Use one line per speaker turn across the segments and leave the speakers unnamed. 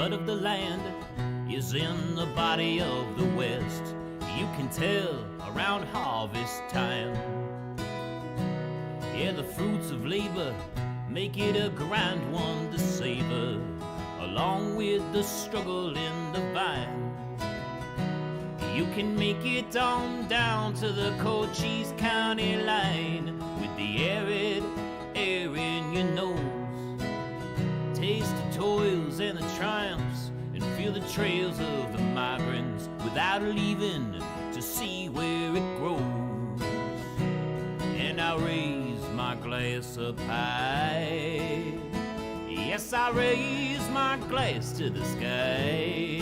cut of the land is in the body of the West. You can tell around harvest time. Yeah, the fruits of labor make it a grand one to savor, along with the struggle in the vine. You can make it on down to the Cochise County line with the arid air in your nose. Taste the toils and the triumphs and feel the trails of the migrants without leaving to see where it grows. And I raise my glass up high. Yes, I raise my glass to the sky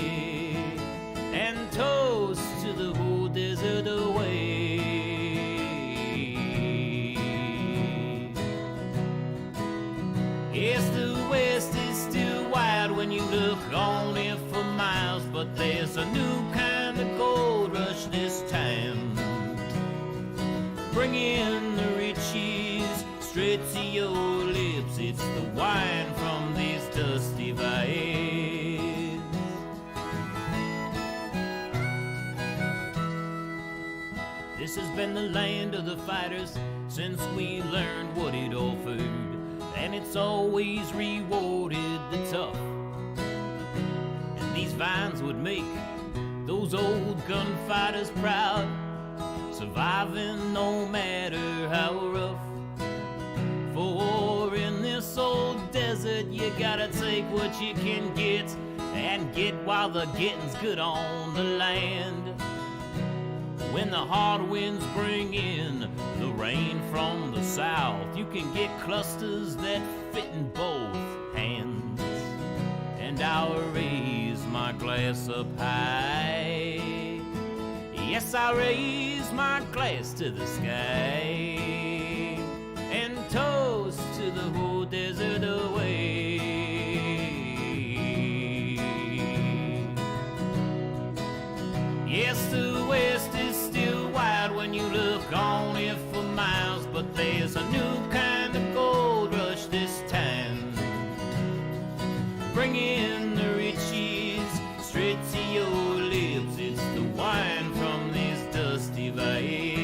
and toast to the whole desert away. Yes, the West is still wild when you look on it for miles, but there's a new kind of gold rush this time, bringing the riches straight to your lips. It's the wine from these dusty vines. This has been the land of the fighters since we learned what it offered, and it's always rewarded the tough. And these vines would make those old gunfighters proud, surviving no matter how rough. For in this old desert you gotta take what you can get, and get while the getting's good on the land. When the hard winds bring in the rain from the south, you can get clusters that fit in both hands. And I'll raise my glass up high. Yes, I raise my glass to the sky and toast to the whole desert away. Yes, the West is still wild when you look on it for miles, but there's a new kind of gold rush this time, bringing the riches straight to your lips. It's the wine from these dusty vines.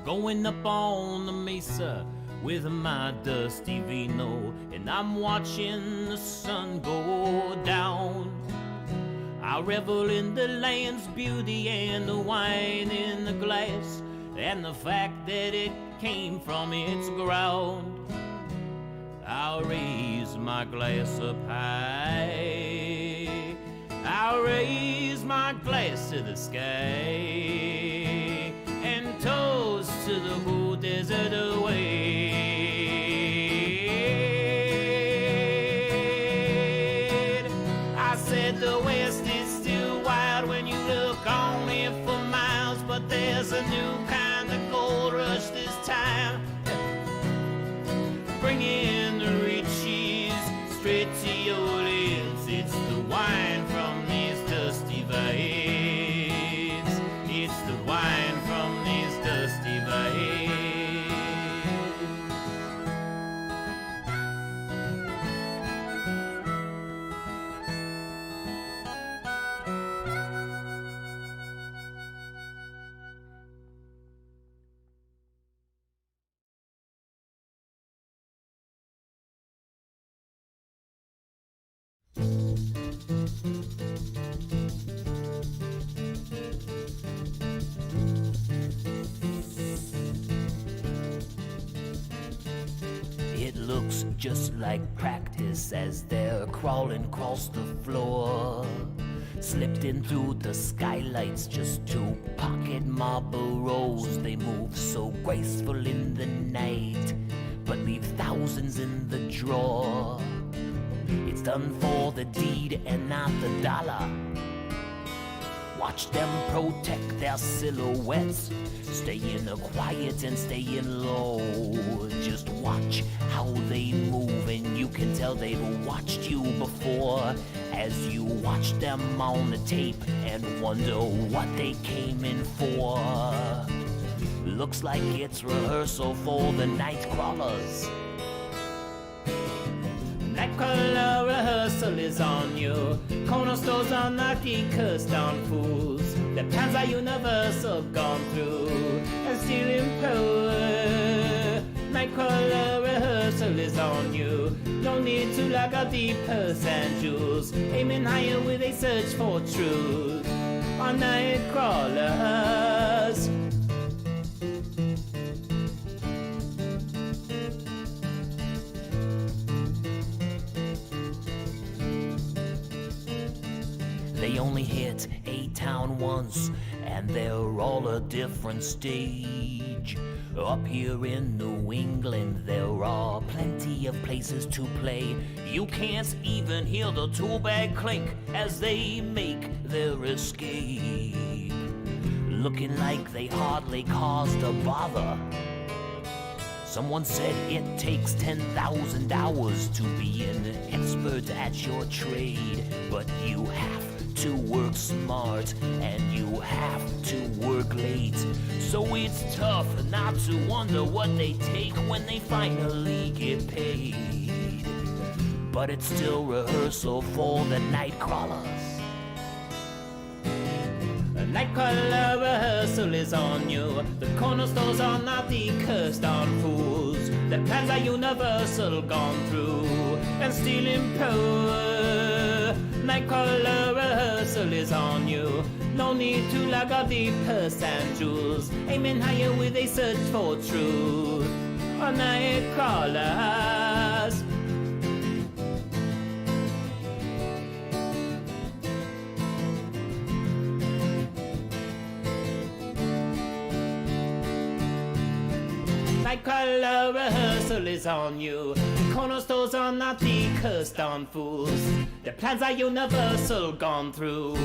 Going up on the mesa with my dusty vino, and I'm watching the sun go down. I revel in the land's beauty and the wine in the glass, and the fact that it came from its ground. I'll raise my glass up high. I'll raise my glass to the sky and toast to the whole desert away. I said the West is still wild when you look on it for miles, but there's a new kind of gold rush this time, bringing the riches straight to your lips. It's the wine from these dusty vines. It's the wine from these dusty vines. It looks just like practice as they're crawling across the floor, slipped in through the skylights just to pocket Marlboros. They move so graceful in the night, but leave thousands in the drawer. It's done for the deed and not the dollar. watch them protect their silhouettes, staying quiet and staying low. Just watch how they move and you can tell they've watched you before, as you watch them on the tape and wonder what they came in for. Looks like it's rehearsal for the night crawlers. Nightcrawler rehearsal is on you. Corner stores are not the cursed down fools. The plans are universal, gone through and still in power. Nightcrawler rehearsal is on you. No need to lock out the purse and jewels. Aiming higher with a search for truth. On Nightcrawlers. They only hit a town once, and they're all a different stage. Up here in New England, there are plenty of places to play. You can't even hear the tool bag clink as they make their escape. Looking like they hardly caused a bother. Someone said it takes 10,000 hours to be an expert at your trade, but you have to work smart and you have to work late. So it's tough not to wonder what they take when they finally get paid. But it's still rehearsal for the night crawlers. A nightcrawler rehearsal is on you. The corner stores are not the cursed on fools. The plans are universal, gone through and still in power. Nightcrawler rehearsal is on you. No need to lock up the purse and jewels. Aiming higher with a search for truth. On Nightcrawlers. Nightcrawler rehearsal is on you. Corner stores are not the cursed on fools. The plans are universal, gone through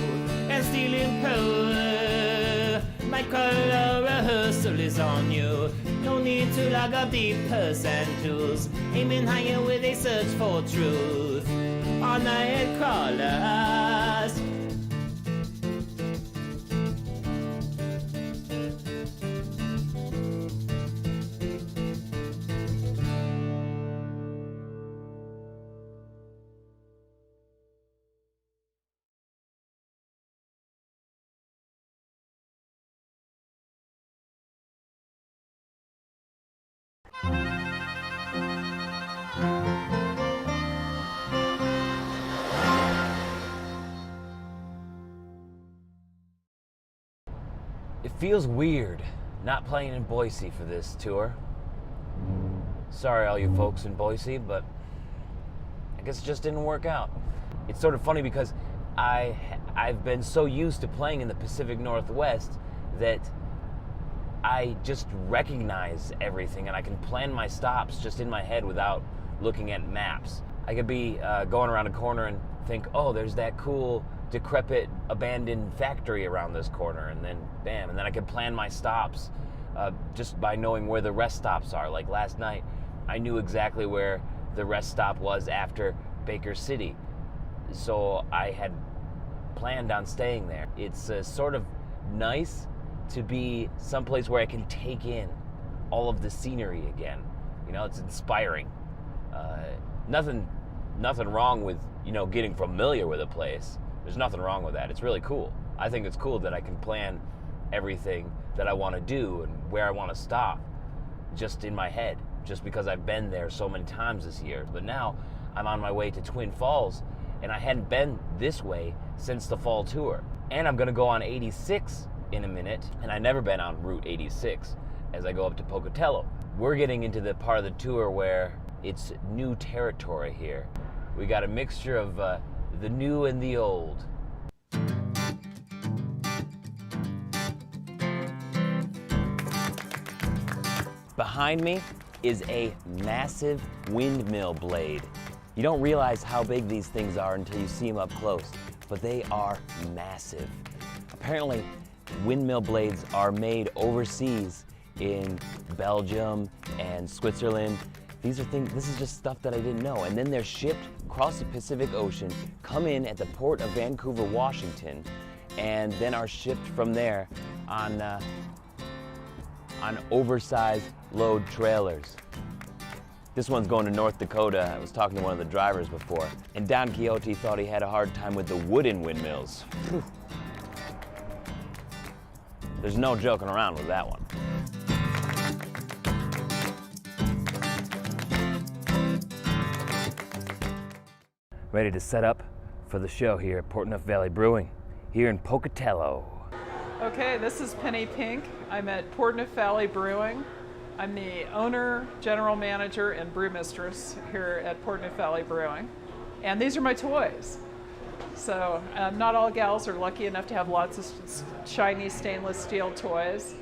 and still in power. Nightcrawler rehearsal is on you. No need to lock up the purse and jewels. Aiming higher with a search for truth. On Nightcrawlers.
It feels weird not playing in Boise for this tour. Sorry all you folks in Boise, but I guess it just didn't work out. It's sort of funny because I've been so used to playing in the Pacific Northwest that I just recognize everything and I can plan my stops just in my head without looking at maps. I could be going around a corner and think, oh, there's that cool decrepit abandoned factory around this corner, and then bam, and then I could plan my stops just by knowing where the rest stops are. Like last night, I knew exactly where the rest stop was after Baker City, so I had planned on staying there. It's sort of nice to be someplace where I can take in all of the scenery again. You know, it's inspiring. Nothing wrong with, you know, getting familiar with a place. There's nothing wrong with that. It's really cool. I think it's cool that I can plan everything that I want to do and where I want to stop just in my head, just because I've been there so many times this year. But now I'm on my way to Twin Falls, and I hadn't been this way since the fall tour. And I'm gonna go on 86 in a minute, and I've never been on Route 86 as I go up to Pocatello. We're getting into the part of the tour where it's new territory here. We got a mixture of the new and the old. Behind me is a massive windmill blade. You don't realize how big these things are until you see them up close, but they are massive. Apparently, windmill blades are made overseas in Belgium and Switzerland. These are things, this is just stuff that I didn't know. And then they're shipped across the Pacific Ocean, come in at the port of Vancouver, Washington, and then are shipped from there on oversized load trailers. This one's going to North Dakota. I was talking to one of the drivers before, and Don Quixote thought he had a hard time with the wooden windmills. Whew. There's no joking around with that one. Ready to set up for the show here at Portneuf Valley Brewing, here in Pocatello.
Okay, this is Penny Pink. I'm at Portneuf Valley Brewing. I'm the owner, general manager, and brewmistress here at Portneuf Valley Brewing. And these are my toys. So not all gals are lucky enough to have lots of shiny stainless steel toys.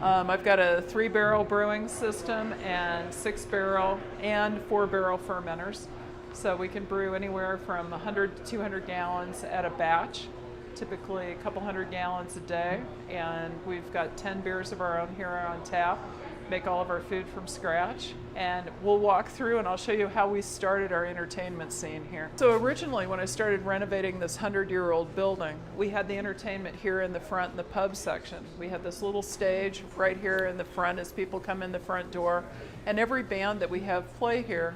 I've got a 3-barrel brewing system and 6-barrel and 4-barrel fermenters. So we can brew anywhere from 100 to 200 gallons at a batch, typically a couple hundred gallons a day. And we've got 10 beers of our own here on tap. Make all of our food from scratch, and we'll walk through and I'll show you how we started our entertainment scene here. So originally when I started renovating this 100-year-old building, we had the entertainment here in the front in the pub section. We had this little stage right here in the front as people come in the front door, and every band that we have play here,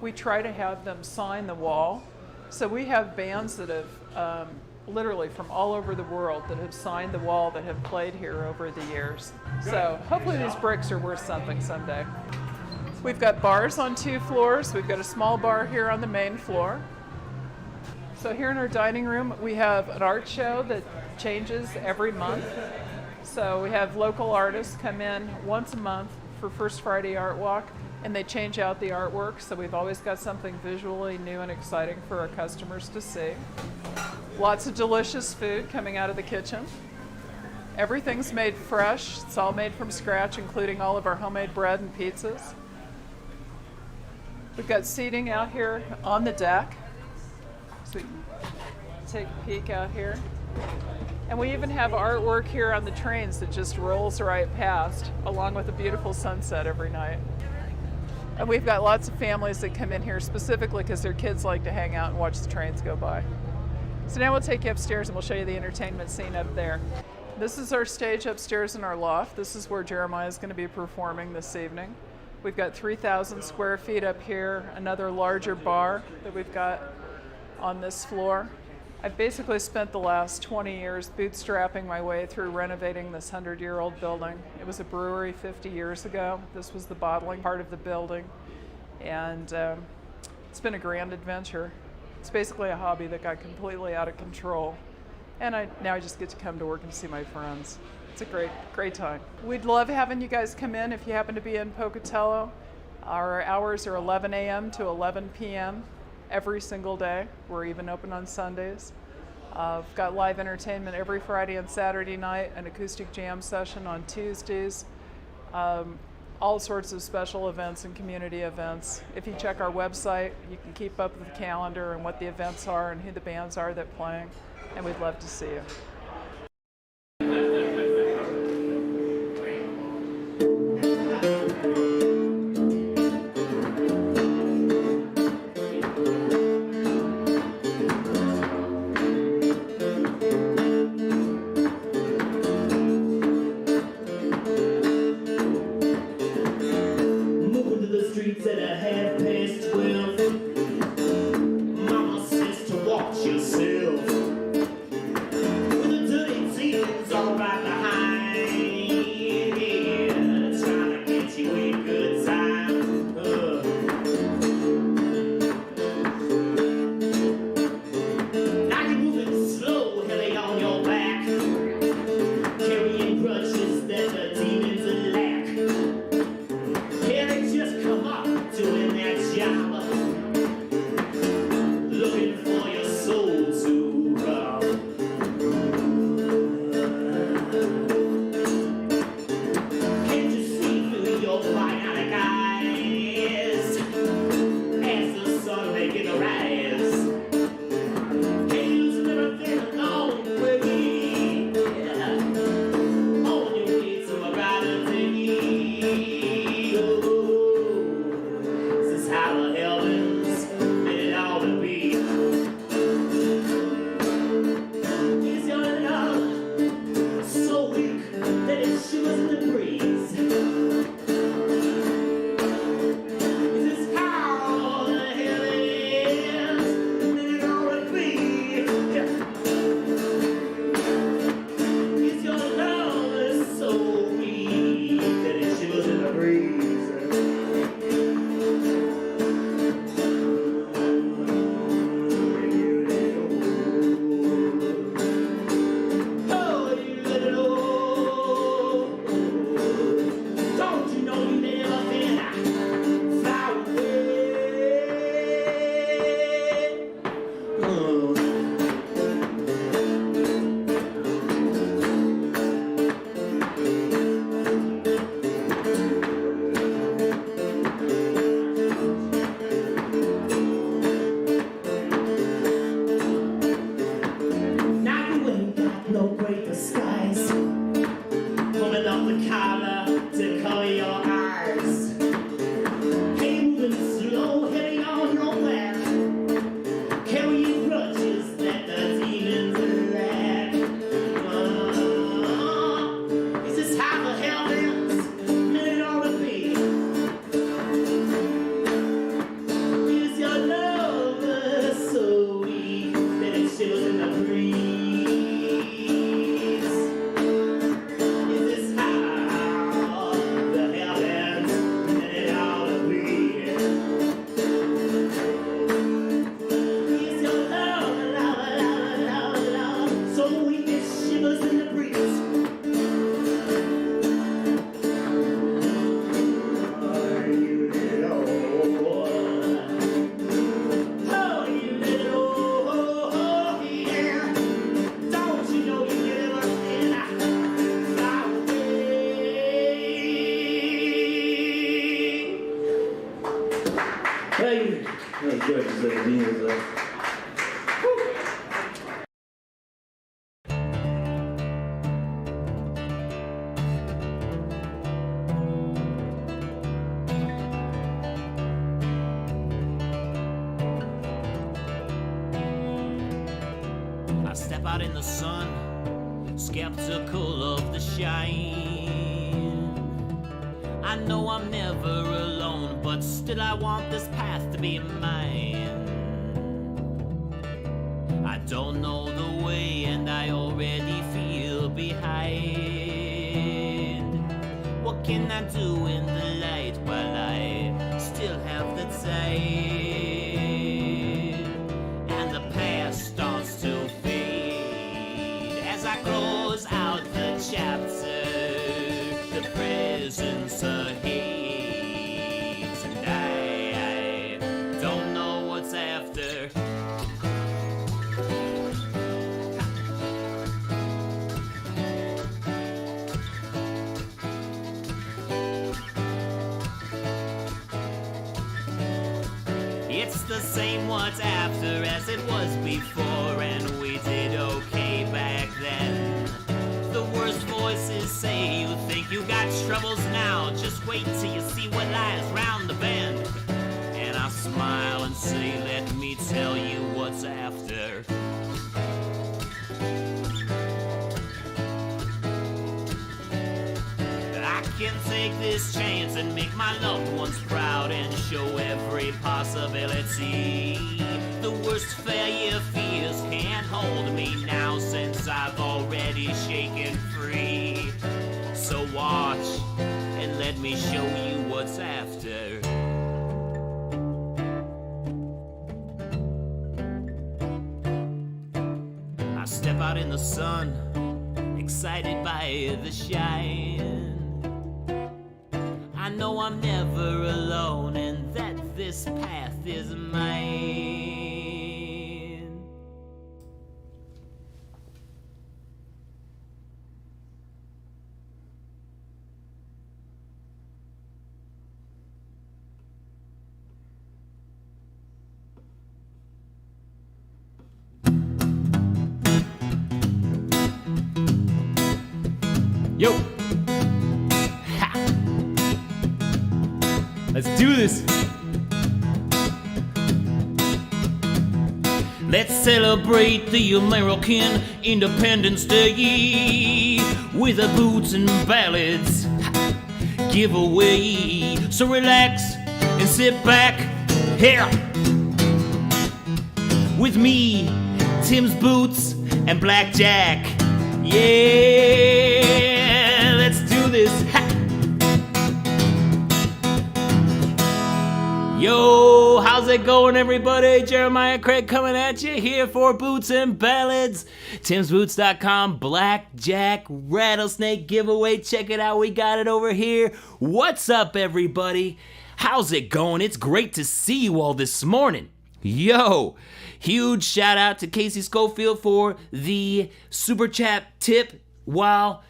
we try to have them sign the wall. So we have bands that have literally from all over the world that have signed the wall that have played here over the years. So hopefully these bricks are worth something someday. We've got bars on 2 floors. We've got a small bar here on the main floor. So here in our dining room, we have an art show that changes every month. So we have local artists come in once a month for First Friday Art Walk, and they change out the artwork. So we've always got something visually new and exciting for our customers to see. Lots of delicious food coming out of the kitchen. Everything's made fresh. It's all made from scratch, including all of our homemade bread and pizzas. We've got seating out here on the deck, so we can take a peek out here. And we even have artwork here on the trains that just rolls right past, along with a beautiful sunset every night. And we've got lots of families that come in here specifically because their kids like to hang out and watch the trains go by. So now we'll take you upstairs and we'll show you the entertainment scene up there. This is our stage upstairs in our loft. This is where Jeremiah is going to be performing this evening. We've got 3,000 square feet up here, another larger bar that we've got on this floor. I've basically spent the last 20 years bootstrapping my way through renovating this 100-year-old building. It was a brewery 50 years ago. This was the bottling part of the building. And it's been a grand adventure. It's basically a hobby that got completely out of control. And now I just get to come to work and see my friends. It's a great time. We'd love having you guys come in if you happen to be in Pocatello. Our hours are 11 a.m. to 11 p.m. every single day. We're even open on Sundays. We've got live entertainment every Friday and Saturday night, an acoustic jam session on Tuesdays. All sorts of special events and community events. If you check our website, you can keep up with the calendar and what the events are and who the bands are that are playing, and we'd love to see you.
Looking for your soul to celebrate the skies. Pulling up the collar to color your eyes. Hey, moving slow, heading on nowhere. Carrying grudges that the demons lack. Is this how the hell ends? Men it ought to be. Is your love so weak that it shivers in the breeze? Is this how the hell ends? Men it ought to be. Is your love, so weak it shivers in the breeze? Oh, you little, yeah. Don't you know you never can fly away? Hey, that's good. Just like demons, though.
I step out in the sun, skeptical of the shine. I know I'm never alone, but still I want this path to be mine. I don't know the way and I already feel behind. What can I do in the light while I still have the time? And the past starts to fade as I close out the chapter. The presence ahead, and I don't know what's after. It's the same what's after as it was before, and we did okay back then. The worst voices say you think you got troubles now. Just wait till you see what lies round the bend. And I smile and say, let me tell you what's after. I can take this chance and make my loved ones proud and show every possibility. The worst failure fears can't hold me now, since I've already shaken free. So watch and let me show you what's after. I step out in the sun, excited by the shine. I know I'm never alone and that this path is mine. Yo! Ha! Let's do this! Let's celebrate the American Independence Day with the boots and ballads giveaway. So relax and sit back here with me, Tim's Boots and Blackjack. Yeah, let's do this. Ha! Yo, how's it going, everybody? Jeremiah Craig coming at you here for Boots and Ballads. Tim'sBoots.com, Blackjack, Rattlesnake giveaway. Check it out, we got it over here. What's up, everybody? How's it going? It's great to see you all this morning. Yo, huge shout out to Casey Schofield for the super chat tip while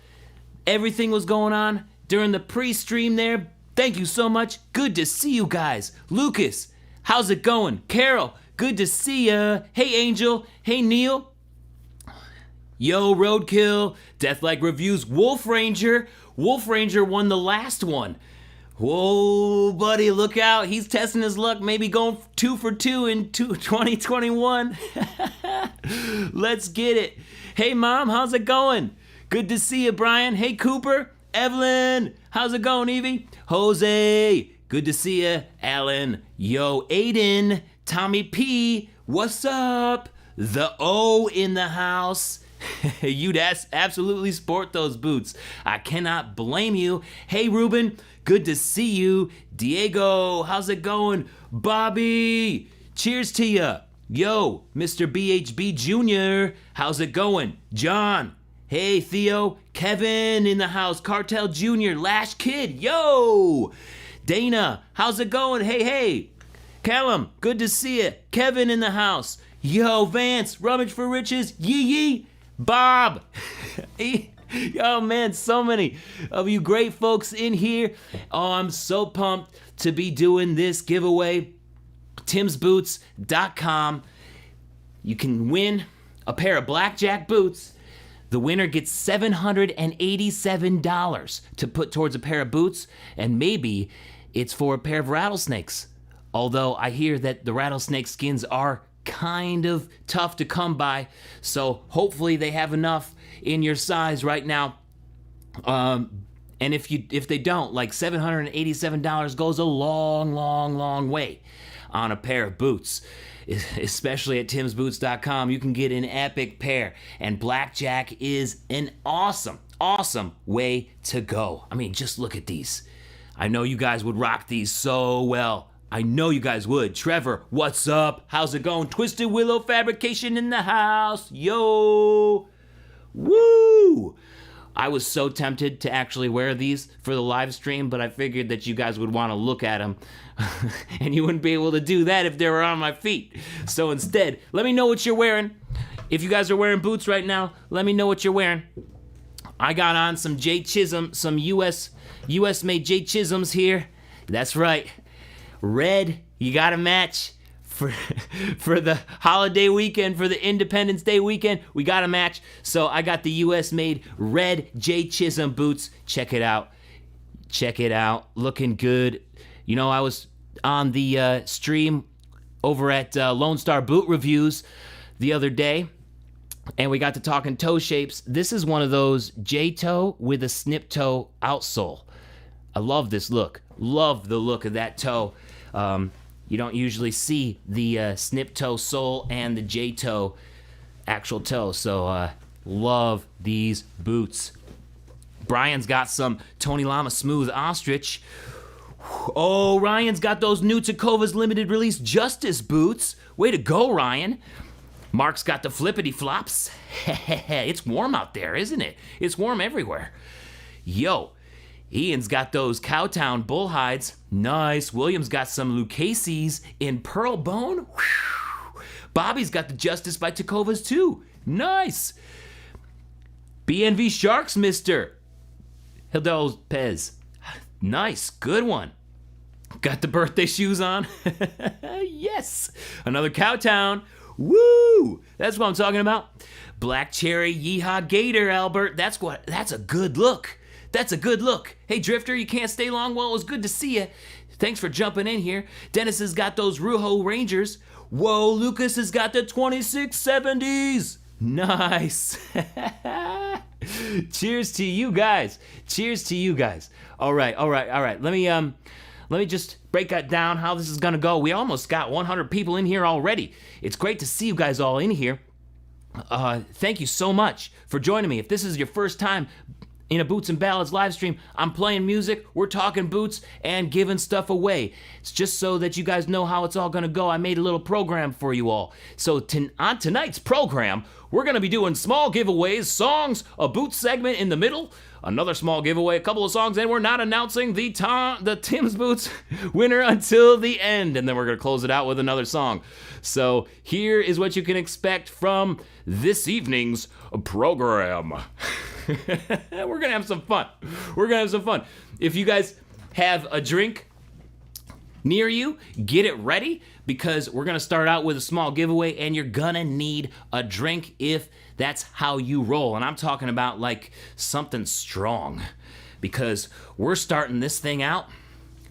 everything was going on during the pre-stream there. Thank you so much. Good to see you guys. Lucas, how's it going? Carol, good to see ya. Hey, Angel. Hey, Neil. Yo, Roadkill, Deathlike Reviews, Wolf Ranger. Wolf Ranger won the last one. Whoa, buddy, look out. He's testing his luck, maybe going 2 for 2 in 2021. Let's get it. Hey, Mom, how's it going? Good to see you, Brian. Hey, Cooper. Evelyn, how's it going, Evie? Jose, good to see you. Alan, yo, Aiden, Tommy P, what's up? The O in the house. You'd absolutely sport those boots. I cannot blame you. Hey, Ruben, good to see you. Diego, how's it going? Bobby, cheers to ya. Yo, Mr. BHB Jr., how's it going? John, hey, Theo. Kevin in the house. Cartel Jr., Lash Kid, yo. Dana, how's it going? Hey. Callum, good to see you. Kevin in the house. Yo, Vance, Rummage for Riches, yee. Bob. Oh man, so many of you great folks in here. Oh, I'm so pumped to be doing this giveaway. timsboots.com. You can win a pair of blackjack boots. The winner gets $787 to put towards a pair of boots, and maybe it's for a pair of rattlesnakes. Although I hear that the rattlesnake skins are kind of tough to come by, so hopefully they have enough in your size right now. And if they don't, like $787 goes a long way on a pair of boots. Especially at timsboots.com, you can get an epic pair, and blackjack is an awesome way to go. I mean, just look at these. I know you guys would rock these so well. I know you guys would. Trevor, what's up? How's it going? Twisted Willow Fabrication in the house. Yo. Woo. I was so tempted to actually wear these for the live stream, but I figured that you guys would want to look at them, and you wouldn't be able to do that if they were on my feet. So instead, let me know what you're wearing. If you guys are wearing boots right now, let me know what you're wearing. I got on some J. Chisholm, some US-made J. Chisholms here. That's right. Red, you got to match. For the holiday weekend, for the Independence Day weekend, we got a match. So I got the US-made red J. Chisholm boots. Check it out. Looking good. You know, I was on the stream over at Lone Star Boot Reviews the other day, and we got to talking toe shapes. This is one of those J-toe with a snip toe outsole. I love this look. Love the look of that toe. You don't usually see the snip toe sole and the J-toe actual toe, so love these boots. Brian's got some Tony Lama Smooth Ostrich. Oh, Ryan's got those new Takova's limited release Justice boots. Way to go, Ryan. Mark's got the Flippity Flops. It's warm out there, isn't it? It's warm everywhere. Yo. Ian's got those Cowtown bull hides. Nice. William's got some Lucchese's in pearl bone. Whew. Bobby's got the Justice by Takova's too. Nice. BNV Sharks, Mr. Hildo Pez. Nice. Good one. Got the birthday shoes on. Yes. Another Cowtown. Woo. That's what I'm talking about. Black Cherry Yeehaw Gator, Albert. That's a good look. That's a good look. Hey, Drifter, you can't stay long? Well, it was good to see you. Thanks for jumping in here. Dennis has got those Ruho Rangers. Whoa, Lucas has got the 2670s. Nice. Cheers to you guys. All right. Let me just break that down, how this is going to go. We almost got 100 people in here already. It's great to see you guys all in here. Thank you so much for joining me. If this is your first time in a Boots and Ballads live stream, I'm playing music, we're talking boots, and giving stuff away. It's just so that you guys know how it's all gonna go. I made a little program for you all. So on tonight's program, we're gonna be doing small giveaways, songs, a boots segment in the middle, another small giveaway, a couple of songs, and we're not announcing the Tim's Boots winner until the end, and then we're gonna close it out with another song. So here is what you can expect from this evening's program. We're gonna have some fun. If you guys have a drink near you, get it ready because we're gonna start out with a small giveaway and you're gonna need a drink if that's how you roll. And I'm talking about like something strong because we're starting this thing out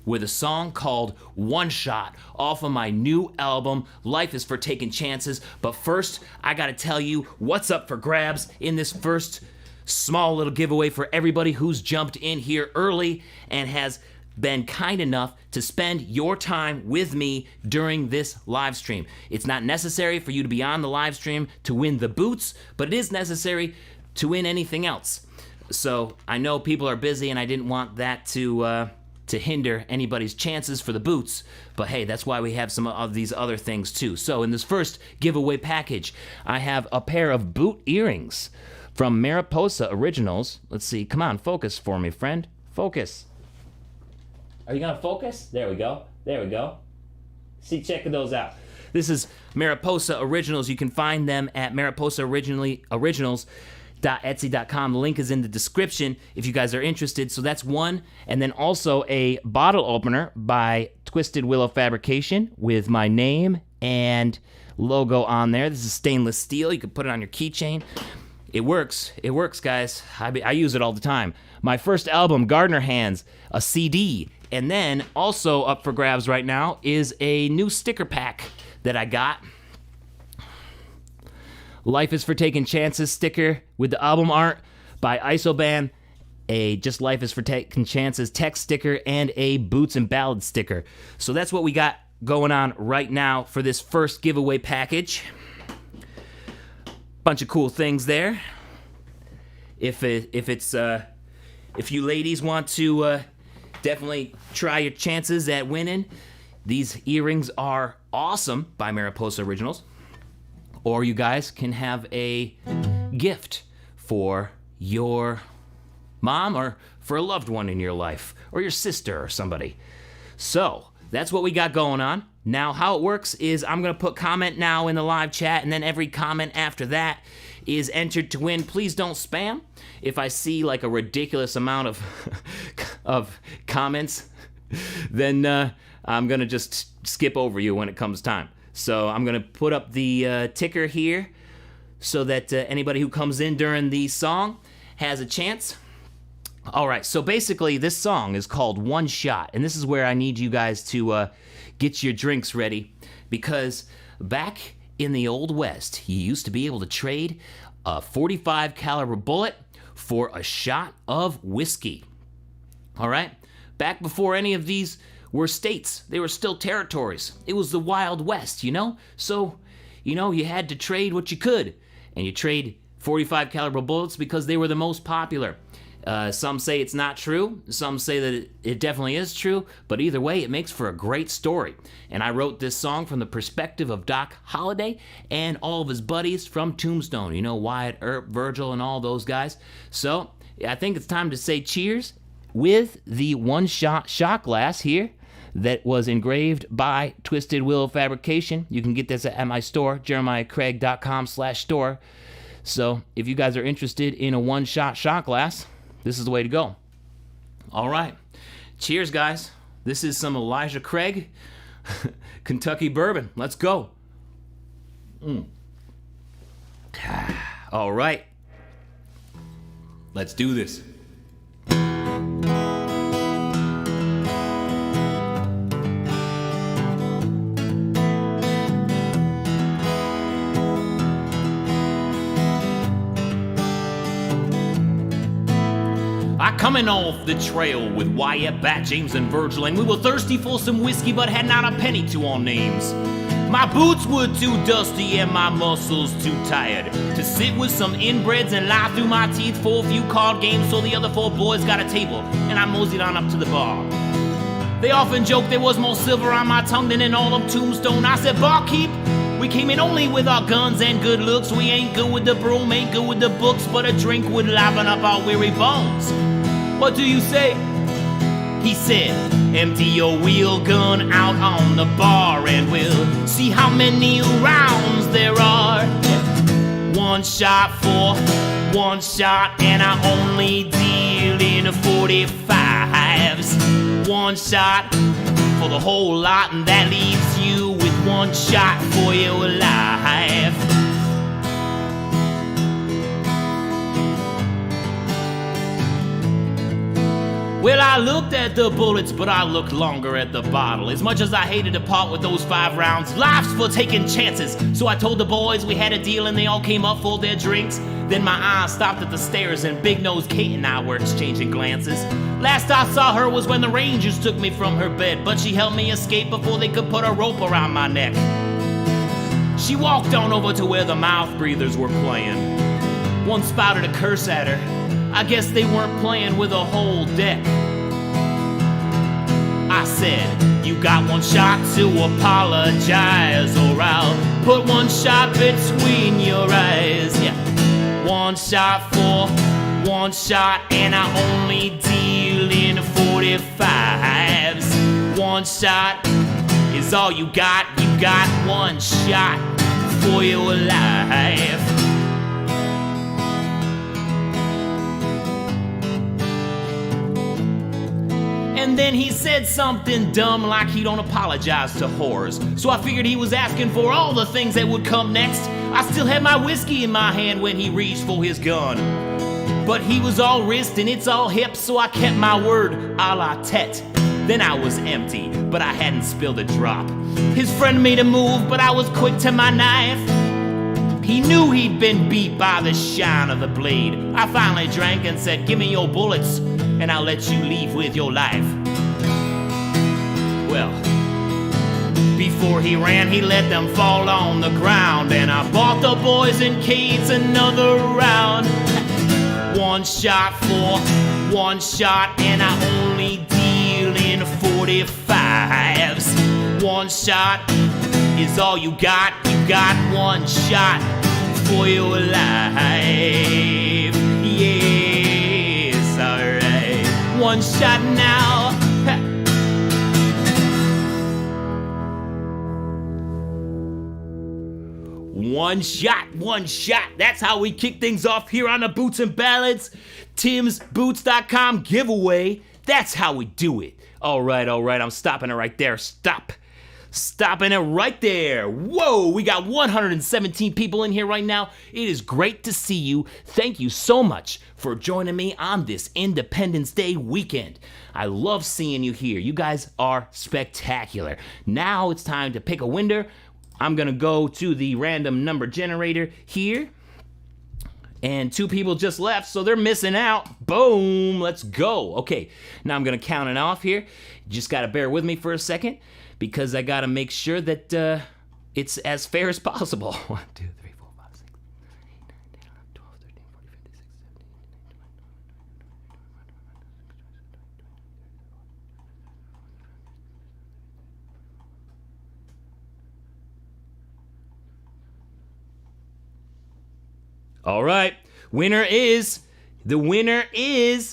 with a song called One Shot off of my new album, Life is for Taking Chances. But first, I gotta tell you what's up for grabs in this first small little giveaway for everybody who's jumped in here early and has been kind enough to spend your time with me during this live stream. It's not necessary for you to be on the live stream to win the boots, but it is necessary to win anything else. So I know people are busy and I didn't want that to hinder anybody's chances for the boots, but hey, that's why we have some of these other things too. So in this first giveaway package, I have a pair of boot earrings from Mariposa Originals. Let's see, come on, focus for me, friend. Focus. Are you gonna focus? There we go. There we go. See, check those out. This is Mariposa Originals. You can find them at mariposaoriginals.etsy.com. The link is in the description if you guys are interested. So that's one. And then also a bottle opener by Twisted Willow Fabrication with my name and logo on there. This is stainless steel. You can put it on your keychain. It works. It works, guys. I use it all the time. My first album, Gardener Hands, a CD. And then also up for grabs right now is a new sticker pack that I got. Life is for Taking Chances sticker with the album art by Isoband, a Just Life is for Taking Chances text sticker, and a Boots and Ballads sticker. So that's what we got going on right now for this first giveaway package. Bunch of cool things there. If you ladies want to definitely try your chances at winning, these earrings are awesome by Mariposa Originals. Or you guys can have a gift for your mom or for a loved one in your life, or your sister or somebody. So that's what we got going on. Now how it works is I'm gonna put comment now in the live chat, and then every comment after that is entered to win. Please don't spam. If I see like a ridiculous amount of comments, then I'm gonna just skip over you when it comes time. So I'm gonna put up the ticker here so that anybody who comes in during the song has a chance. All right, so basically this song is called One Shot, and this is where I need you guys to get your drinks ready, because back in the Old West, you used to be able to trade a .45 caliber bullet for a shot of whiskey. All right, back before any of these were states, they were still territories. It was the Wild West, you know? So, you know, you had to trade what you could, and you trade .45 caliber bullets because they were the most popular. Some say it's not true, some say that it definitely is true, but either way, it makes for a great story. And I wrote this song from the perspective of Doc Holliday and all of his buddies from Tombstone, you know, Wyatt Earp, Virgil, and all those guys. So, I think it's time to say cheers with the One Shot shot glass here that was engraved by Twisted Willow Fabrication. You can get this at my store, jeremiahcraig.com/store. So, if you guys are interested in a one-shot shot glass, this is the way to go. All right. Cheers, guys. This is some Elijah Craig Kentucky bourbon. Let's go. All right. Let's do this. Coming off the trail with Wyatt, Bat, James, and Virgil, and we were thirsty for some whiskey but had not a penny to our names. My boots were too dusty and my muscles too tired to sit with some inbreds and lie through my teeth for a few card games, so the other four boys got a table and I moseyed on up to the bar. They often joked there was more silver on my tongue than in all of Tombstone. I said, barkeep, we came in only with our guns and good looks. We ain't good with the broom, ain't good with the books, but a drink would liven up our weary bones. What do you say? He said, empty your wheel gun out on the bar and we'll see how many rounds there are. One shot for one shot, and I only deal in a 45s. One shot for the whole lot, and that leaves you with one shot for your life. Well, I looked at the bullets, but I looked longer at the bottle. As much as I hated to part with those 5 rounds, life's for taking chances. So I told the boys we had a deal and they all came up for their drinks. Then my eyes stopped at the stairs and Big Nose Kate and I were exchanging glances. Last I saw her was when the Rangers took me from her bed, but she helped me escape before they could put a rope around my neck. She walked on over to where the mouth breathers were playing. One spouted a curse at her. I guess they weren't playing with a whole deck. I said, you got one shot to apologize, or I'll put one shot between your eyes. Yeah, one shot for one shot, and I only deal in 45s. One shot is all you got one shot for your life. And then he said something dumb like he don't apologize to whores. So I figured he was asking for all the things that would come next. I still had my whiskey in my hand when he reached for his gun. But he was all wrist and it's all hip, so I kept my word a la tete. Then I was empty, but I hadn't spilled a drop. His friend made a move, but I was quick to my knife. He knew he'd been beat by the shine of the blade. I finally drank and said, give me your bullets, and I'll let you leave with your life. Well, before he ran, he let them fall on the ground, and I bought the boys and Kate's another round. One shot for one shot, and I only deal in 45s. One shot is all you got one shot for your life. Yes, alright. One shot now. One shot. That's how we kick things off here on the Boots and Ballads. Tim'sBoots.com giveaway. That's how we do it. All right. I'm stopping it right there. Stopping it right there. Whoa, we got 117 people in here right now. It is great to see you. Thank you so much for joining me on this Independence Day weekend. I love seeing you here. You guys are spectacular. Now it's time to pick a winner. I'm gonna go to the random number generator here. And 2 people just left, so they're missing out. Boom, let's go. Okay, now I'm gonna count it off here. You just gotta bear with me for a second, because I gotta make sure that it's as fair as possible. 1, 2, 3, 4, 5, 6, 7, 8, 9, 10, 11, 12, 13, 14, 15, 16, 17, 18, 19, 20. All right, the winner is,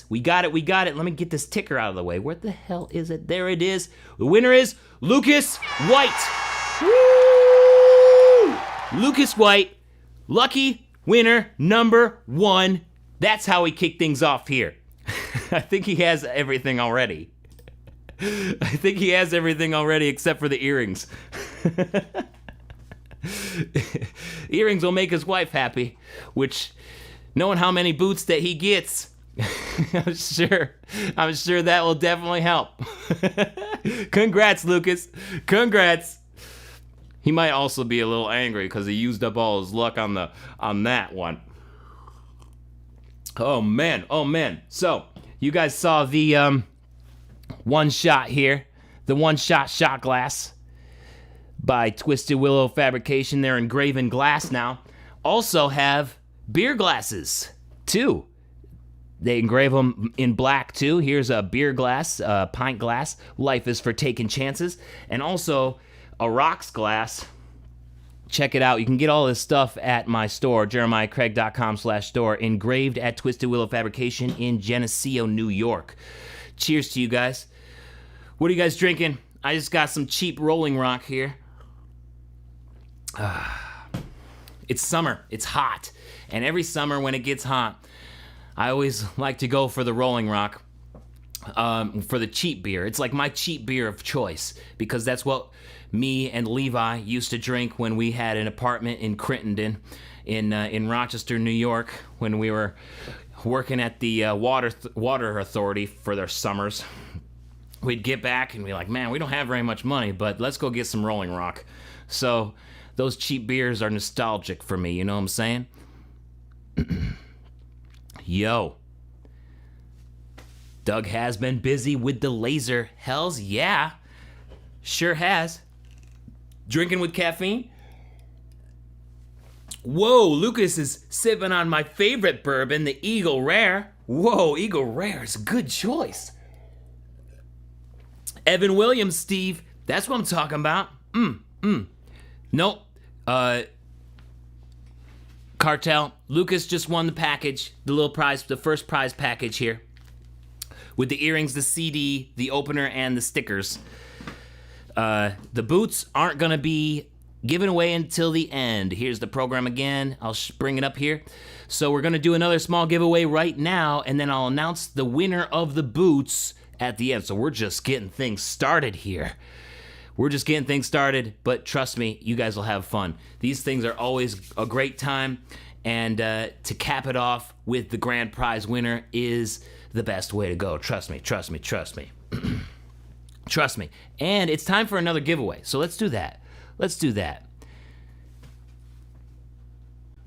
we got it. Let me get this ticker out of the way. Where the hell is it? There it is. The winner is Lucas White. Woo! Lucas White, lucky winner number 1. That's how we kick things off here. I think he has everything already. Except for the earrings. Earrings will make his wife happy, which, knowing how many boots that he gets, I'm sure that will definitely help. Congrats, Lucas. Congrats. He might also be a little angry because he used up all his luck on that one. Oh man. So you guys saw the one shot here, the one shot glass by Twisted Willow Fabrication. They're engraving glass now. Also have beer glasses too. They engrave them in black too. Here's a beer glass, a pint glass. Life is for taking chances. And also a rocks glass. Check it out. You can get all this stuff at my store, jeremiahcraig.com/store, engraved at Twisted Willow Fabrication in Geneseo, New York. Cheers to you guys. What are you guys drinking? I just got some cheap Rolling Rock here. It's summer. It's hot. And every summer when it gets hot, I always like to go for the Rolling Rock. for the cheap beer. It's like my cheap beer of choice because that's what me and Levi used to drink when we had an apartment in Crittenden in Rochester, New York, when we were working at the water authority for their summers. We'd get back and be like, man, we don't have very much money, but let's go get some Rolling Rock. So those cheap beers are nostalgic for me, you know what I'm saying? Yo. Doug has been busy with the laser. Hells yeah. Sure has. Drinking with caffeine? Whoa, Lucas is sipping on my favorite bourbon, the Eagle Rare. Whoa, Eagle Rare is a good choice. Evan Williams, Steve. That's what I'm talking about. Nope. Cartel. Lucas just won the package, the little prize, the first prize package here. With the earrings, the CD, the opener, and the stickers. The boots aren't gonna be given away until the end. Here's the program again. I'll bring it up here. So we're gonna do another small giveaway right now, and then I'll announce the winner of the boots at the end. So we're just getting things started here. We're just getting things started, but trust me, you guys will have fun. These things are always a great time, and to cap it off with the grand prize winner is the best way to go. Trust me, trust me, trust me. Trust me. And it's time for another giveaway, so let's do that. Let's do that.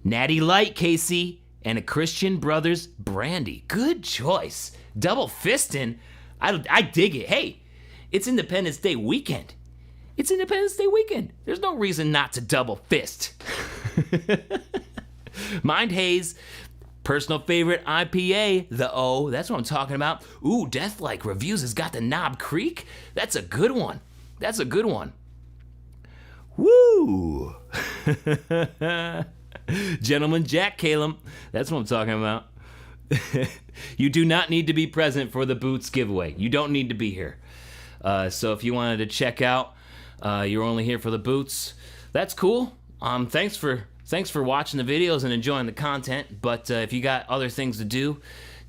Natty Light, Casey, and a Christian Brothers brandy. Good choice. Double fisting. I dig it. Hey, it's Independence Day weekend. It's Independence Day weekend. There's no reason not to double fist. Mind Haze, personal favorite IPA, the O. That's what I'm talking about. Ooh, Deathlike Reviews has got the Knob Creek. That's a good one. That's a good one. Woo! Gentleman Jack Calum. That's what I'm talking about. You do not need to be present for the boots giveaway. You don't need to be here. So if you wanted to check out, you're only here for the boots. That's cool. Thanks for watching the videos and enjoying the content. But if you got other things to do,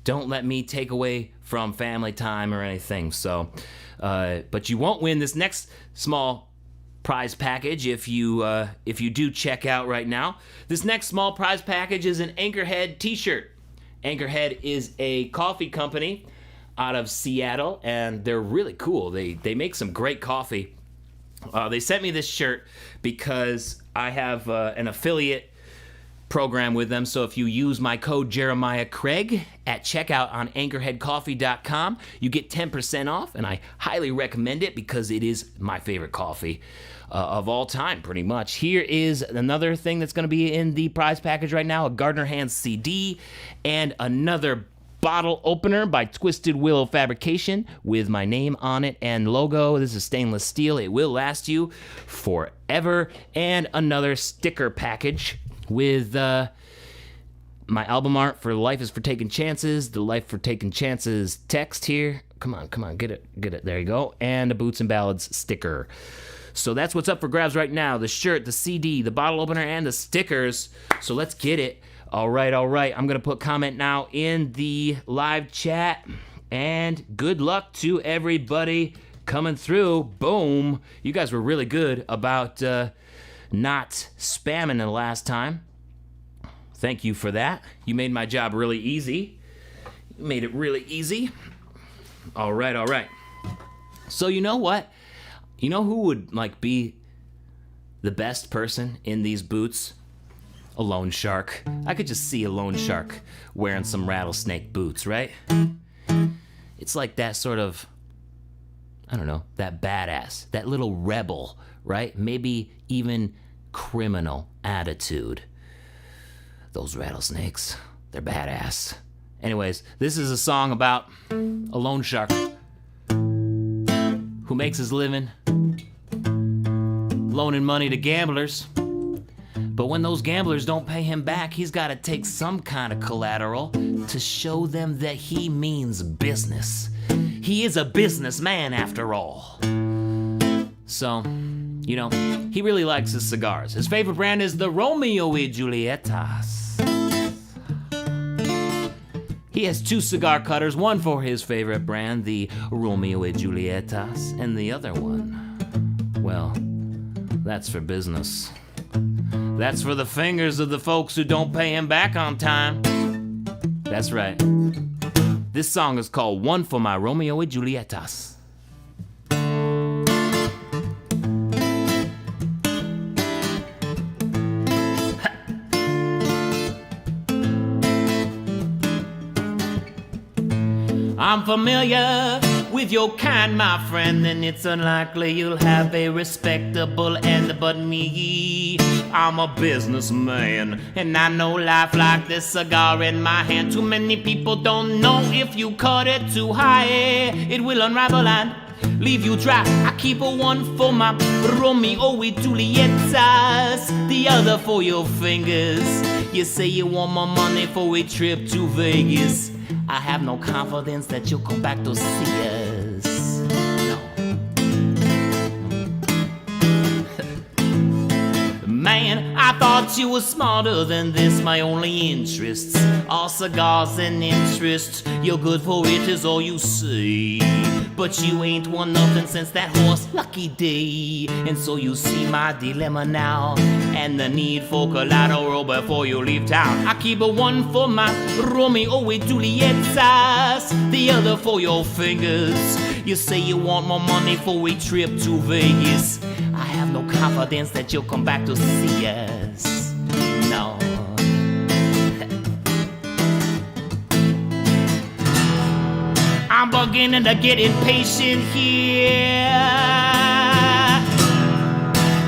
don't let me take away from family time or anything. So, but you won't win this next small prize package if you do check out right now. This next small prize package is an Anchorhead t-shirt. Anchorhead is a coffee company out of Seattle, and they're really cool. They make some great coffee. They sent me this shirt because I have an affiliate program with them. So if you use my code Jeremiah Craig at checkout on anchorheadcoffee.com, you get 10% off, and I highly recommend it because it is my favorite coffee of all time, pretty much. Here is another thing that's going to be in the prize package right now, a Gardner Hands CD, and another bottle opener by Twisted Willow Fabrication with my name on it and logo. This is stainless steel. It will last you forever. And another sticker package with my album art for Life is for Taking Chances, the Life for Taking Chances text here. Come on, get it. There you go. And a Boots and Ballads sticker. So that's what's up for grabs right now. The shirt, the CD, the bottle opener, and the stickers. So let's get it. All right. I'm going to put comment now in the live chat. And good luck to everybody coming through. Boom. You guys were really good about not spamming the last time. Thank you for that. You made my job really easy. You made it really easy. All right. So you know what? You know who would be the best person in these boots? A loan shark. I could just see a loan shark wearing some rattlesnake boots, right? It's like that sort of, I don't know, that badass, that little rebel, right? Maybe even criminal attitude. Those rattlesnakes, they're badass. Anyways, this is a song about a loan shark who makes his living loaning money to gamblers. But when those gamblers don't pay him back, he's got to take some kind of collateral to show them that he means business. He is a businessman after all. So, he really likes his cigars. His favorite brand is the Romeo y Julietas. He has 2 cigar cutters, one for his favorite brand, the Romeo and Julietas, and the other one, well, that's for business. That's for the fingers of the folks who don't pay him back on time. That's right. This song is called One for My Romeo and Julietas. I'm familiar with your kind, my friend, and it's unlikely you'll have a respectable end. But me, I'm a businessman, and I know life like this cigar in my hand. Too many people don't know if you cut it too high, it will unravel and leave you dry. I keep a one for my Romeo with Julietas, the other for your fingers. You say you want more money for a trip to Vegas. I have no confidence that you'll come back to see us. No. Man, I thought you were smarter than this. My only interests are cigars and interests. You're good for it is all you say. But you ain't won nothing since that horse lucky day. And so you see my dilemma now, and the need for collateral before you leave town. I keep a one for my Romeo with Julietas, the other for your fingers. You say you want more money for a trip to Vegas. I have no confidence that you'll come back to see us. No. I'm beginning to get impatient here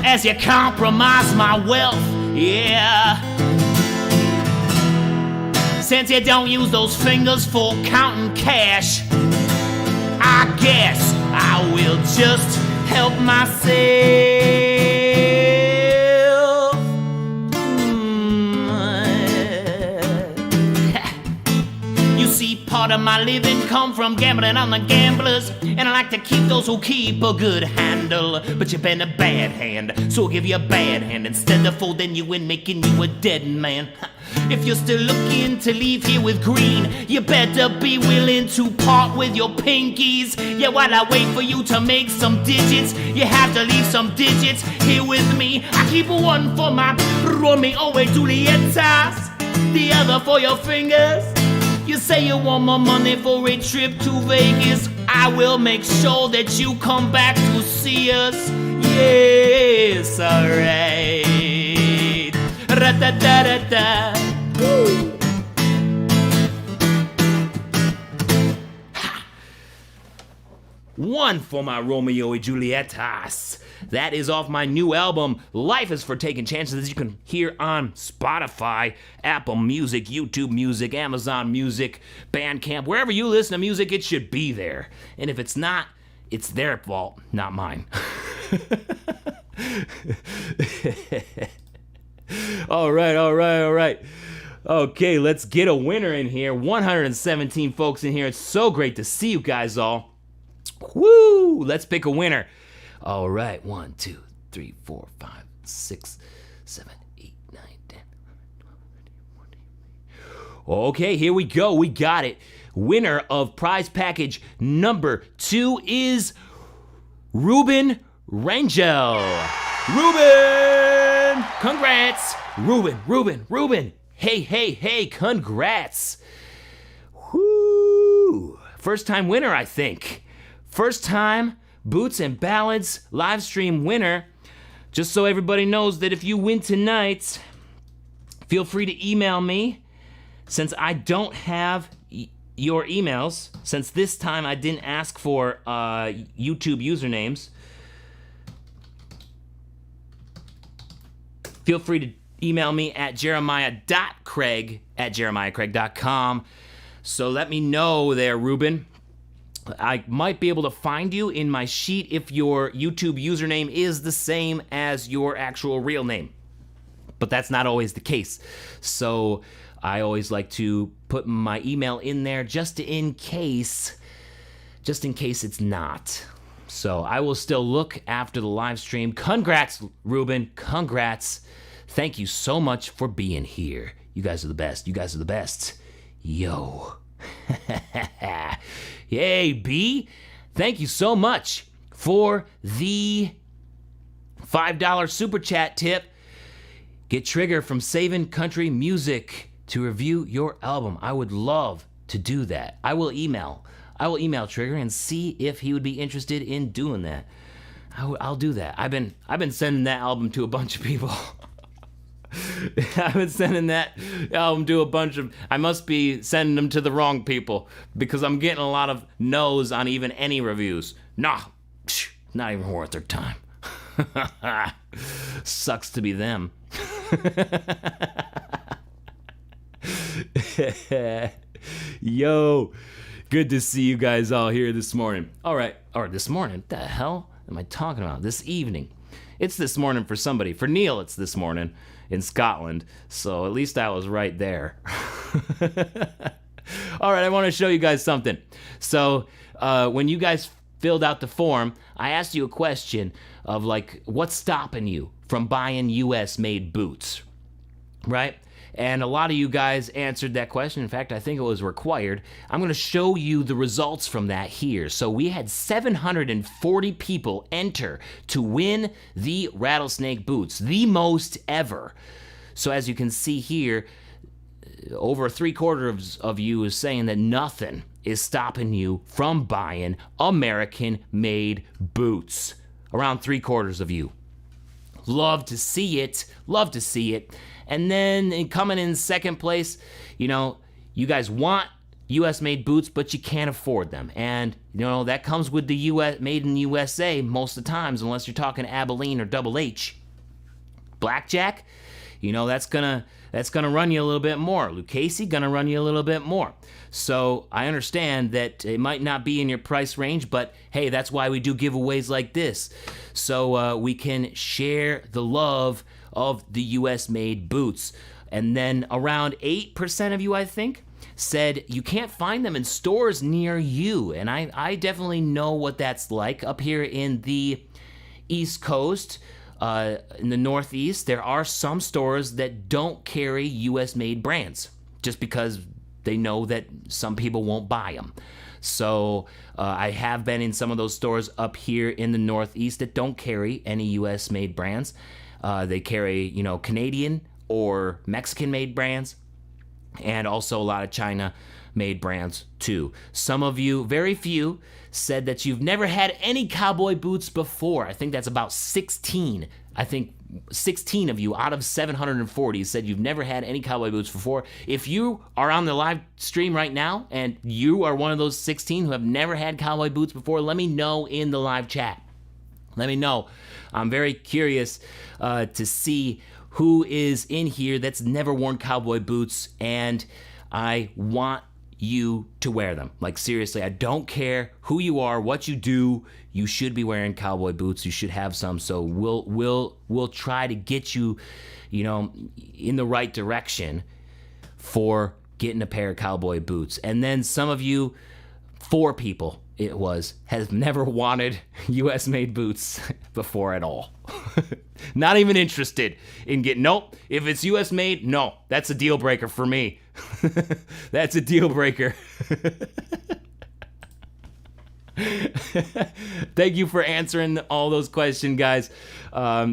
as you compromise my wealth, yeah. Since you don't use those fingers for counting cash, I guess I will just help myself. Part of my living come from gambling on the gamblers, and I like to keep those who keep a good handle. But you've been a bad hand, so I'll give you a bad hand instead of folding you and making you a dead man. If you're still looking to leave here with green, you better be willing to part with your pinkies. Yeah, while I wait for you to make some digits, you have to leave some digits here with me. I keep one for my Romeo and Julietas, the other for your fingers. You say you want more money for a trip to Vegas. I will make sure that you come back to see us. Yes, alright. Ra-da-da-da-da. Woo. One for my Romeo and Julietas. That is off my new album, Life is for Taking Chances, that you can hear on Spotify, Apple Music, YouTube Music, Amazon Music, Bandcamp. Wherever you listen to music, it should be there. And if it's not, it's their fault, not mine. All right. Okay, let's get a winner in here. 117 folks in here. It's so great to see you guys all. Woo! Let's pick a winner. All right, 1, 2, 3, 4, 5, 6, 7, 8, 9, 10, 11, 12, 13, 14. Okay, here we go. We got it. Winner of prize package number 2 is Ruben Rangel. Ruben! Congrats! Ruben! Hey, congrats! Whoo! First time winner, I think. First time Boots and Ballads live stream winner. Just so everybody knows that if you win tonight, feel free to email me. Since I don't have your emails, since this time I didn't ask for YouTube usernames, feel free to email me at jeremiah.craig@jeremiahcraig.com. So let me know there, Ruben. I might be able to find you in my sheet if your YouTube username is the same as your actual real name. But that's not always the case. So I always like to put my email in there just in case it's not. So I will still look after the live stream. Congrats, Ruben. Congrats. Thank you so much for being here. You guys are the best. Yo.
Yay, B. Thank you so much for the $5 super chat tip. Get Trigger from Savin' Country Music to review your album. I would love to do that. I will email Trigger and see if he would be interested in doing that. I'll do that. I've been sending that album to a bunch of people. I've been sending that album to a bunch of... I must be sending them to the wrong people because I'm getting a lot of no's on even any reviews. Nah, not even worth their time. Sucks to be them. Yo, good to see you guys all here this morning. All right, or this morning. What the hell am I talking about? This evening. It's this morning for somebody. For Neil, it's this morning in Scotland. So at least I was right there. All right, I want to show you guys something. So when you guys filled out the form, I asked you a question of like, what's stopping you from buying US-made boots, right? And a lot of you guys answered that question. In fact, I think it was required. I'm going to show you the results from that here. So we had 740 people enter to win the Rattlesnake boots, the most ever. So as you can see here, over 3/4 of you is saying that nothing is stopping you from buying American-made boots. Around 3/4 of you. Love to see it. Love to see it. And then coming in second place, you know, you guys want US-made boots, but you can't afford them. And, you know, that comes with the US, made in USA most of the times, unless you're talking Abilene or Double H. Blackjack, you know, that's gonna run you a little bit more. Lucchese, gonna run you a little bit more. So I understand that it might not be in your price range, but hey, that's why we do giveaways like this. So we can share the love of the US-made boots. And then around 8% of you, I think, said you can't find them in stores near you. And I definitely know what that's like. Up here in the East Coast, in the Northeast, there are some stores that don't carry US-made brands just because they know that some people won't buy them. So I have been in some of those stores up here in the Northeast that don't carry any US-made brands. They carry, you know, Canadian or Mexican-made brands, and also a lot of China-made brands too. Some of you, very few, said that you've never had any cowboy boots before. I think that's about 16. I think 16 of you out of 740 said you've never had any cowboy boots before. If you are on the live stream right now and you are one of those 16 who have never had cowboy boots before, let me know in the live chat. Let me know. I'm very curious to see who is in here that's never worn cowboy boots, and I want you to wear them. Like, seriously, I don't care who you are, what you do, you should be wearing cowboy boots. You should have some. So we'll try to get you, you know, in the right direction for getting a pair of cowboy boots. And then some of you, 4 people it was, has never wanted US-made boots before at all. Not even interested in getting, nope, if it's US-made, no, that's a deal breaker for me. That's a deal breaker. Thank you for answering all those questions, guys.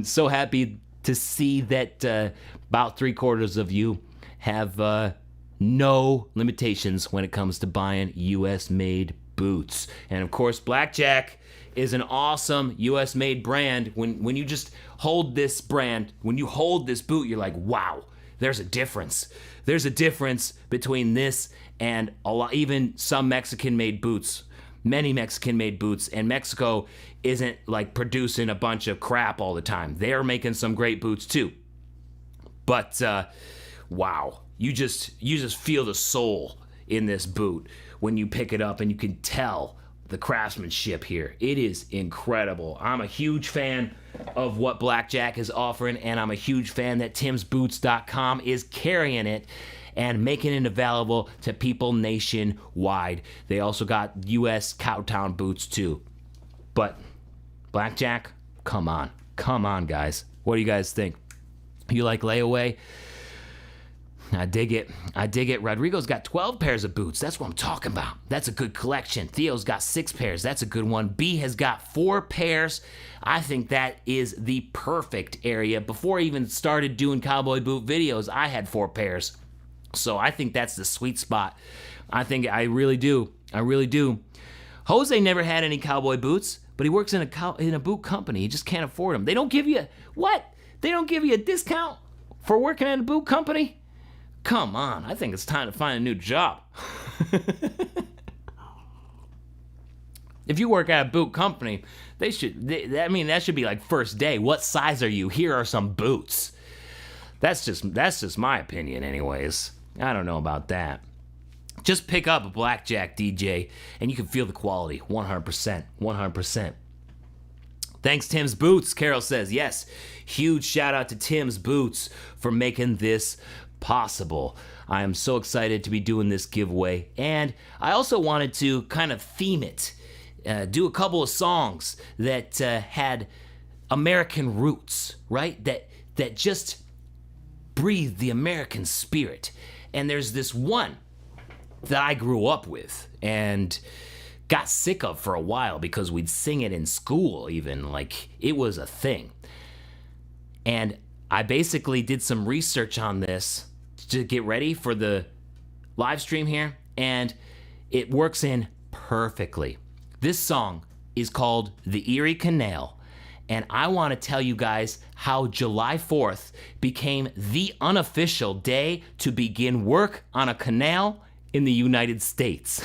So happy to see that about 3/4 of you have no limitations when it comes to buying US-made boots. And of course, Blackjack is an awesome US-made brand. When you just hold this brand, when you hold this boot, you're like, wow, there's a difference. There's a difference between this and a lot, even some Mexican-made boots. Many Mexican-made boots, and Mexico isn't like producing a bunch of crap all the time. They're making some great boots too. But wow, you just feel the soul in this boot when you pick it up, and you can tell the craftsmanship here. It is incredible. I'm a huge fan of what Blackjack is offering, and I'm a huge fan that timsboots.com is carrying it and making it available to people nationwide. They also got US Cowtown boots too. But Blackjack, come on, guys. What do you guys think? You like layaway?
I dig it. I dig it. Rodrigo's got 12 pairs of boots. That's what I'm talking about. That's a good collection. Theo's got 6 pairs. That's a good one. B has got 4 pairs. I think that is the perfect area. Before I even started doing cowboy boot videos, I had 4 pairs. So I think that's the sweet spot. I really do. I really do. Jose never had any cowboy boots, but he works in a boot company. He just can't afford them. They don't give you, what? They don't give you a discount for working at a boot company? Come on, I think it's time to find a new job. If you work at a boot company, that should be like first day. What size are you? Here are some boots. That's just my opinion anyways. I don't know about that. Just pick up a blackjack DJ and you can feel the quality. 100%. 100%. Thanks, Tim's Boots, Carol says. Yes, huge shout out to Tim's Boots for making this possible. I am so excited to be doing this giveaway, and I also wanted to kind of theme it, do a couple of songs that had American roots, right? That just breathed the American spirit. And there's this one that I grew up with and got sick of for a while because we'd sing it in school even, like it was a thing. And I basically did some research on this to get ready for the live stream here, and it works in perfectly. This song is called The Erie Canal, and I want to tell you guys how July 4th became the unofficial day to begin work on a canal in the United States.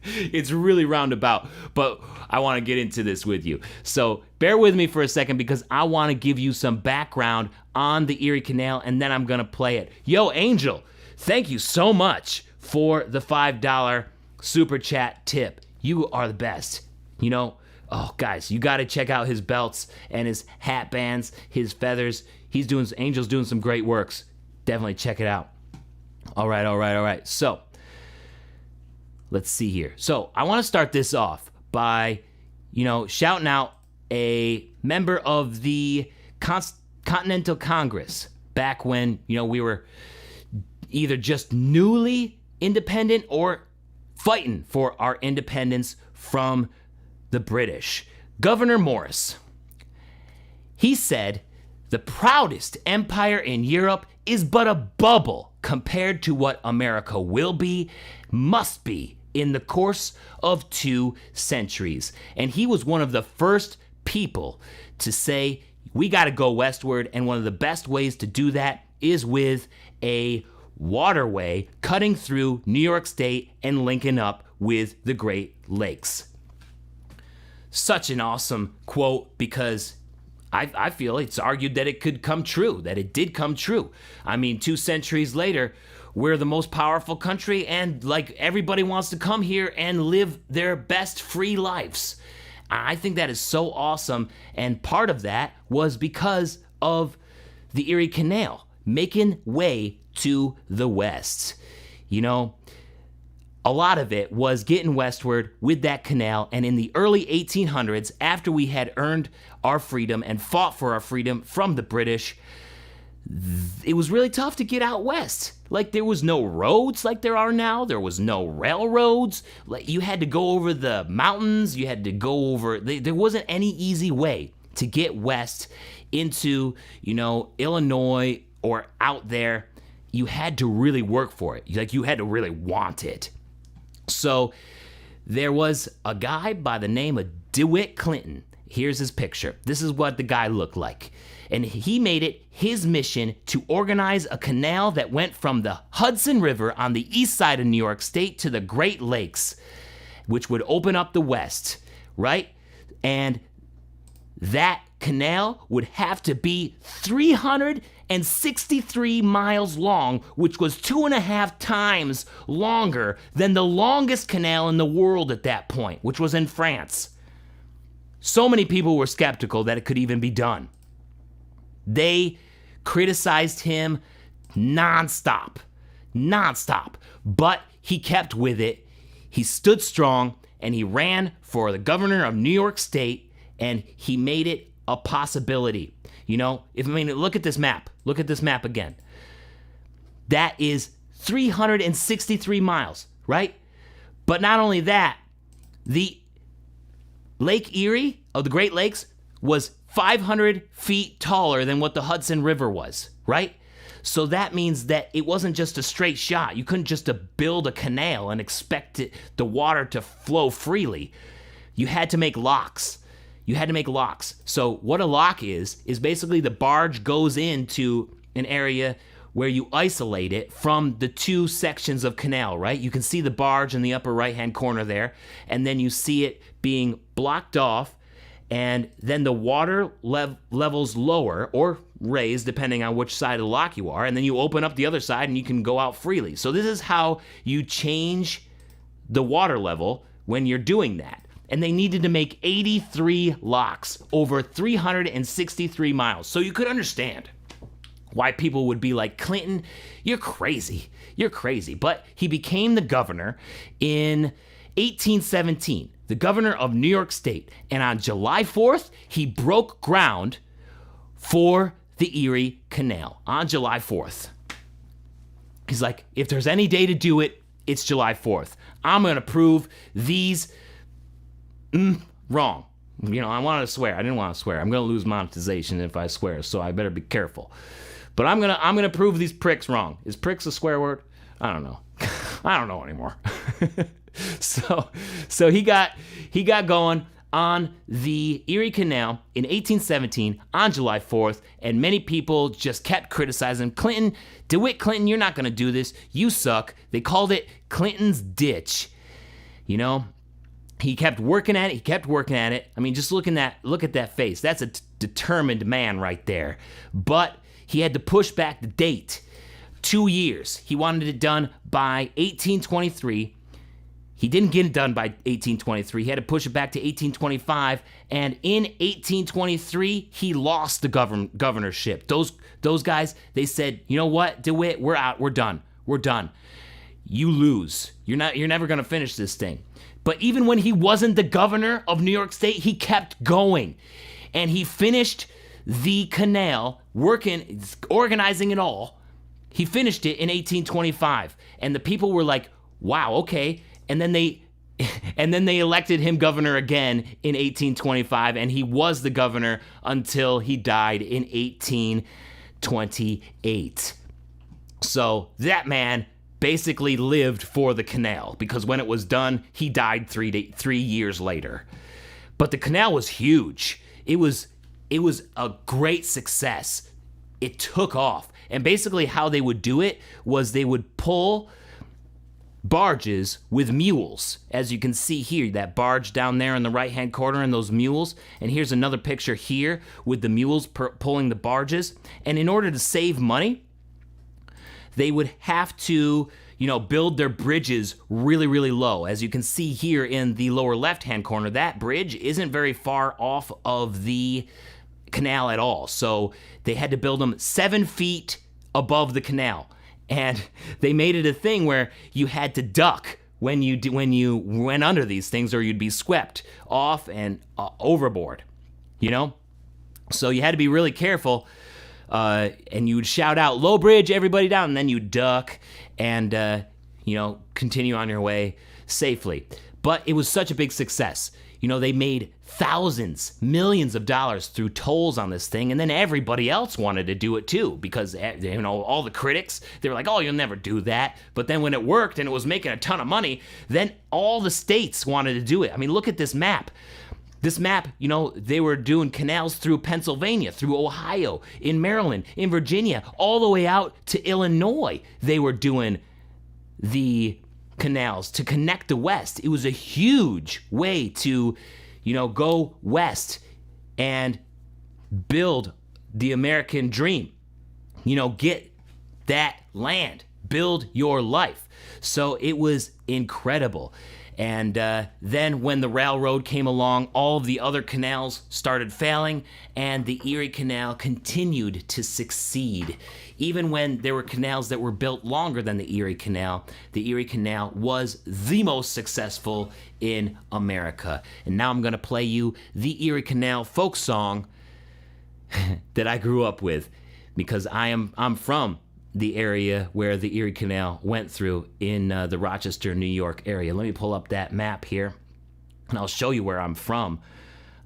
It's really roundabout, but I want to get into this with you. So bear with me for a second because I want to give you some background on the Erie Canal, and then I'm going to play it. Yo, Angel, thank you so much for the $5 super chat tip. You are the best. You know, oh, guys, you got to check out his belts and his hat bands, his feathers. Angel's doing some great works. Definitely check it out. All right. So, let's see here. So I want to start this off by, shouting out a member of the Continental Congress back when, we were either just newly independent or fighting for our independence from the British. Governor Morris. He said, "The proudest empire in Europe is but a bubble compared to what America will be, must be, in the course of 2 centuries." And he was one of the first people to say, we got to go westward, and one of the best ways to do that is with a waterway cutting through New York State and linking up with the Great Lakes. Such an awesome quote, because I feel it's argued that it could come true, that it did come true. I mean, 2 centuries later, we're the most powerful country, and like everybody wants to come here and live their best free lives. I think that is so awesome, and part of that was because of the Erie Canal making way to the west. A lot of it was getting westward with that canal, and in the early 1800s, after we had earned our freedom and fought for our freedom from the British, it was really tough to get out west. Like, there was no roads like there are now. There was no railroads. Like, you had to go over the mountains. You had to go over... There wasn't any easy way to get west into, Illinois or out there. You had to really work for it. Like, you had to really want it. So there was a guy by the name of DeWitt Clinton. Here's his picture. This is what the guy looked like. And he made it his mission to organize a canal that went from the Hudson River on the east side of New York State to the Great Lakes, which would open up the west, right? And that canal would have to be 363 miles long, which was 2.5 times longer than the longest canal in the world at that point, which was in France. So many people were skeptical that it could even be done. They criticized him nonstop, but he kept with it. He stood strong, and he ran for the governor of New York State, and he made it a possibility. Look at this map. Look at this map again. That is 363 miles, right? But not only that, the Lake Erie of the Great Lakes was 500 feet taller than what the Hudson River was, right? So that means that it wasn't just a straight shot. You couldn't just build a canal and expect the water to flow freely. You had to make locks. So what a lock is basically the barge goes into an area where you isolate it from the two sections of canal, right? You can see the barge in the upper right-hand corner there, and then you see it being blocked off, and then the water levels lower or raised depending on which side of the lock you are, and then you open up the other side and you can go out freely. So this is how you change the water level when you're doing that. And they needed to make 83 locks over 363 miles. So you could understand why people would be like, Clinton, you're crazy. But he became the governor in 1817, the governor of New York State. And on July 4th, he broke ground for the Erie Canal on July 4th. He's like, if there's any day to do it, it's July 4th. I'm going to prove these wrong. I wanted to swear. I didn't want to swear. I'm going to lose monetization if I swear, so I better be careful. But I'm gonna prove these pricks wrong. Is pricks a swear word? I don't know. I don't know anymore. So he got going on the Erie Canal in 1817 on July 4th, and many people just kept criticizing Clinton. DeWitt Clinton, you're not gonna do this. You suck. They called it Clinton's ditch. He kept working at it. I mean, just look at that face. That's a determined man right there. But he had to push back the date 2 years. He wanted it done by 1823. He didn't get it done by 1823. He had to push it back to 1825. And in 1823, he lost the governorship. Those guys, they said, you know what, DeWitt, we're out. We're done. You lose. You're never going to finish this thing. But even when he wasn't the governor of New York State, he kept going. And he finished the canal, organizing it all. He finished it in 1825, and the people were like, "Wow, okay." And then they elected him governor again in 1825, and he was the governor until he died in 1828. So that man basically lived for the canal, because when it was done, he died 3 years later. But the canal was huge. It was a great success. It took off. And basically how they would do it was they would pull barges with mules. As you can see here, that barge down there in the right-hand corner and those mules. And here's another picture here with the mules pulling the barges. And in order to save money, they would have to, build their bridges really, really low. As you can see here in the lower left-hand corner, that bridge isn't very far off of the canal at all. So they had to build them 7 feet above the canal. And they made it a thing where you had to duck when you went under these things, or you'd be swept off and overboard, So you had to be really careful. And you would shout out, "Low bridge, everybody down," and then you duck and, continue on your way safely. But it was such a big success. They made thousands, millions of dollars through tolls on this thing, and then everybody else wanted to do it too, because, all the critics, they were like, "Oh, you'll never do that." But then when it worked and it was making a ton of money, then all the states wanted to do it. I mean, look at this map. This map, they were doing canals through Pennsylvania, through Ohio, in Maryland, in Virginia, all the way out to Illinois. They were doing the canals to connect the West. It was a huge way to, go west and build the American dream. Get that land, build your life. So it was incredible. And then when the railroad came along, all of the other canals started failing, and the Erie Canal continued to succeed. Even when there were canals that were built longer than the Erie Canal was the most successful in America. And now I'm going to play you the Erie Canal folk song that I grew up with, because I'm from the area where the Erie Canal went through in the Rochester, New York area. Let me pull up that map here, and I'll show you where I'm from.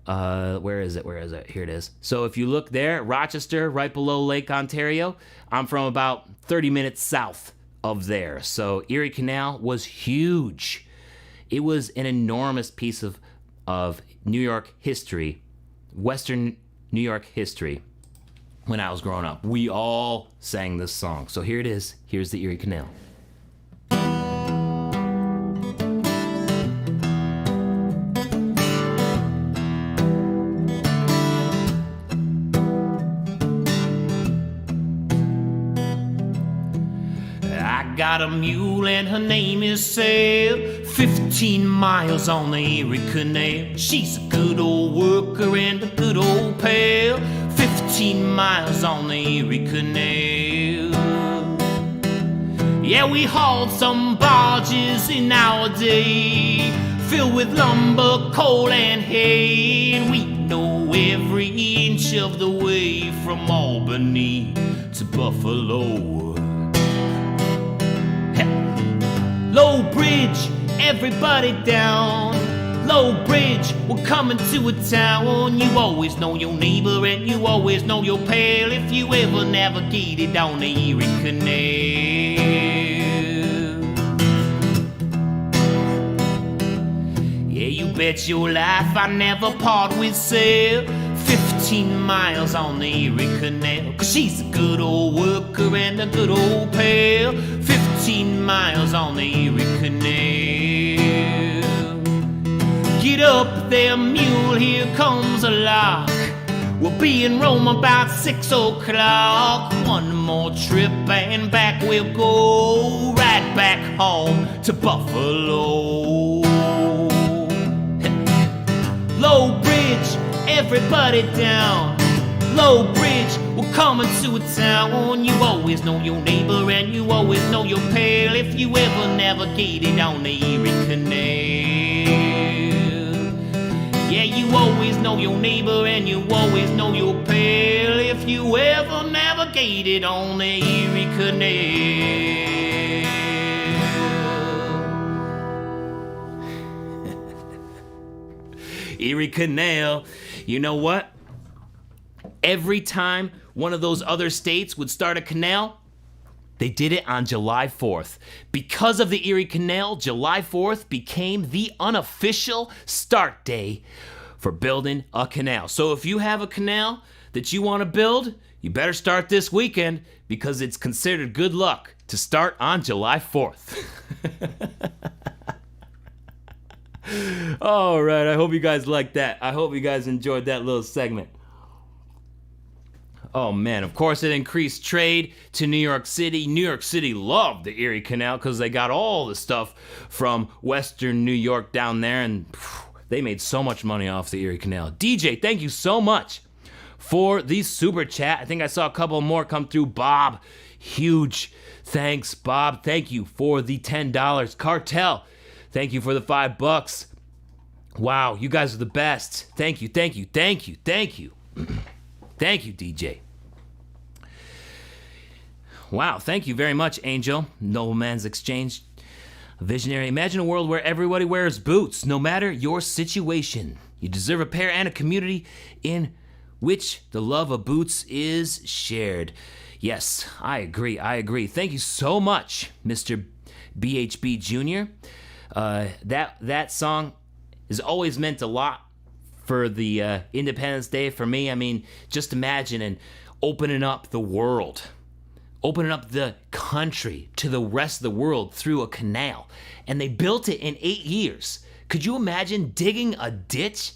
Where is it? Here it is. So if you look there, Rochester, right below Lake Ontario, I'm from about 30 minutes south of there. So Erie Canal was huge. It was an enormous piece of New York history, Western New York history. When I was growing up, we all sang this song. So here it is. Here's the Erie Canal. I got a mule and her name is Sal, 15 miles on the Erie Canal. She's a good old worker and a good old pal, 15 miles on the Erie Canal. Yeah, we hauled some barges in our day, filled with lumber, coal, and hay. And we know every inch of the way from Albany to Buffalo. Low Bridge, everybody down. Low Bridge, we're coming to a town. You always know your neighbor and you always know your pal if you ever navigated on the Erie Canal. Yeah, you bet your life I never part with Sal, 15 miles on the Erie Canal. 'Cause she's a good old worker and a good old pal, 15 miles on the Erie Canal. Get up there, mule, here comes a lark. We'll be in Rome about 6 o'clock. One more trip and back we'll go, right back home to Buffalo. Low Bridge, everybody down. Low Bridge, we're coming to a town. You always know your neighbor and you always know your pal if you ever navigated on the Erie Canal. Yeah, you always know your neighbor and you always know your pal if you ever navigated on the Erie Canal. Erie Canal, you know what? Every time one of those other states would start a canal, they did it on July 4th. Because of the Erie Canal, July 4th became the unofficial start day for building a canal. So if you have a canal that you want to build, you better start this weekend because it's considered good luck to start on July 4th. All right, I hope you guys liked that. I hope you guys enjoyed that little segment. Oh man, of course it increased trade to New York City. New York City loved the Erie Canal because they got all the stuff from Western New York down there, and they made so much money off the Erie Canal. DJ, thank you so much for the super chat. I think I saw a couple more come through. Bob, huge thanks, Bob. Thank you for the $10. Cartel, thank you for the $5. Wow, you guys are the best. Thank you, thank you, thank you, thank you. Thank you, DJ. Wow, thank you very much, Angel. Nobleman's Exchange. Visionary. Imagine a world where everybody wears boots, no matter your situation. You deserve a pair and a community in which the love of boots is shared. Yes, I agree. Thank you so much, Mr. BHB Jr. That song has always meant a lot for the Independence Day for me. I mean, just imagine and opening up the world, opening up the country to the rest of the world through a canal. And they built it in 8 years. Could you imagine digging a ditch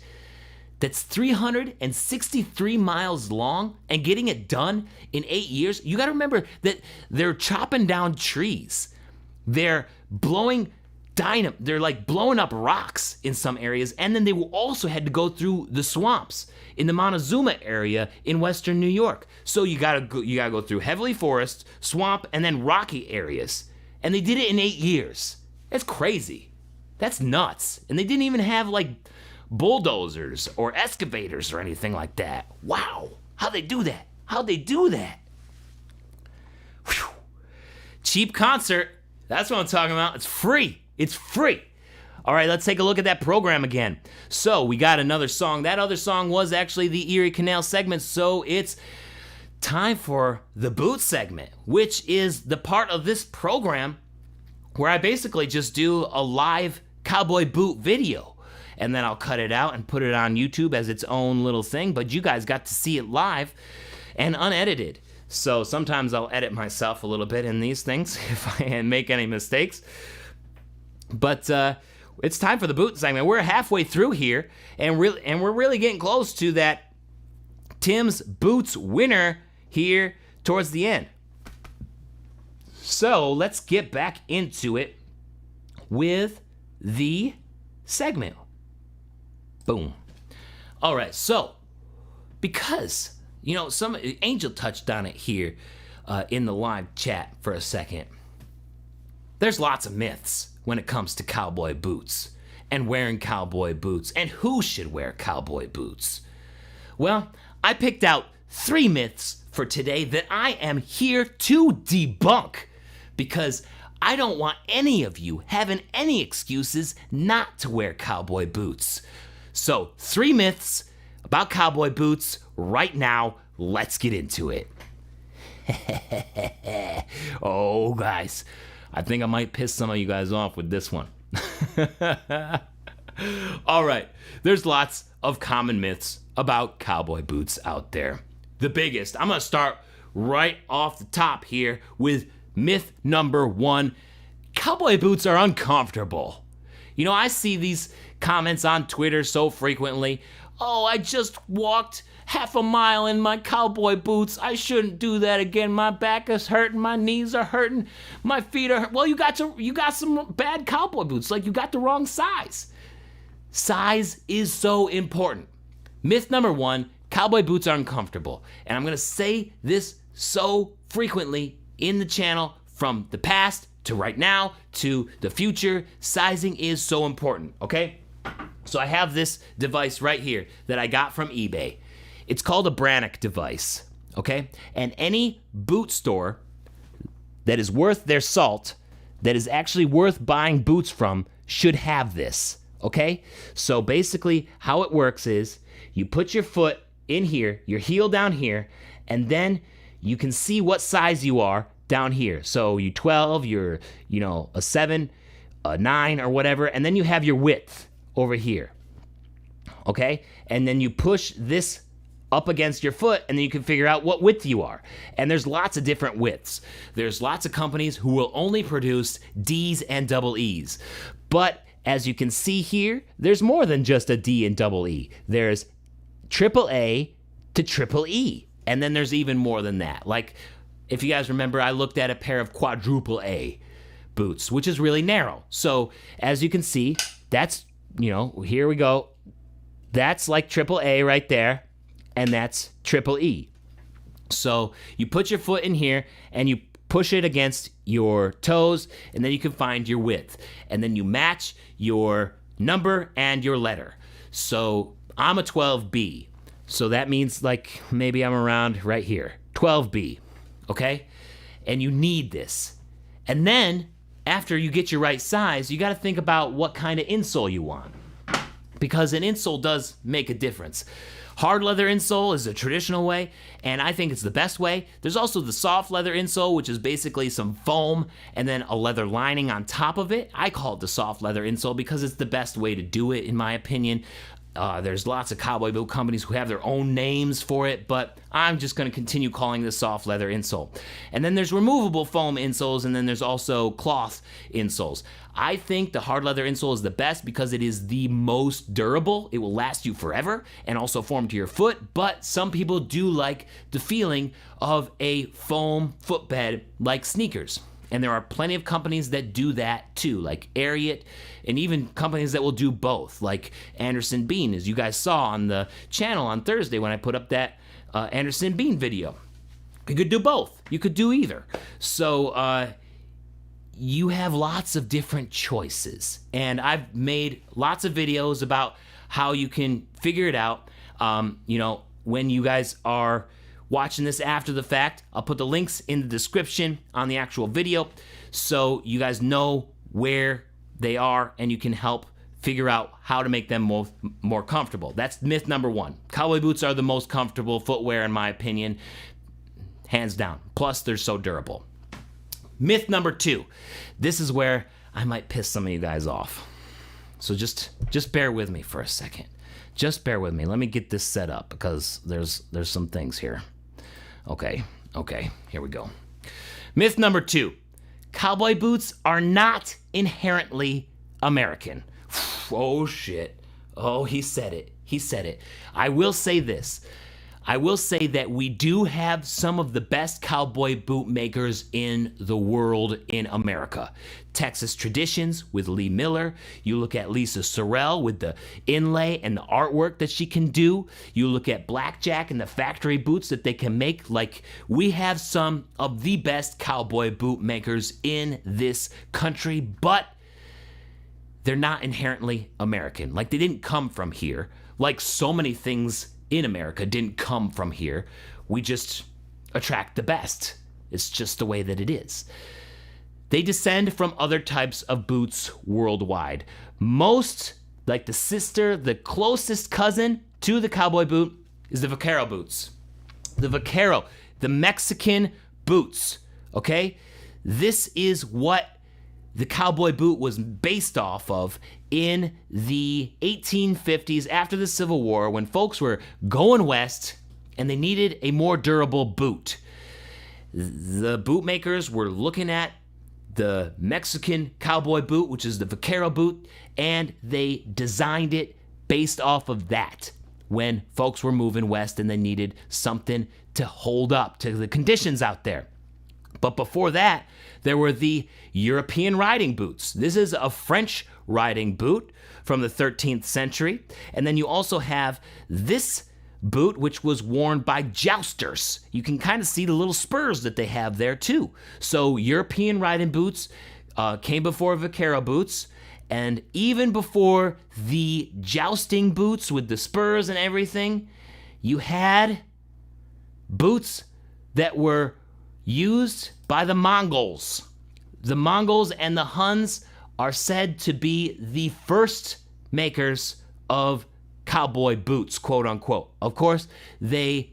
that's 363 miles long and getting it done in 8 years? You gotta remember that they're chopping down trees. They're blowing they're like blowing up rocks in some areas, and then they will also had to go through the swamps in the Montezuma area in Western New York. So you gotta go through heavily forest, swamp, and then rocky areas. And they did it in 8 years. That's crazy. That's nuts. And they didn't even have like bulldozers or excavators or anything like that. Wow. How'd they do that? Whew. Cheap concert. That's what I'm talking about. It's free. It's free. All right, let's take a look at that program again. So we got another song. That other song was actually the Erie Canal segment, so it's time for the boot segment, which is the part of this program where I basically just do a live cowboy boot video. And then I'll cut it out and put it on YouTube as its own little thing, but you guys got to see it live and unedited. So sometimes I'll edit myself a little bit in these things if I make any mistakes. But it's time for the boot segment. We're halfway through here, and we're really getting close to that Tim's Boots winner here towards the end. So let's get back into it with the segment. Boom. All right, so because, some Angel touched on it here in the live chat for a second. There's lots of myths when it comes to cowboy boots and wearing cowboy boots and who should wear cowboy boots. Well, I picked out 3 myths for today that I am here to debunk because I don't want any of you having any excuses not to wear cowboy boots. So, 3 myths about cowboy boots right now. Let's get into it. Oh, guys, I think I might piss some of you guys off with this one. All right, there's lots of common myths about cowboy boots out there. The biggest, I'm going to start right off the top here with myth number 1. Cowboy boots are uncomfortable. I see these comments on Twitter so frequently. Oh, I just walked half a mile in my cowboy boots. I shouldn't do that again. My back is hurting. My knees are hurting. My feet are hurting. Well, you got some bad cowboy boots. Like, you got the wrong size. Size is so important. Myth number 1, cowboy boots are uncomfortable. And I'm going to say this so frequently in the channel from the past to right now to the future. Sizing is so important, okay? So I have this device right here that I got from eBay. It's called a Brannock device, okay? And any boot store that is worth their salt, that is actually worth buying boots from, should have this, okay? So basically how it works is you put your foot in here, your heel down here, and then you can see what size you are down here. So you 12, you're, a 7, a 9 or whatever, and then you have your width over here. Okay? And then you push this up against your foot, and then you can figure out what width you are. And there's lots of different widths. There's lots of companies who will only produce D's and double E's. But as you can see here, there's more than just a D and double E. There's triple A to triple E. And then there's even more than that. Like, if you guys remember, I looked at a pair of quadruple A boots, which is really narrow. So as you can see, that's, here we go. That's like triple A right there, and that's triple E. So you put your foot in here and you push it against your toes, and then you can find your width. And then you match your number and your letter. So I'm a 12B. So that means like maybe I'm around right here, 12B, okay? And you need this. And then after you get your right size, you got to think about what kind of insole you want, because an insole does make a difference. Hard leather insole is a traditional way, and I think it's the best way. There's also the soft leather insole, which is basically some foam and then a leather lining on top of it. I call it the soft leather insole because it's the best way to do it, in my opinion. There's lots of cowboy boot companies who have their own names for it, but I'm just going to continue calling this soft leather insole. And then there's removable foam insoles, and then there's also cloth insoles. I think the hard leather insole is the best because it is the most durable. It will last you forever and also form to your foot, but some people do like the feeling of a foam footbed like sneakers. And there are plenty of companies that do that too, like Erie, and even companies that will do both, like Anderson Bean, as you guys saw on the channel on Thursday when I put up that Anderson Bean video. You could do both. You could do either. So you have lots of different choices. And I've made lots of videos about how you can figure it out, when you guys are watching this after the fact, I'll put the links in the description on the actual video so you guys know where they are and you can help figure out how to make them more comfortable. That's myth number one. Cowboy boots are the most comfortable footwear in my opinion, hands down. Plus, they're so durable. Myth number two. This is where I might piss some of you guys off. So just bear with me for a second. Just bear with me. Let me get this set up because there's some things here. Okay, here we go. Myth number two. Cowboy boots are not inherently American. Oh, shit. Oh, he said it. I will say this. I will say that we do have some of the best cowboy boot makers in the world in America. Texas Traditions with Lee Miller. You look at Lisa Sorrell with the inlay and the artwork that she can do. You look at Blackjack and the factory boots that they can make. Like, we have some of the best cowboy boot makers in this country, but they're not inherently American. Like, they didn't come from here. Like so many things in America didn't come from here. We just attract the best. It's just the way that it is. They descend from other types of boots worldwide. Most, like the closest cousin to the cowboy boot is the vaquero boots. The vaquero, the Mexican boots, okay? This is what the cowboy boot was based off of in the 1850s after the Civil War when folks were going west and they needed a more durable boot. The boot makers were looking at the Mexican cowboy boot, which is the vaquero boot, and they designed it based off of that when folks were moving west and they needed something to hold up to the conditions out there. But before that, there were the European riding boots. This is a French riding boot from the 13th century. And then you also have this boot, which was worn by jousters. You can kind of see the little spurs that they have there too. So European riding boots came before vaquero boots. And even before the jousting boots with the spurs and everything, you had boots that were used by the Mongols. The Mongols and the Huns are said to be the first makers of cowboy boots, quote unquote. Of course, they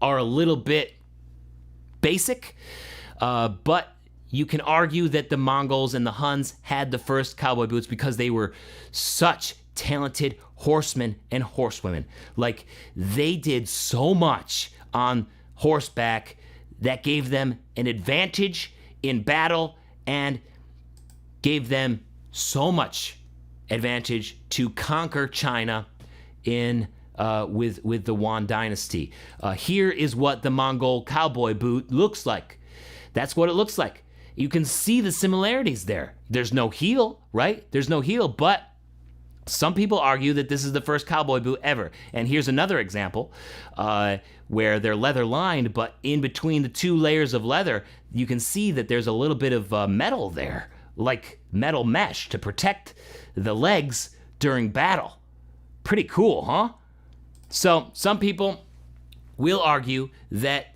are a little bit basic, but you can argue that the Mongols and the Huns had the first cowboy boots because they were such talented horsemen and horsewomen. Like, they did so much on horseback that gave them an advantage in battle and gave them so much advantage to conquer China in with the Yuan dynasty. Here is what the Mongol cowboy boot looks like. That's what it looks like. You can see the similarities there. There's no heel, right? There's no heel, but some people argue that this is the first cowboy boot ever. And here's another example where they're leather lined, but in between the two layers of leather, you can see that there's a little bit of metal there, like metal mesh to protect the legs during battle. Pretty cool, huh? So some people will argue that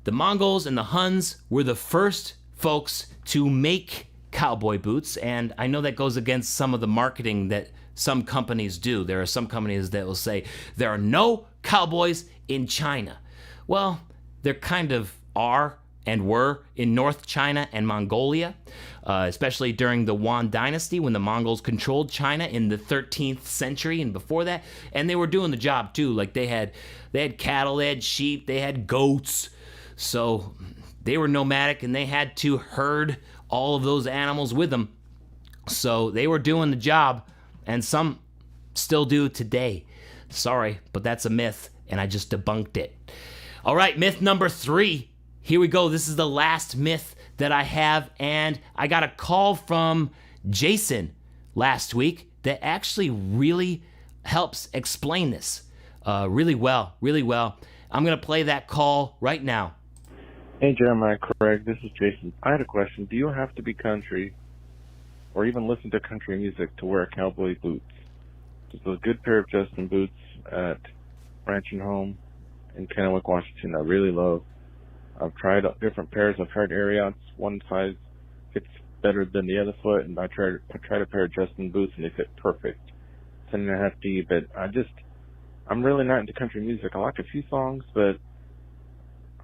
the Mongols and the Huns were the first folks to make cowboy boots, and I know that goes against some of the marketing that some companies do. There are some companies that will say there are no cowboys in China. Well, there kind of are and were in North China and Mongolia, especially during the Yuan dynasty when the Mongols controlled China in the 13th century and before that. And they were doing the job too. Like they had cattle, they had sheep, they had goats. So they were nomadic and they had to herd all of those animals with them. So they were doing the job, and some still do today. Sorry, but that's a myth, and I just debunked it. All right, myth number 3. Here we go. This is the last myth that I have, and I got a call from Jason last week that actually really helps explain this really well. I'm going to play that call right now.
Hey, Jeremiah, Craig, this is Jason. I had a question. Do you have to be country or even listen to country music to wear cowboy boots? Just a good pair of Justin boots at Ranch and Home in Kennewick, Washington. I really love. I've tried different pairs. I've tried Erie. One size fits better than the other foot, and I tried a pair of Justin boots, and they fit perfect. 10.5D, but I'm really not into country music. I like a few songs, but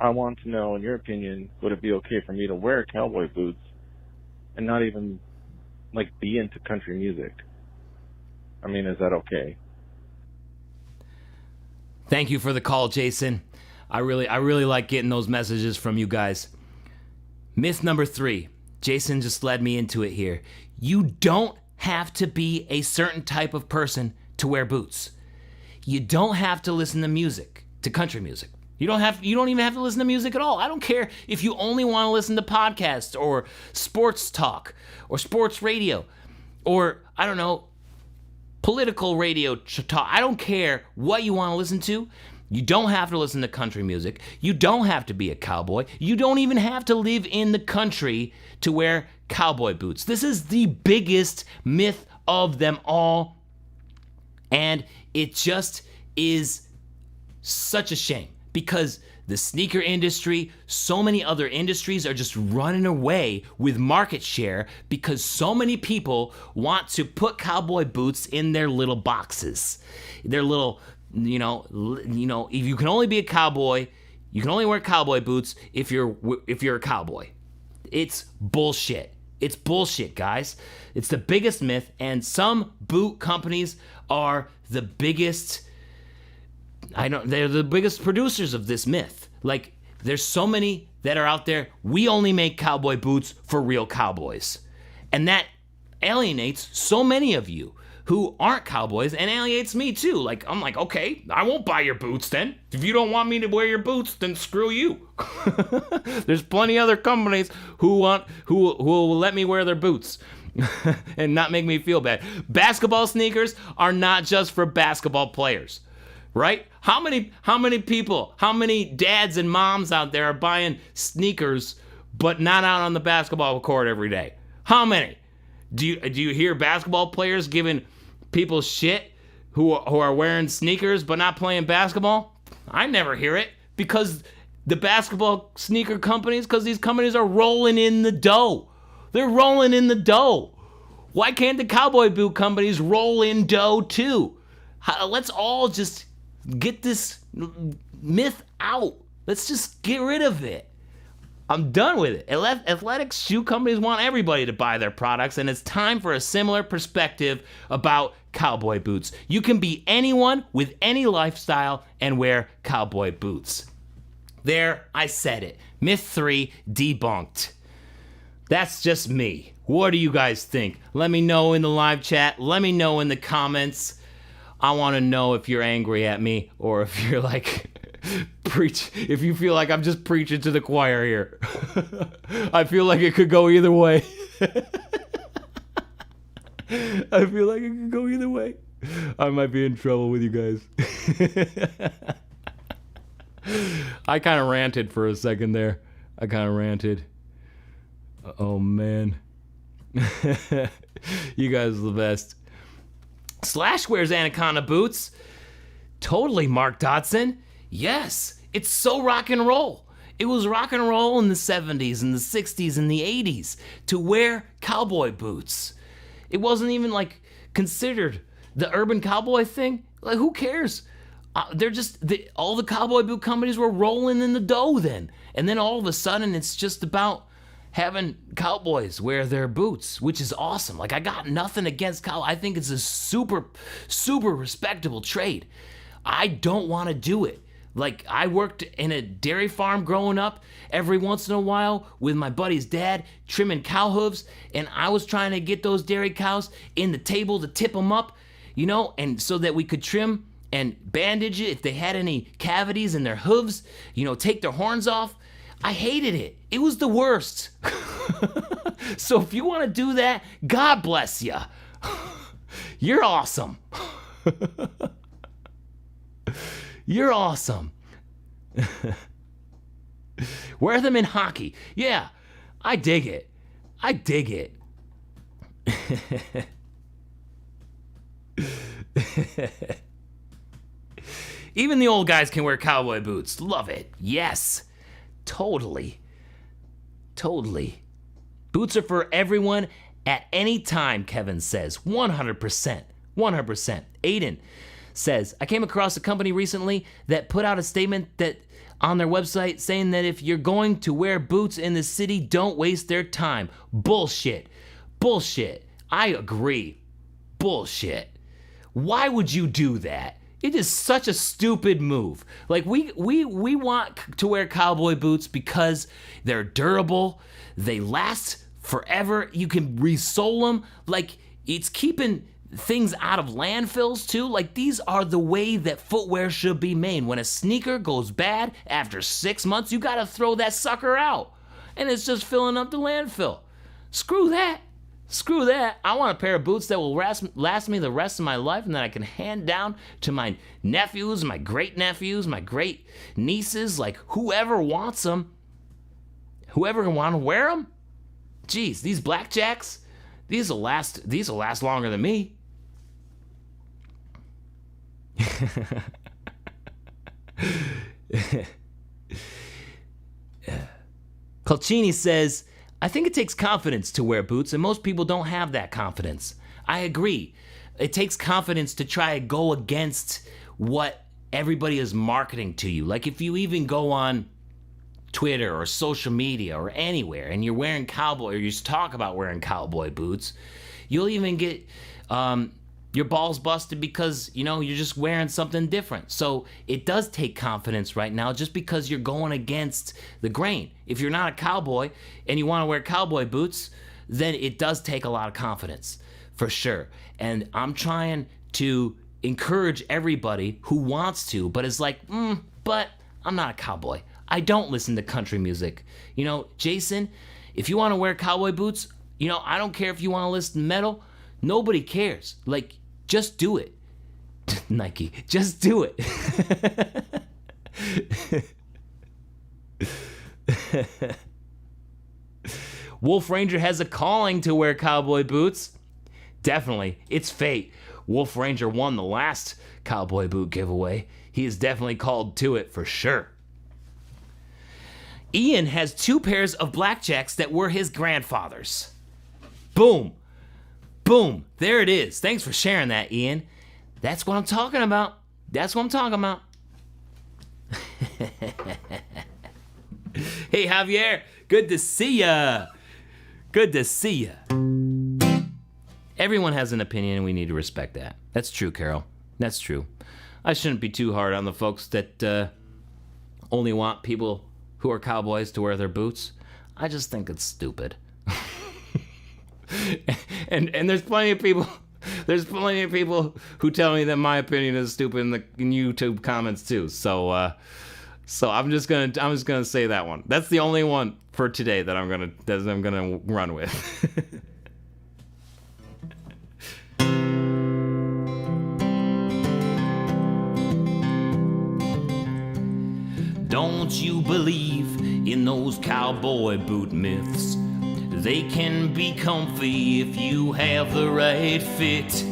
I want to know, in your opinion, would it be okay for me to wear cowboy boots and not even be into country music? I mean, is that okay?
Thank you for the call, Jason. I really like getting those messages from you guys. Myth number 3. Jason just led me into it here. You don't have to be a certain type of person to wear boots. You don't have to listen to music, to country music. You don't even have to listen to music at all. I don't care if you only want to listen to podcasts or sports talk or sports radio or, I don't know, political radio talk. I don't care what you want to listen to. You don't have to listen to country music. You don't have to be a cowboy. You don't even have to live in the country to wear cowboy boots. This is the biggest myth of them all. And it just is such a shame because the sneaker industry, so many other industries are just running away with market share because so many people want to put cowboy boots in their little boxes. Their little, if you can only be a cowboy, you can only wear cowboy boots if you're a cowboy. It's bullshit. It's bullshit, guys. It's the biggest myth, and some boot companies are the biggest. They're the biggest producers of this myth. There's so many that are out there. We only make cowboy boots for real cowboys, and that alienates so many of you who aren't cowboys, and alienates me too. I'm like, okay, I won't buy your boots then. If you don't want me to wear your boots, then screw you. There's plenty other companies who will let me wear their boots and not make me feel bad. Basketball sneakers are not just for basketball players, right? How many people, how many dads and moms out there are buying sneakers but not out on the basketball court every day? How many? Do you hear basketball players giving people shit who are wearing sneakers but not playing basketball? I never hear it because the basketball sneaker companies, because these companies are rolling in the dough. They're rolling in the dough. Why can't the cowboy boot companies roll in dough too? Let's all just get this myth out. Let's just get rid of it. I'm done with it. Athletic shoe companies want everybody to buy their products, and it's time for a similar perspective about cowboy boots. You can be anyone with any lifestyle and wear cowboy boots. There, I said it. Myth 3 debunked. That's just me. What do you guys think? Let me know in the live chat. Let me know in the comments. I want to know if you're angry at me or if you're if you feel like I'm just preaching to the choir here. I feel like it could go either way. I feel like it could go either way. I might be in trouble with you guys. I kind of ranted for a second there. I kind of ranted. Oh, man. You guys are the best. Slash wears Anaconda boots. Totally, Mark Dodson. Yes, it's so rock and roll. It was rock and roll in the 70s and the 60s and the 80s to wear cowboy boots. It wasn't even considered the urban cowboy thing. Who cares? All the cowboy boot companies were rolling in the dough then. And then all of a sudden it's just about having cowboys wear their boots, which is awesome. I got nothing against cowboy. I think it's a super, super respectable trade. I don't want to do it. I worked in a dairy farm growing up every once in a while with my buddy's dad trimming cow hooves, and I was trying to get those dairy cows in the table to tip them up, and so that we could trim and bandage it if they had any cavities in their hooves, take their horns off. I hated it. It was the worst. So if you want to do that, God bless you. You're awesome. You're awesome. Wear them in hockey. Yeah, I dig it. I dig it.
Even the old guys can wear cowboy boots. Love it. Yes. Totally. Boots are for everyone at any time, Kevin says. 100%. 100%. Aiden says, I came across a company recently that put out a statement that on their website saying that if you're going to wear boots in the city, don't waste their time. Bullshit. I agree. Bullshit. Why would you do that? It is such a stupid move. Like, we want to wear cowboy boots because they're durable, they last forever, you can resole them. Like, it's keeping things out of landfills too. Like, these are the way that footwear should be made. When a sneaker goes bad after 6 months, you gotta throw that sucker out. And it's just filling up the landfill. Screw that. I want a pair of boots that will last me the rest of my life and that I can hand down to my nephews, my great nephews, my great nieces, like whoever wants them. Whoever want to wear them. Geez, these blackjacks, these will last longer than me. Colcini says, I think it takes confidence to wear boots, and most people don't have that confidence. I agree. It takes confidence to try to go against what everybody is marketing to you. Like, if you even go on Twitter or social media or anywhere and you're wearing cowboy, or you just talk about wearing cowboy boots, you'll even get your balls busted because, you're just wearing something different. So it does take confidence right now just because you're going against the grain. If you're not a cowboy and you want to wear cowboy boots, then it does take a lot of confidence, for sure. And I'm trying to encourage everybody who wants to, but is like, but I'm not a cowboy. I don't listen to country music. Jason, if you want to wear cowboy boots, I don't care if you want to listen to metal. Nobody cares. Like, just do it. Nike, just do it. Wolf Ranger has a calling to wear cowboy boots. Definitely. It's fate. Wolf Ranger won the last cowboy boot giveaway. He is definitely called to it for sure. Ian has 2 pairs of blackjacks that were his grandfather's. Boom. Boom. There it is. Thanks for sharing that, Ian. That's what I'm talking about. Hey, Javier. Good to see ya. Everyone has an opinion and we need to respect that. That's true, Carol. That's true. I shouldn't be too hard on the folks that only want people who are cowboys to wear their boots. I just think it's stupid. and there's plenty of people who tell me that my opinion is stupid in the YouTube comments too. So I'm just gonna say that one. That's the only one for today that I'm gonna run with. Don't you believe in those cowboy boot myths? They can be comfy if you have the right fit.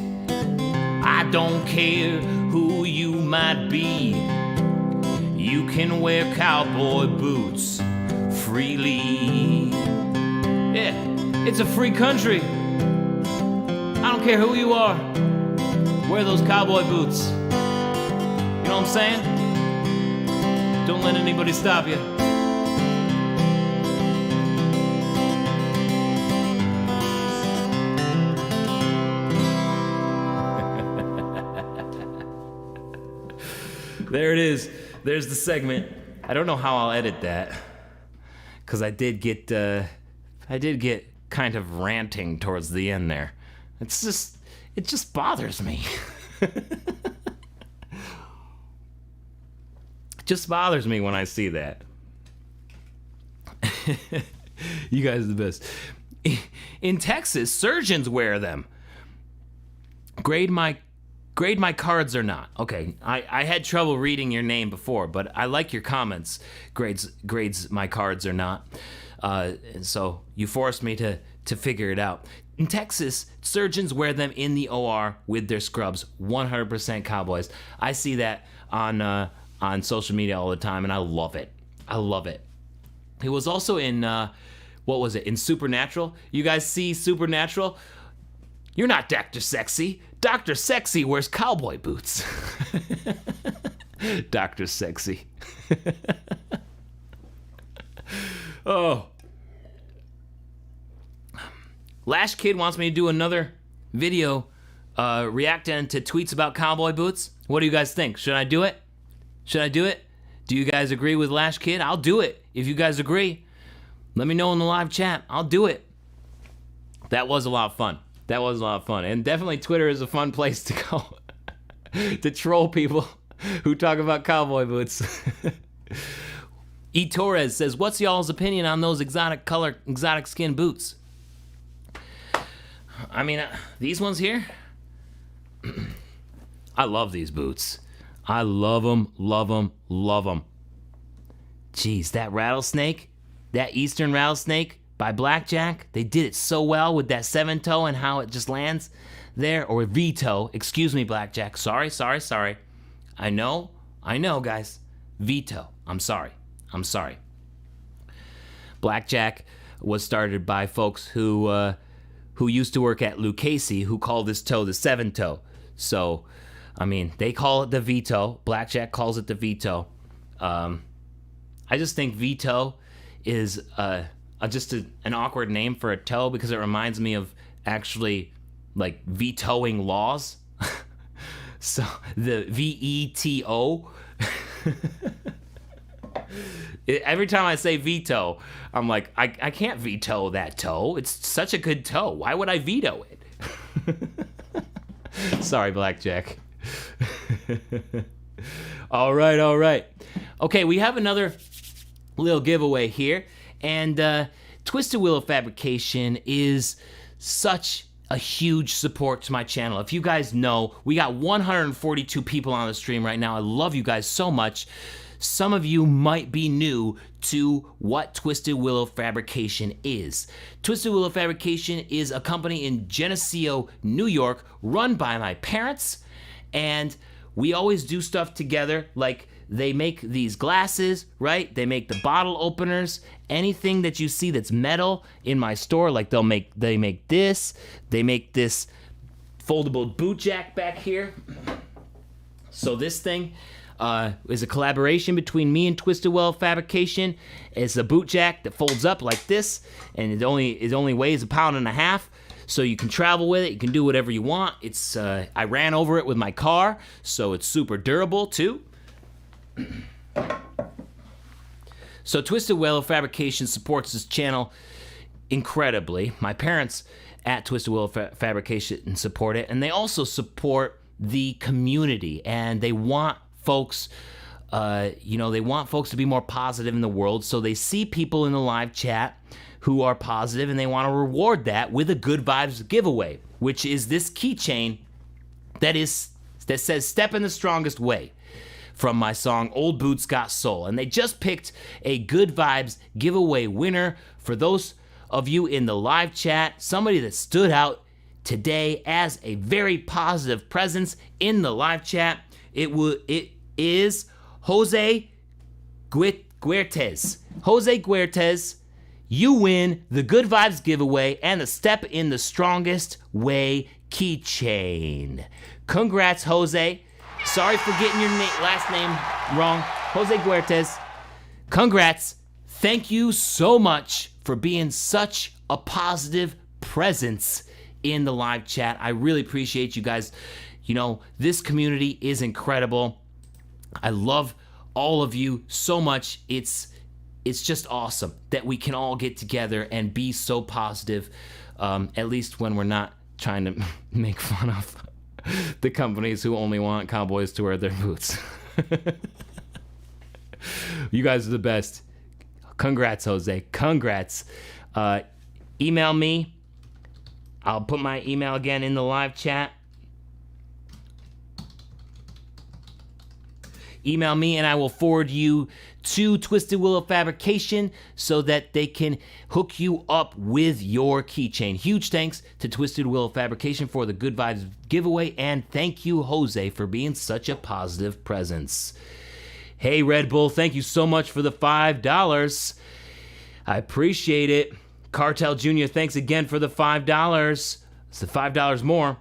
I don't care who you might be, you can wear cowboy boots freely. Yeah, it's a free country. I don't care who you are, wear those cowboy boots. You know what I'm saying? Don't let anybody stop you. There it is. There's the segment. I don't know how I'll edit that, because I did get kind of ranting towards the end there. It just bothers me. It just bothers me when I see that. You guys are the best. In Texas, surgeons wear them. Grade my cards or not. Okay, I had trouble reading your name before, but I like your comments. Grades my cards or not. And so you forced me to figure it out. In Texas, surgeons wear them in the OR with their scrubs. 100% cowboys. I see that on social media all the time, and I love it. I love it. He was also in what was it? In Supernatural. You guys see Supernatural? You're not Dr. Sexy. Dr. Sexy wears cowboy boots. Dr. Sexy. Oh. Lash Kid wants me to do another video reacting to tweets about cowboy boots. What do you guys think? Should I do it? Should I do it? Do you guys agree with Lash Kid? I'll do it. If you guys agree, let me know in the live chat. I'll do it. That was a lot of fun. That was a lot of fun. And definitely Twitter is a fun place to go to troll people who talk about cowboy boots. E. Torres says, what's y'all's opinion on those exotic skin boots? I mean, these ones here, I love these boots. I love them, love them, love them. Jeez, that Rattlesnake, that Eastern Rattlesnake by Blackjack, they did it so well with that 7-toe and how it just lands there, or V-toe. Excuse me, Blackjack. Sorry. I know, guys. V-toe. I'm sorry. Blackjack was started by folks who used to work at Lucchese, who called this toe the 7-toe. So, I mean, they call it the V-toe. Blackjack calls it the V-toe. I just think V-toe is just an awkward name for a toe because it reminds me of actually like vetoing laws. So the V-E-T-O. Every time I say veto, I'm like, I can't veto that toe. It's such a good toe. Why would I veto it? Sorry, Blackjack. All right. Okay, we have another little giveaway here. And Twisted Willow Fabrication is such a huge support to my channel. If you guys know, we got 142 people on the stream right now. I love you guys so much. Some of you might be new to what Twisted Willow Fabrication is. Twisted Willow Fabrication is a company in Geneseo, New York, run by my parents, and we always do stuff together. Like, they make these glasses, right? They make the bottle openers. Anything that you see that's metal in my store, like they make this. They make this foldable boot jack back here. So this thing is a collaboration between me and Twisted Willow Fabrication. It's a boot jack that folds up like this, and it only weighs 1.5 pounds. So you can travel with it. You can do whatever you want. It's I ran over it with my car, so it's super durable too. So Twisted Willow Fabrication supports this channel incredibly. My parents at Twisted Willow Fabrication support it, and they also support the community, and they want folks, they want folks to be more positive in the world. So they see people in the live chat who are positive, and they want to reward that with a Good Vibes giveaway, which is this keychain that says "Step in the Strongest Way" from my song Old Boots Got Soul. And they just picked a Good Vibes giveaway winner. For those of you in the live chat, somebody that stood out today as a very positive presence in the live chat, it is Jose Guertes. Jose Guertes, you win the Good Vibes giveaway and the Step in the Strongest Way keychain. Congrats, Jose. Sorry for getting your last name wrong. Jose Guertes, congrats. Thank you so much for being such a positive presence in the live chat. I really appreciate you guys. You know, this community is incredible. I love all of you so much. It's just awesome that we can all get together and be so positive, at least when we're not trying to make fun of the companies who only want cowboys to wear their boots. You guys are the best. Congrats, Jose. Congrats. Email me. I'll put my email again in the live chat. email me and I will forward you to Twisted Willow Fabrication so that they can hook you up with your keychain. Huge thanks to Twisted Willow Fabrication for the Good Vibes giveaway, and thank you, Jose, for being such a positive presence. Hey, Red Bull, thank you so much for the $5. I appreciate it. Cartel Jr., thanks again for the $5. It's the $5 more.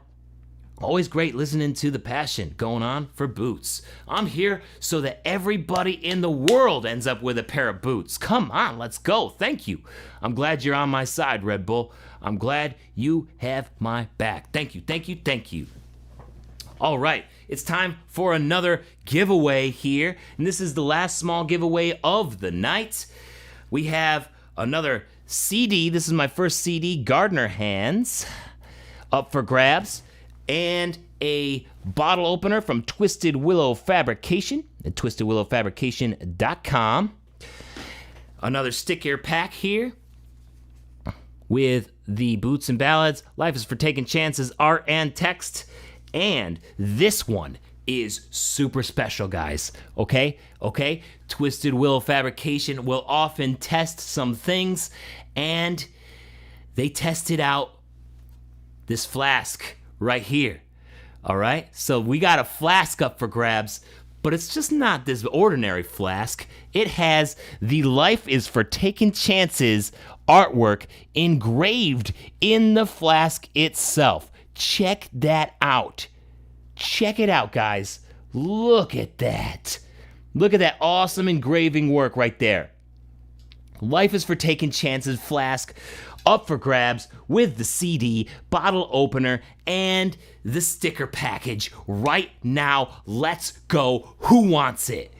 Always great listening to the passion going on for boots. I'm here so that everybody in the world ends up with a pair of boots. Come on, let's go. Thank you. I'm glad you're on my side, Red Bull. I'm glad you have my back. Thank you, thank you, thank you. All right, it's time for another giveaway here. And this is the last small giveaway of the night. We have another CD. This is my first CD, Gardener Hands, up for grabs. And a bottle opener from Twisted Willow Fabrication at twistedwillowfabrication.com. Another sticker pack here with the Boots and Ballads, Life is for Taking Chances, art and text. And this one is super special, guys. Okay? Twisted Willow Fabrication will often test some things, and they tested out this flask right here. All right, so we got a flask up for grabs, but it's just not this ordinary flask. It has the Life is for Taking Chances artwork engraved in the flask itself. Check that out. Check it out, guys. Look at that. Look at that awesome engraving work right there. Life is for Taking Chances flask up for grabs with the CD, bottle opener, and the sticker package right now. Let's go. Who wants it?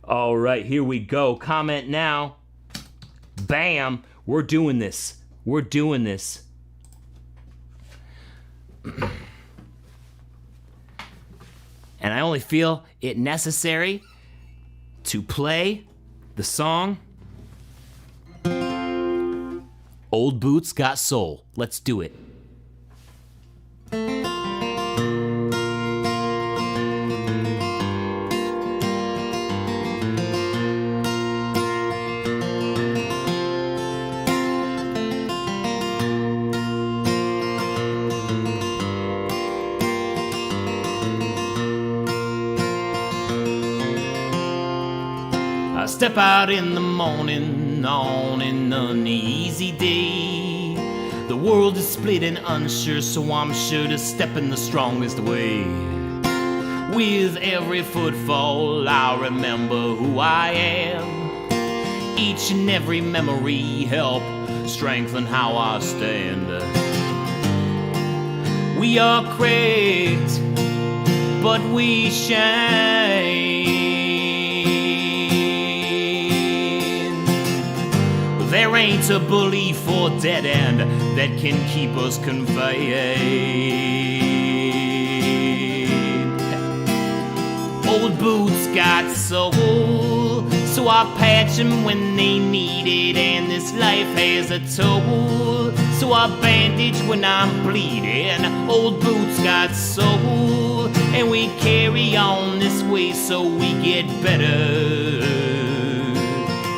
All right, here we go. Comment now. Bam. We're doing this. We're doing this. And I only feel it necessary to play the song Old Boots Got Soul. Let's do it. I step out in the morning on an uneasy day. The world is split and unsure, so I'm sure to step in the strongest way. With every footfall I remember who I am. Each and every memory help strengthen how I stand. We are cracked, but we shine. There ain't a belief or dead end that can keep us confined. Old boots got soul, so I patch them when they need it. And this life has a toll, so I bandage when I'm bleeding. Old boots got soul, and we carry on this way so we get better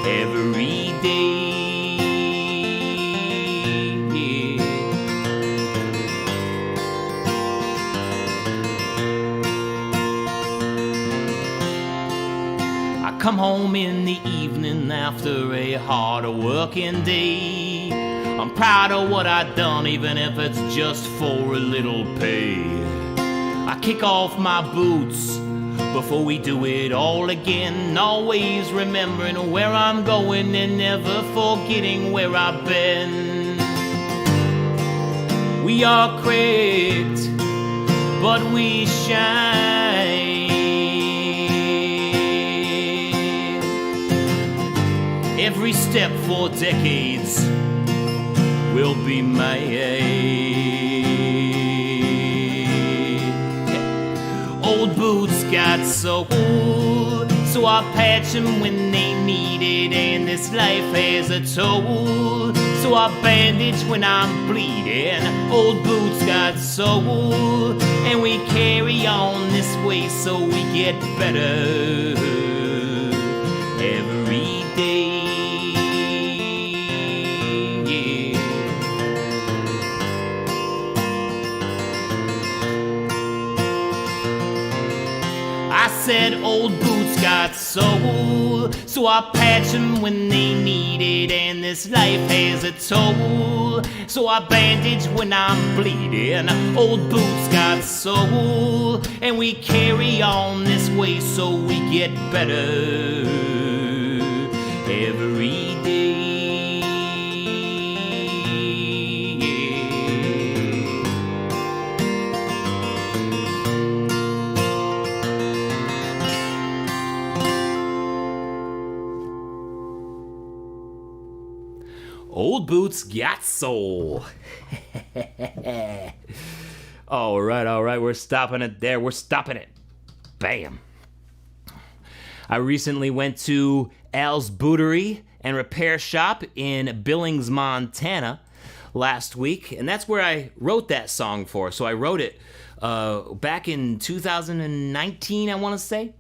every day. Come home in the evening after a hard working day. I'm proud of what I've done, even if it's just for a little pay. I kick off my boots before we do it all again, always remembering where I'm going and never forgetting where I've been. We are cracked, but we shine. Every step for decades will be made. Old boots got soul, So I patch them when they need it, and this life has a toll. So I bandage when I'm bleeding, old boots got soul. And we carry on this way so we get better every day. I said old boots got soul, so I patch them when they need it, and this life has a toll. So I bandage when I'm bleeding, old boots got soul. And we carry on this way so we get better every day. Old boots got soul. All right, we're stopping it there. We're stopping it. Bam. I recently went to Al's Bootery and Repair Shop in Billings, Montana last week, and that's where I wrote that song for. So I wrote it back in 2019, I want to say,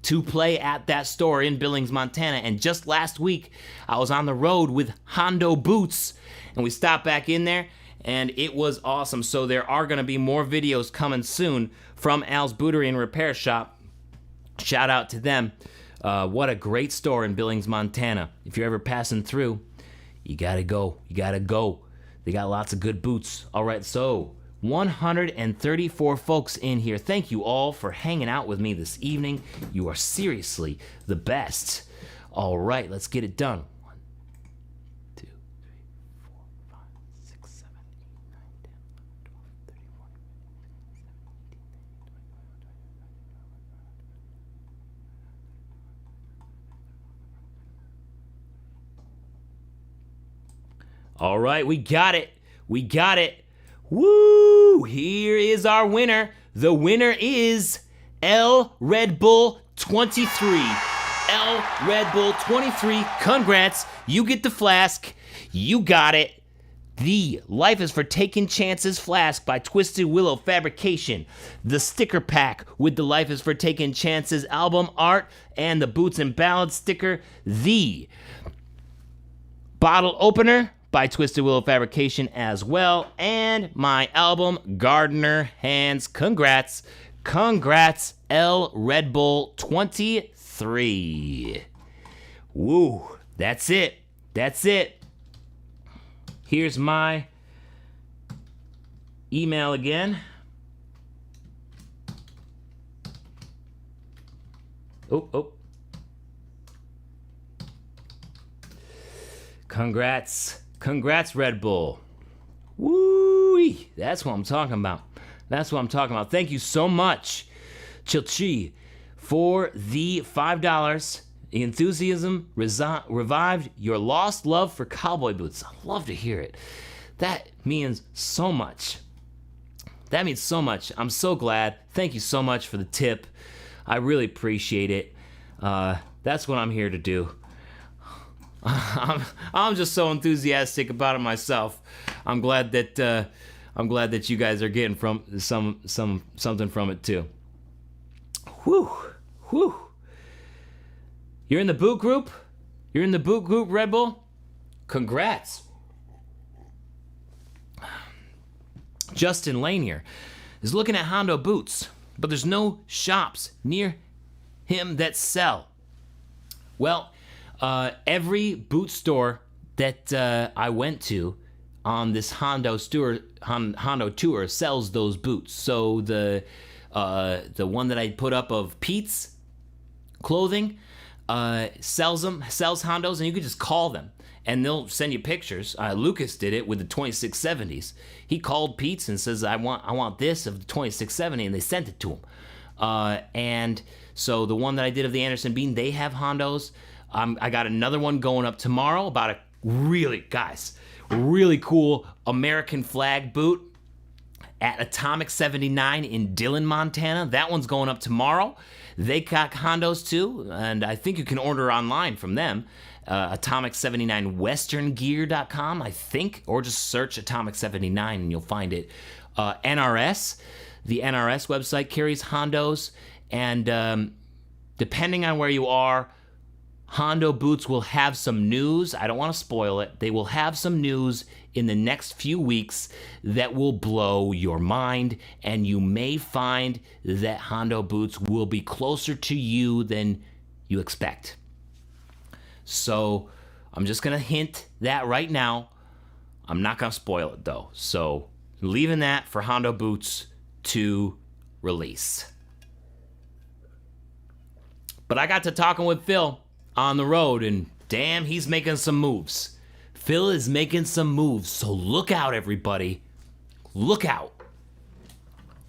to play at that store in Billings, Montana. And just last week, I was on the road with Hondo Boots, and we stopped back in there, and it was awesome. So there are going to be more videos coming soon from Al's Bootery and Repair Shop. Shout out to them. What a great store in Billings, Montana. If you're ever passing through, you gotta go. You gotta go. They got lots of good boots. All right, so 134 folks in here. Thank you all for hanging out with me this evening. You are seriously the best. All right, let's get it done. 1, 2, 3, 4, 5, 6, 7, 8, 9, 10, 11, 12, 13, 14, 15, 16, 17, 18, 19, 20. All right, we got it. We got it. Woo! Here is our winner. The winner is L Red Bull 23. L Red Bull 23. Congrats. You get the flask. You got it. The Life is for Taking Chances flask by Twisted Willow Fabrication. The sticker pack with the Life is for Taking Chances album art and the Boots and Ballads sticker. The bottle opener by Twisted Willow Fabrication as well, and my album, Gardener Hands. Congrats. Congrats, L Red Bull 23. Woo, that's it. That's it. Here's my email again. Oh. Congrats. Congrats, Red Bull. Woo! That's what I'm talking about. That's what I'm talking about. Thank you so much, Chilchi, for the $5. The enthusiasm revived your lost love for cowboy boots. I love to hear it. That means so much. That means so much. I'm so glad. Thank you so much for the tip. I really appreciate it. That's what I'm here to do. I'm just so enthusiastic about it myself. I'm glad that you guys are getting from something from it too. Whew. You're in the boot group? You're in the boot group, Red Bull? Congrats. Justin Lanier is looking at Hondo boots, but there's no shops near him that sell. Well, every boot store that I went to on this Hondo tour sells those boots. So the one that I put up of Pete's clothing sells Hondos, and you can just call them and they'll send you pictures. Lucas did it with the 2670s. He called Pete's and says, I want this of the 2670, and they sent it to him. And so the one that I did of the Anderson Bean, they have Hondos. I got another one going up tomorrow about a really cool American flag boot. at Atomic 79 in Dillon, Montana. That one's going up tomorrow. They got condos too, and I think you can order online from them. Atomic79westerngear.com, I think, or just search Atomic 79 and you'll find it. NRS, the NRS website carries Hondos, and depending on where you are, Hondo Boots will have some news. I don't want to spoil it. They will have some news in the next few weeks that will blow your mind, and you may find that Hondo Boots will be closer to you than you expect. So I'm just going to hint that right now. I'm not going to spoil it though. So leaving that for Hondo Boots to release. But I got to talking with Phil on the road, and damn, he's making some moves. Phil is making some moves, so look out, everybody. Look out.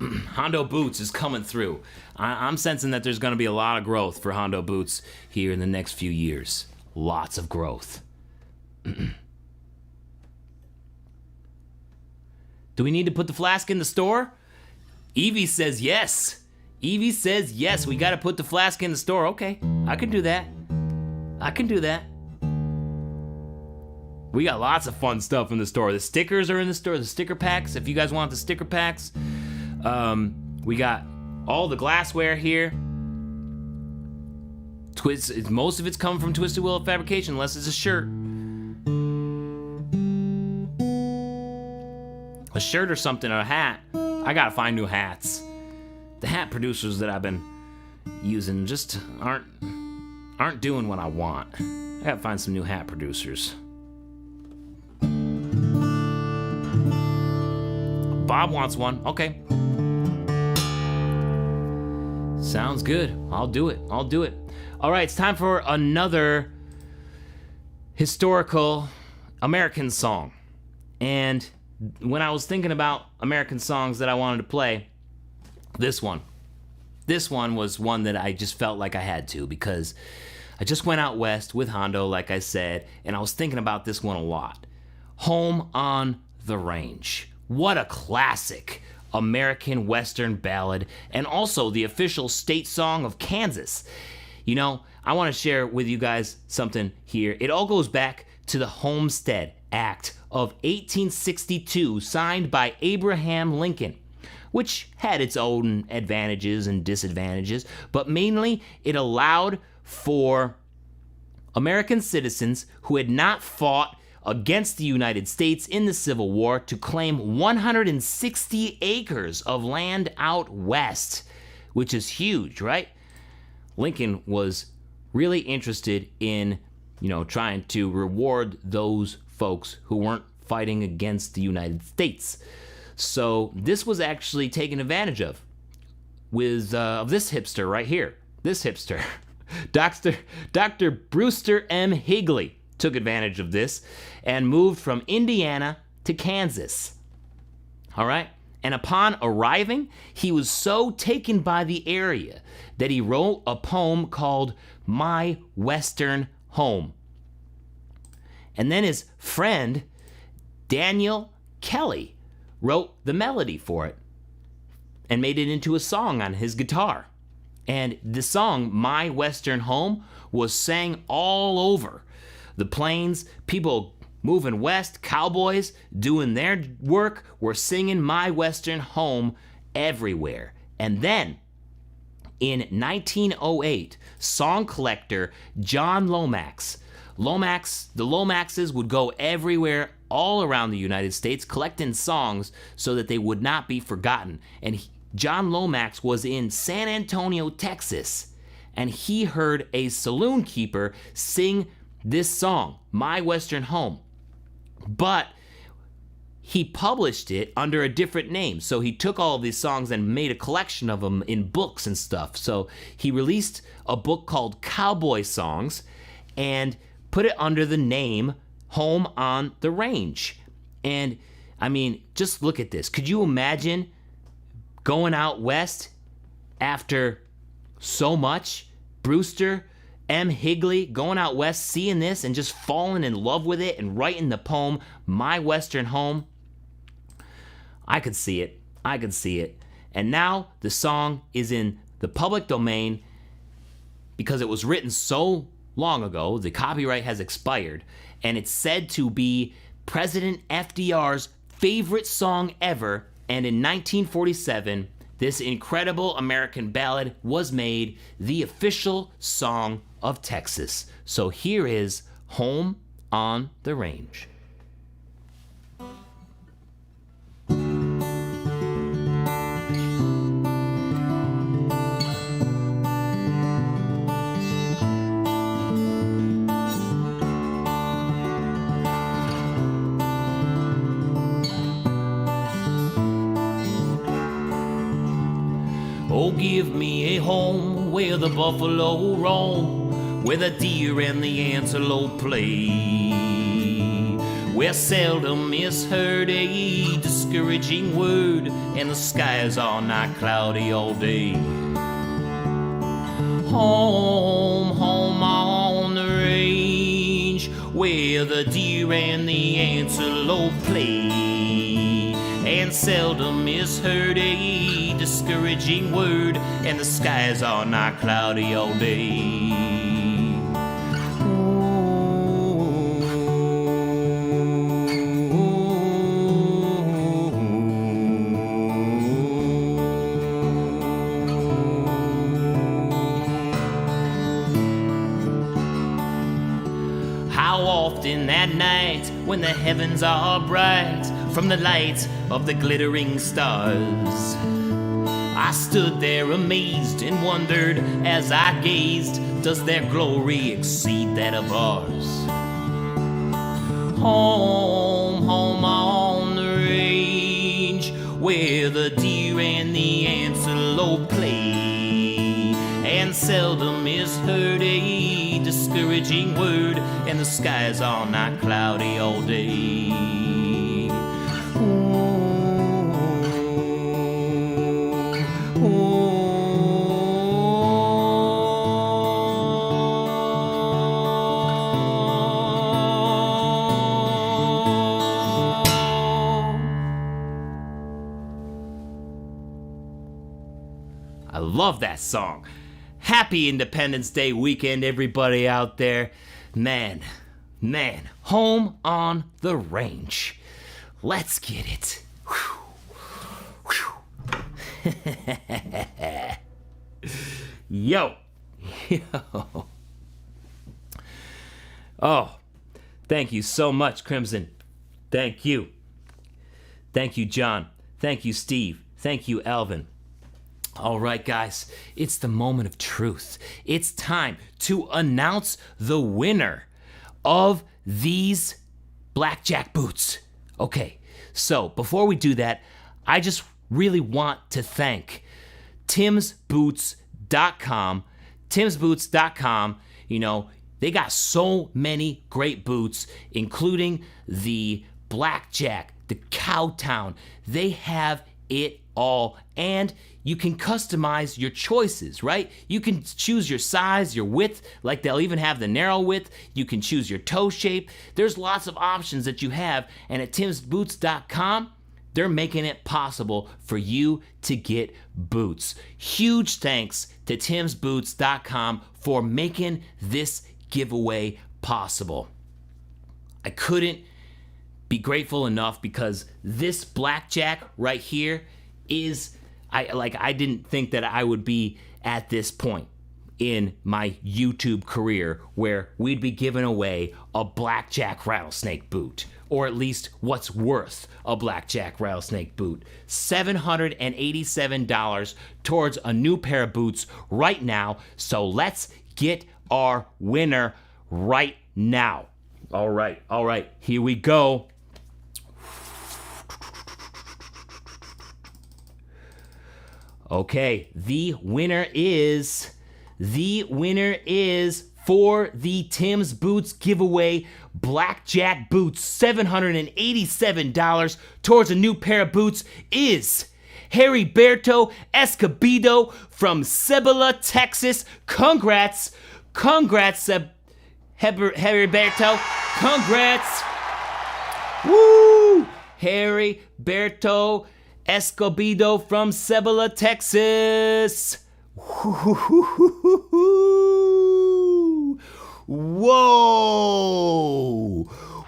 Hondo Boots is coming through. I'm sensing that there's going to be a lot of growth for Hondo Boots here in the next few years. Lots of growth. Do we need to put the flask in the store? Evie says yes. Evie says yes, we got to put the flask in the store. Okay, I can do that. I can do that. We got lots of fun stuff in the store. The stickers are in the store, the sticker packs. If you guys want the sticker packs, we got all the glassware here. Most of it's coming from Twisted Willow Fabrication, unless it's a shirt. A shirt or something, or a hat. I gotta find new hats. The hat producers that I've been using just aren't doing what I want. I gotta find some new hat producers. Bob wants one. Okay. Sounds good. I'll do it. All right, it's time for another historical American song. And when I was thinking about American songs that I wanted to play, this one was one that I just felt like I had to, because I just went out west with Hondo, like I said, and I was thinking about this one a lot. Home on the Range. What a classic American Western ballad, and also the official state song of Kansas. You know, I want to share with you guys something here. It all goes back to the Homestead Act of 1862, signed by Abraham Lincoln, which had its own advantages and disadvantages, but mainly it allowed for American citizens who had not fought against the United States in the Civil War to claim 160 acres of land out west, which is huge, right? Lincoln was really interested in, trying to reward those folks who weren't fighting against the United States. So this was actually taken advantage of with this hipster right here. This hipster. Dr. Brewster M. Higley took advantage of this and moved from Indiana to Kansas. All right? And upon arriving, he was so taken by the area that he wrote a poem called My Western Home. And then his friend, Daniel Kelly, wrote the melody for it and made it into a song on his guitar. And the song, My Western Home, was sang all over the plains. People moving west, cowboys doing their work, were singing My Western Home everywhere. And then, in 1908, song collector John Lomax, the Lomaxes would go everywhere all around the United States collecting songs so that they would not be forgotten. And John Lomax was in San Antonio, Texas, and he heard a saloon keeper sing this song, My Western Home. But he published it under a different name. So he took all of these songs and made a collection of them in books and stuff. So he released a book called Cowboy Songs and put it under the name Home on the Range. And I mean, just look at this. Could you imagine going out west after so much? Brewster M. Higley going out west, seeing this and just falling in love with it and writing the poem My Western Home. I could see it. I could see it. And now the song is in the public domain because it was written so long ago. The copyright has expired, and it's said to be President FDR's favorite song ever. And in 1947, this incredible American ballad was made the official song of Texas. So here is Home on the Range. Oh, give me a home where the buffalo roam, where the deer and the antelope play, where seldom is heard a discouraging word, and the skies are not cloudy all day. Home, home on the range, where the deer and the antelope play, and seldom is heard a discouraging word, and the skies are not cloudy all day. How often that night when the heavens are bright from the light of the glittering stars, I stood there amazed and wondered as I gazed, does their glory exceed that of ours? Home, home on the range, where the deer and the antelope play, and seldom is heard a discouraging word, and the skies are not cloudy all day. I love that song. Happy Independence Day weekend, everybody out there. Man, Home on the Range. Let's get it. Yo. Oh, thank you so much, Crimson. Thank you. Thank you, John. Thank you, Steve. Thank you, Alvin. All right, guys, it's the moment of truth. It's time to announce the winner of these blackjack boots. Okay, so before we do that, I just really want to thank timsboots.com. Timsboots.com, they got so many great boots, including the blackjack, the Cowtown. They have it all, and you can customize your choices, right? You can choose your size, your width, like they'll even have the narrow width. You can choose your toe shape. There's lots of options that you have, and at timsboots.com, they're making it possible for you to get boots. Huge thanks to timsboots.com for making this giveaway possible. I couldn't be grateful enough because this blackjack right here is, I didn't think that I would be at this point in my YouTube career where we'd be giving away a blackjack rattlesnake boot, or at least what's worth a blackjack rattlesnake boot. $787 towards a new pair of boots right now. So let's get our winner right now. All right, here we go. Okay, the winner is for the Tim's Boots giveaway, blackjack boots, $787 towards a new pair of boots, is Heriberto Escobedo from Cibola, Texas. Congrats, Heriberto. Congrats. Woo! Heriberto
Escobedo from Cebolla, Texas. Whoa! Whoa!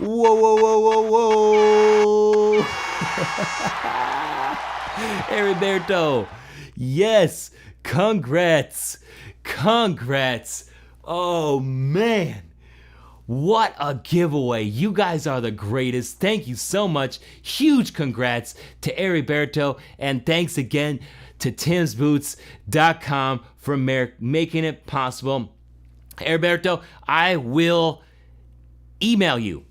Whoa, whoa, whoa, whoa, whoa! Heriberto, yes, congrats. Congrats. Oh, man. What a giveaway. You guys are the greatest. Thank you so much. Huge congrats to Heriberto, and thanks again to timsboots.com for making it possible. Heriberto, I will email you.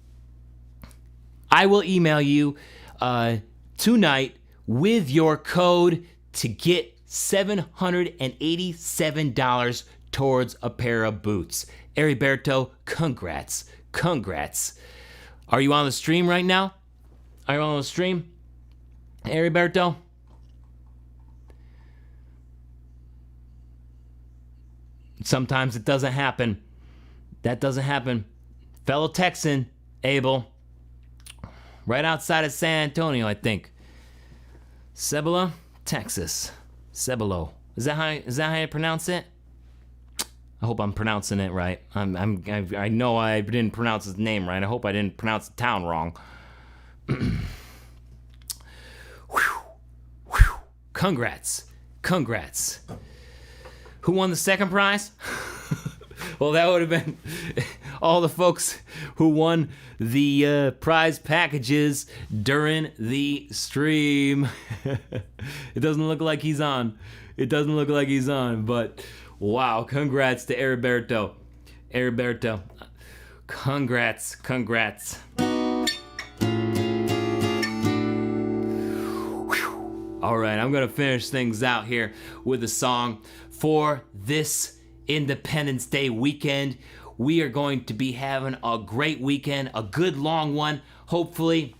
Tonight with your code to get $787 towards a pair of boots. Heriberto, congrats. Congrats. Are you on the stream right now? Are you on the stream? Heriberto? Sometimes it doesn't happen. That doesn't happen. Fellow Texan, Abel. Right outside of San Antonio, I think. Cebolla, Texas. Cebolo. Is that how you pronounce it? I hope I'm pronouncing it right. I know I didn't pronounce his name right. I hope I didn't pronounce the town wrong. Congrats. Congrats. Who won the second prize? Well, that would have been all the folks who won the prize packages during the stream. It doesn't look like he's on. It doesn't look like he's on, but wow, congrats to Heriberto. Heriberto, congrats, congrats. All right, I'm going to finish things out here with a song for this Independence Day weekend. We are going to be having a great weekend, a good long one, hopefully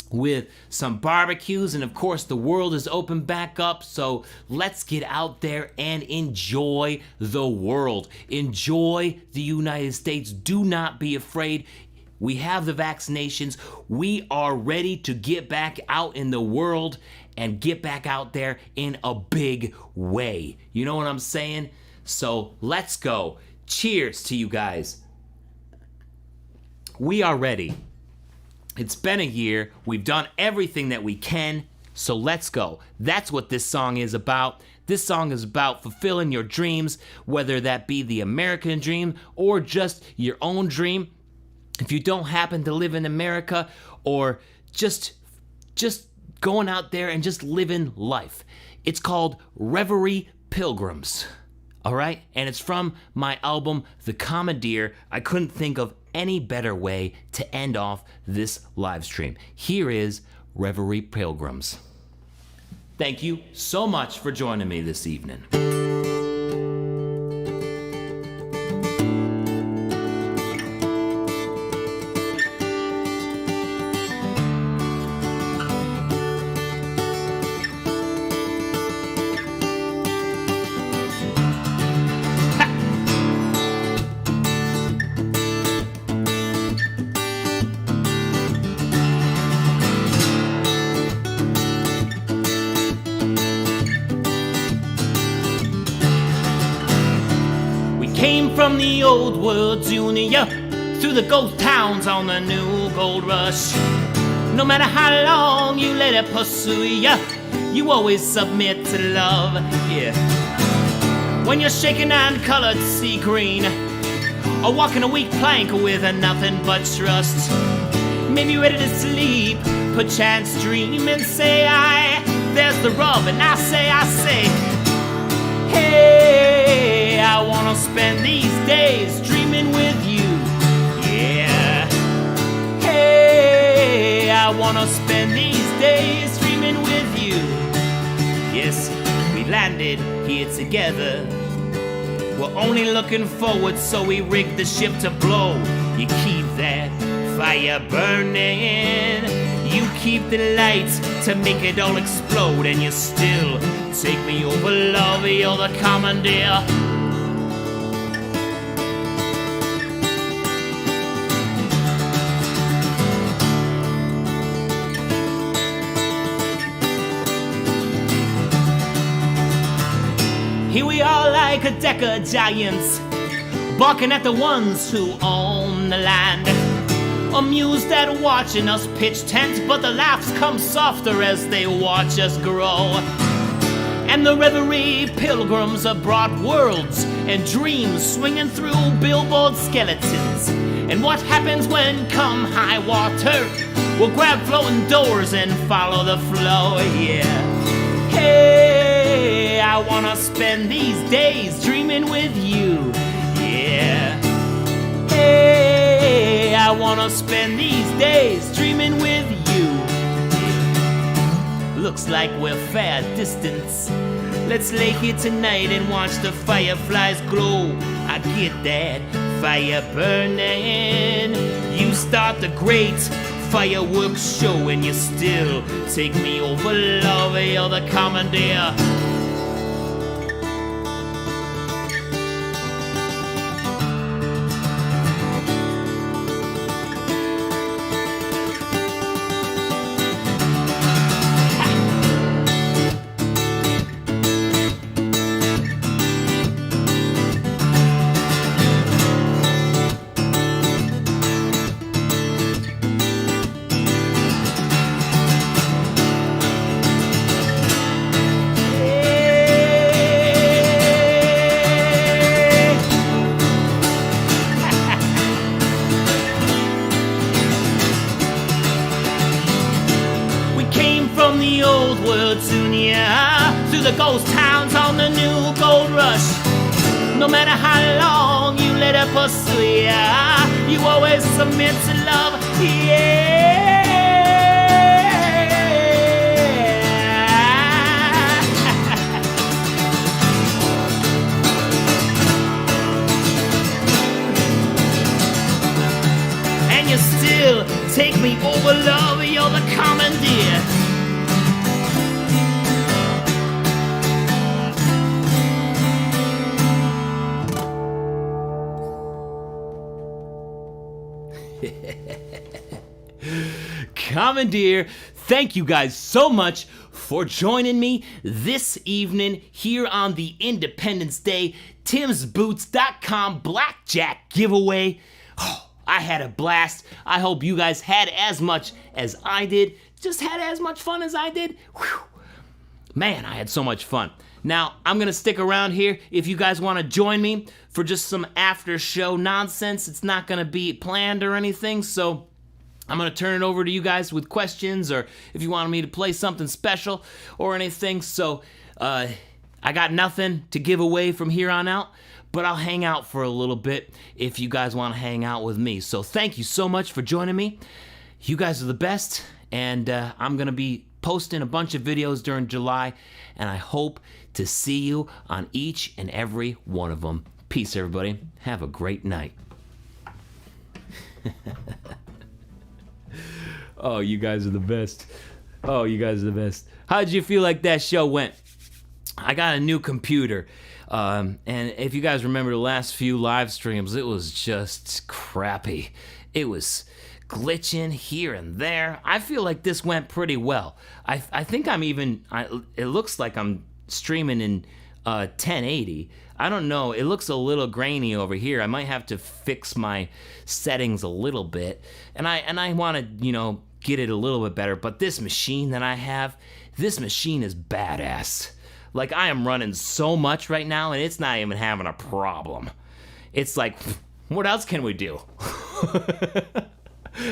with some barbecues, and of course the world is open back up, so let's get out there and enjoy the world. Enjoy the United States. Do not be afraid. We have the vaccinations. We are ready to get back out in the world and get back out there in a big way. You know what I'm saying? So let's go. Cheers to you guys. We are ready. It's been a year. We've done everything that we can. So let's go. That's what this song is about. This song is about fulfilling your dreams, whether that be the American dream or just your own dream. If you don't happen to live in America, or just going out there and just living life. It's called Reverie Pilgrims. All right? And it's from my album, The Commandeer. I couldn't think of any better way to end off this live stream. Here is Reverie Pilgrims. Thank you so much for joining me this evening. From the old world junior through the ghost towns on the new gold rush. No matter how long you let it pursue ya, you always submit to love, yeah. When you're shaking uncolored sea green, or walking a weak plank with nothing but trust, maybe ready to sleep, perchance dream and say, there's the rub, and I say, hey, I wanna spend these days dreaming with you, yeah. Hey, I wanna spend these days dreaming with you. Yes, we landed here together. We're only looking forward, so we rigged the ship to blow. You keep that fire burning, you keep the lights to make it all explode, and you still take me over, love, you're the commandeer.
like a deck of giants, barking at the ones who own the land. Amused at watching us pitch tents, but the laughs come softer as they watch us grow. And the Reverie Pilgrims have brought worlds and dreams swinging through billboard skeletons. And what happens when come high water? We'll grab flowing doors and follow the flow, yeah. Hey, I wanna spend these days dreaming with you, yeah. Hey, I wanna spend these days dreaming with you. Looks like we're fair distance. Let's lay here tonight and watch the fireflies glow. I get that fire burning. You start the great fireworks show, and you still take me over, love. You're the commandeer. Through the ghost towns on the new gold rush. No matter how long you let her pursue ya, you always submit to love, yeah. And you still take me over, love. You're the commandeer. Commandeer, thank you guys so much for joining me this evening here on the Independence Day Tim'sBoots.com Blackjack giveaway. Oh, I had a blast. I hope you guys had as much as I did. Just had as much fun as I did. Whew. Man, I had so much fun. Now, I'm gonna stick around here if you guys wanna join me for just some after show nonsense. It's not gonna be planned or anything, so I'm gonna turn it over to you guys with questions, or if you want me to play something special or anything. So I got nothing to give away from here on out, but I'll hang out for a little bit if you guys want to hang out with me. So thank you so much for joining me. You guys are the best, and I'm gonna be posting a bunch of videos during July, and I hope to see you on each and every one of them. Peace, everybody. Have a great night. Oh, you guys are the best. Oh, you guys are the best. How did you feel like that show went? I got a new computer. And if you guys remember the last few live streams, it was just crappy. It was glitching here and there. I feel like this went pretty well. I think I'm even, it looks like I'm streaming in 1080. I don't know, it looks a little grainy over here. I might have to fix my settings a little bit. And I want to, get it a little bit better. But this machine that I have, this machine is badass. Like, I am running so much right now, and it's not even having a problem. It's like, what else can we do?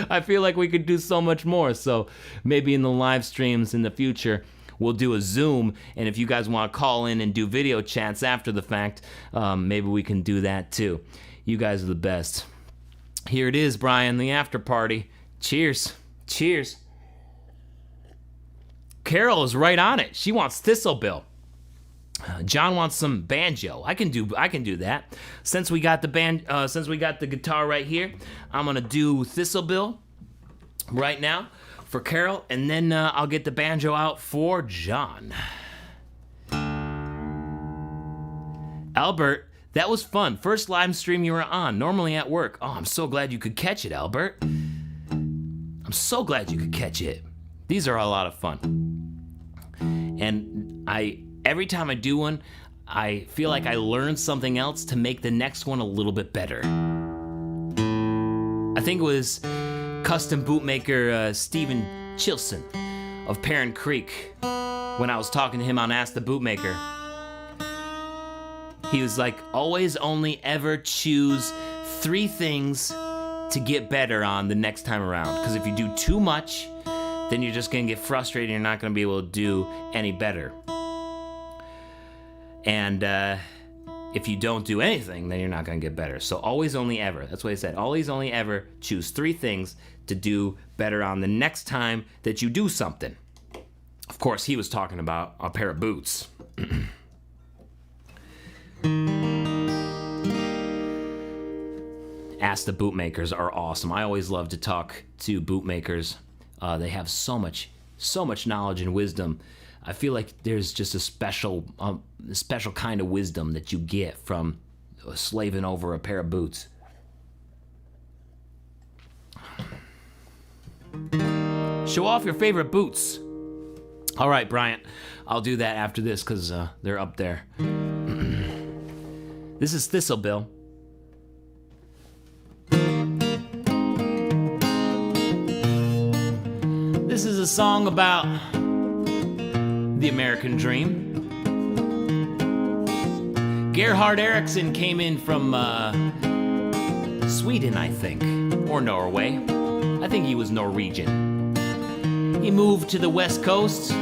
I feel like we could do so much more. So maybe in the live streams in the future, we'll do a Zoom, and if you guys want to call in and do video chats after the fact, maybe we can do that too. You guys are the best. Here it is, Brian, the after party. Cheers. Cheers. Carol is right on it. She wants Thistlebill. John wants some banjo. I can do that. Since we got the guitar right here, I'm gonna do Thistlebill right now for Carol, and then I'll get the banjo out for John. Albert, that was fun. First live stream you were on, normally at work. Oh, I'm so glad you could catch it, Albert. I'm so glad you could catch it. These are a lot of fun. And every time I do one, I feel like I learned something else to make the next one a little bit better. I think it was custom bootmaker Stephen Chilson of Parent Creek. When I was talking to him on Ask the Bootmaker, he was like, always only ever choose 3 things to get better on the next time around. Because if you do too much, then you're just going to get frustrated and you're not going to be able to do any better. And if you don't do anything, then you're not going to get better. So always only ever. That's what he said. Always only ever choose 3 things to do better on the next time that you do something. Of course, he was talking about a pair of boots. Ask the Bootmakers are awesome. I always love to talk to bootmakers. They have so much knowledge and wisdom. I feel like there's just a special kind of wisdom that you get from slaving over a pair of boots. Show off your favorite boots. All right, Bryant, I'll do that after this because they're up there. This is Thistlebill. This is a song about the American dream. Gerhard Eriksson came in from Sweden, I think, or Norway. I think he was Norwegian. He moved to the West Coast,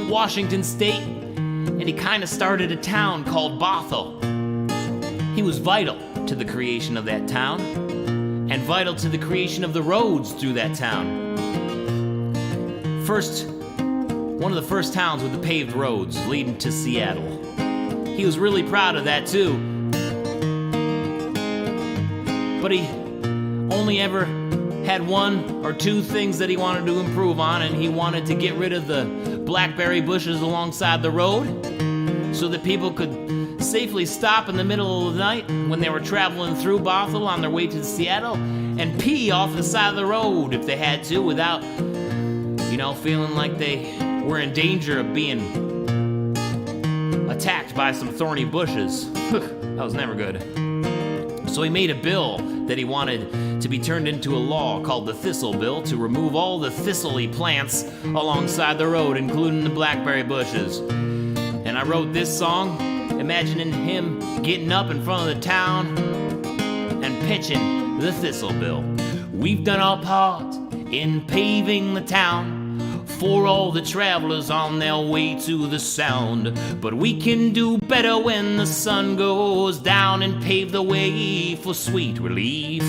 Washington State, and he kind of started a town called Bothell. He was vital to the creation of that town, and vital to the creation of the roads through that town. One of the first towns with the paved roads leading to Seattle. He was really proud of that too. But he only ever had 1 or 2 things that he wanted to improve on, and he wanted to get rid of the blackberry bushes alongside the road so that people could safely stop in the middle of the night when they were traveling through Bothell on their way to Seattle and pee off the side of the road if they had to without, feeling like they were in danger of being attacked by some thorny bushes. That was never good. So he made a bill that he wanted to be turned into a law called the Thistle Bill to remove all the thistly plants alongside the road, including the blackberry bushes. And I wrote this song imagining him getting up in front of the town and pitching the Thistle Bill. We've done our part in paving the town for all the travelers on their way to the sound. But we can do better when the sun goes down and pave the way for sweet relief.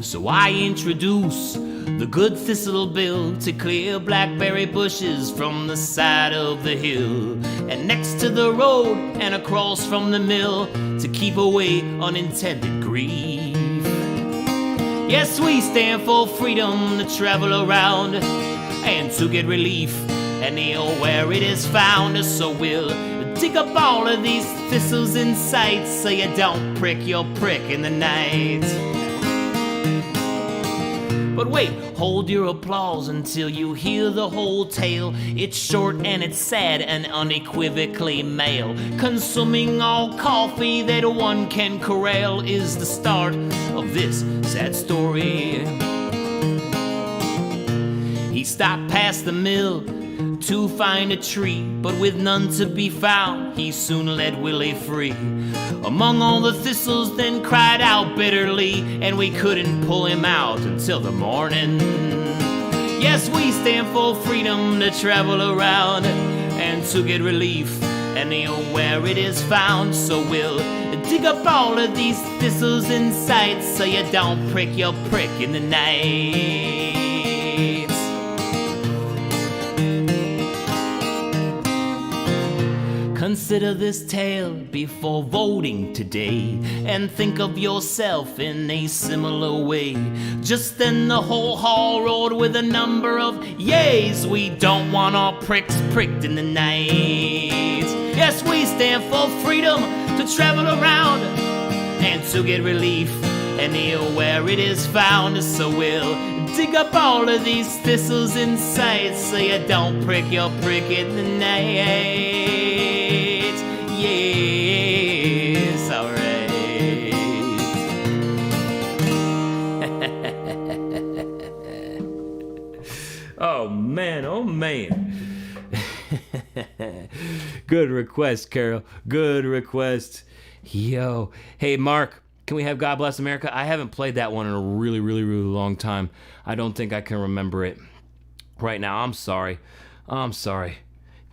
So I introduce the good Thistle Bill to clear blackberry bushes from the side of the hill, and next to the road and across from the mill to keep away unintended grief. Yes, we stand for freedom to travel around and to get relief anywhere it is found. So we'll dig up all of these thistles in sight so you don't prick your prick in the night. But wait, hold your applause until you hear the whole tale. It's short and it's sad and unequivocally male. Consuming all coffee that one can corral is the start of this sad story. He stopped past the mill to find a tree, but with none to be found, he soon led Willie free. Among all the thistles then cried out bitterly, and we couldn't pull him out until the morning. Yes, we stand for freedom to travel around and to get relief anywhere it is found. So we'll dig up all of these thistles in sight so you don't prick your prick in the night. Consider this tale before voting today, and think of yourself in a similar way. Just then the whole hall roared with a number of yays. We don't want our pricks pricked in the night. Yes, we stand for freedom to travel around and to get relief anywhere it is found. So we'll dig up all of these thistles inside, so you don't prick your prick in the night. Yes, alright. Oh man, oh man. Good request, Carol. Good request. Yo. Hey, Mark, can we have God Bless America? I haven't played that one in a really, really, really long time. I don't think I can remember it right now. I'm sorry. I'm sorry.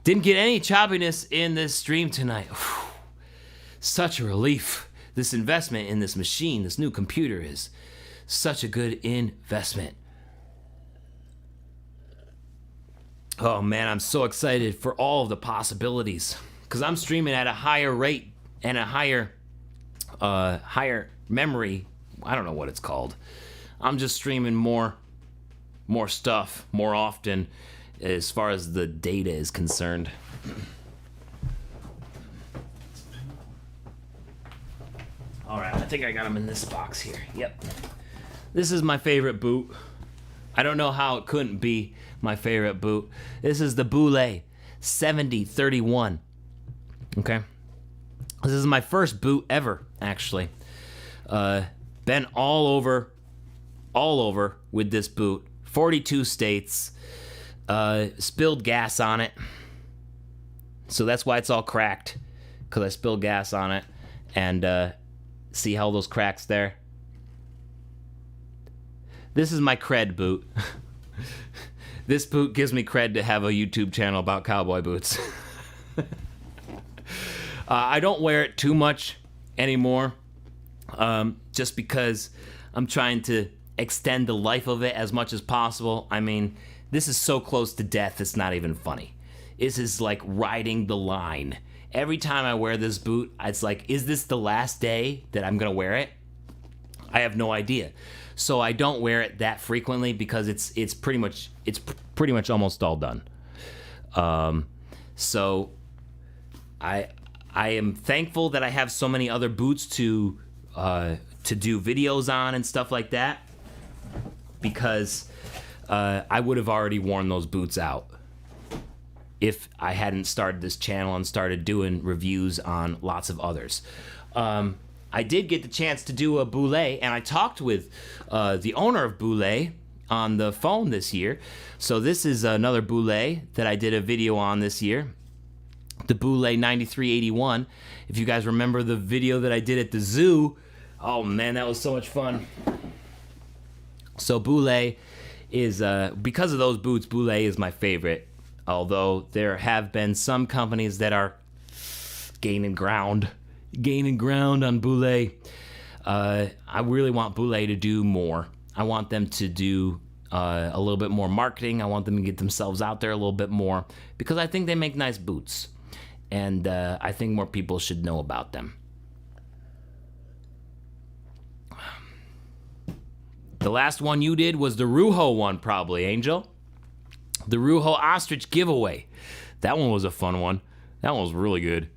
Didn't get any choppiness in this stream tonight. Whew. Such a relief. This investment in this machine, this new computer, is such a good investment. Oh man, I'm so excited for all of the possibilities, because I'm streaming at a higher rate and a higher memory. I don't know what it's called. I'm just streaming more stuff more often as far as the data is concerned. All right, I think I got them in this box here. Yep. This is my favorite boot. I don't know how it couldn't be my favorite boot. This is the Boule 7031. Okay. This is my first boot ever, actually. Been all over with this boot. 42 states. Spilled gas on it. So that's why it's all cracked, because I spilled gas on it. And see how those cracks there? This is my cred boot. This boot gives me cred to have a YouTube channel about cowboy boots. I don't wear it too much anymore, just because I'm trying to extend the life of it as much as possible. I mean, this is so close to death, it's not even funny. This is like riding the line. Every time I wear this boot, it's like, is this the last day that I'm gonna wear it? I have no idea. So I don't wear it that frequently, because it's pretty much almost all done. So I am thankful that I have so many other boots to do videos on and stuff like that, because I would have already worn those boots out if I hadn't started this channel and started doing reviews on lots of others. I did get the chance to do a Boule, and I talked with the owner of Boule on the phone this year. So this is another Boule that I did a video on this year. The Boule 9381. If you guys remember the video that I did at the zoo, oh man, that was so much fun. So Boule is, because of those boots, Boule is my favorite. Although there have been some companies that are gaining ground on Boule. I really want Boule to do more. I want them to do a little bit more marketing. I want them to get themselves out there a little bit more, because I think they make nice boots, and I think more people should know about them. The last one you did was the Ruho one, probably, Angel. The Ruho Ostrich giveaway. That one was a fun one. That one was really good.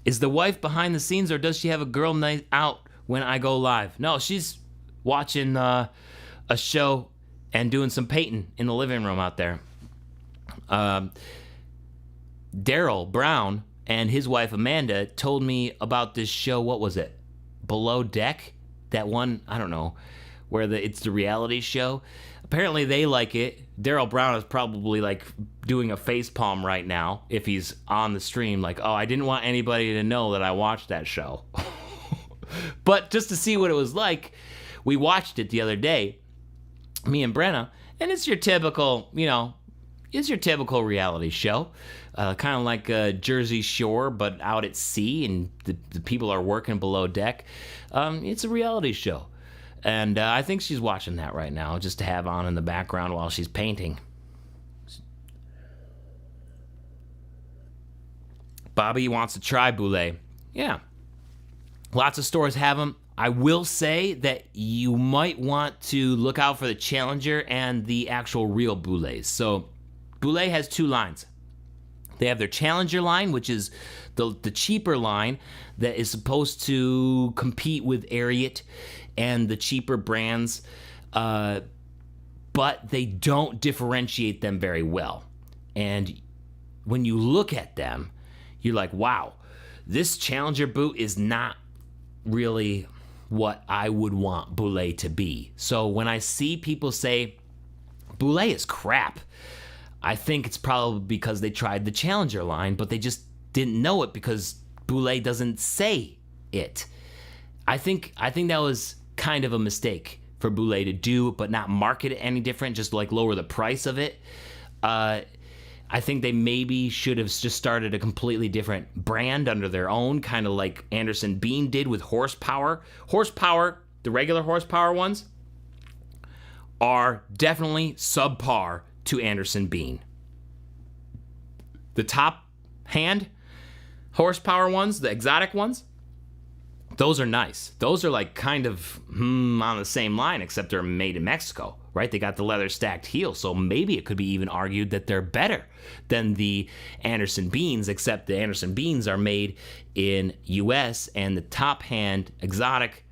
Is the wife behind the scenes, or does she have a girl night out when I go live? No, she's watching a show and doing some painting in the living room out there. Daryl Brown and his wife Amanda told me about this show. What was it? Below Deck? That one, I don't know, where it's the reality show. Apparently they like it. Daryl Brown is probably like doing a face palm right now if he's on the stream, like, oh, I didn't want anybody to know that I watched that show. But just to see what it was like, we watched it the other day, me and Brenna, and it's your typical, it's your typical reality show. Kind of like Jersey Shore, but out at sea, and the people are working below deck. It's a reality show. And I think she's watching that right now, just to have on in the background while she's painting. Bobby wants to try Boule. Yeah. Lots of stores have them. I will say that you might want to look out for the Challenger and the actual real Boules. So Boule has two lines. They have their Challenger line, which is the cheaper line that is supposed to compete with Erie and the cheaper brands, but they don't differentiate them very well. And when you look at them, you're like, wow, this Challenger boot is not really what I would want Boulé to be. So when I see people say Boulé is crap, I think it's probably because they tried the Challenger line, but they just didn't know it because Boulé doesn't say it. I think that was kind of a mistake for Boulé to do, but not market it any different, just like lower the price of it. I think they maybe should have just started a completely different brand under their own, kind of like Anderson Bean did with Horsepower. Horsepower, the regular Horsepower ones, are definitely subpar to Anderson Bean. The top hand Horsepower ones, the exotic ones, those are nice. Those are like kind of on the same line, except they're made in Mexico, right? They got the leather stacked heel, so maybe it could be even argued that they're better than the Anderson Beans, except the Anderson Beans are made in US and the top hand exotic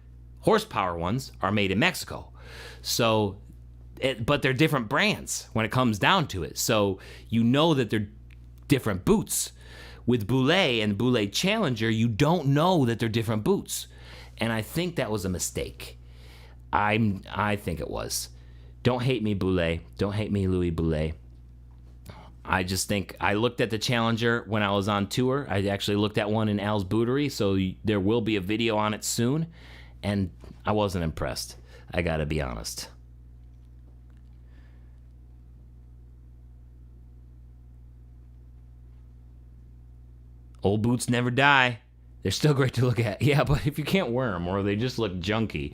Horsepower ones are made in Mexico. So, but they're different brands when it comes down to it. So you know that they're different boots. With Boulé and Boulé Challenger, you don't know that they're different boots. And I think that was a mistake. I think it was. Don't hate me, Boulé. Don't hate me, Louis Boulé. I just think I looked at the Challenger when I was on tour. I actually looked at one in Al's Bootery, so there will be a video on it soon. And I wasn't impressed. I gotta be honest. Old boots never die. They're still great to look at. Yeah, but if you can't wear them or they just look junky,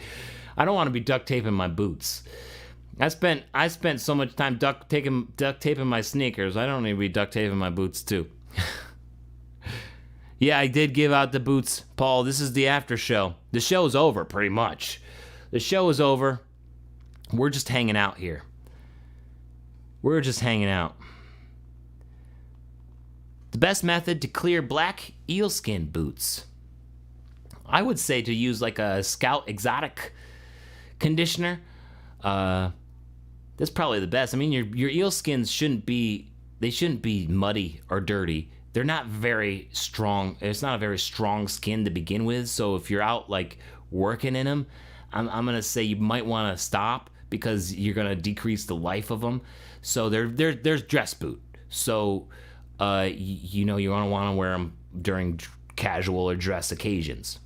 I don't want to be duct taping my boots. I spent so much time duct taping my sneakers. I don't need to be duct taping my boots too. Yeah, I did give out the boots, Paul. This is the after show. The show's over, pretty much. The show is over. We're just hanging out here. We're just hanging out. The best method to clear black eelskin boots. I would say to use like a Scout Exotic conditioner. That's probably the best. I mean, your eelskins shouldn't be muddy or dirty. They're not very strong. It's not a very strong skin to begin with. So if you're out like working in them, I'm gonna say you might want to stop because you're gonna decrease the life of them. So there's dress boot. So you know you want to wear them during casual or dress occasions.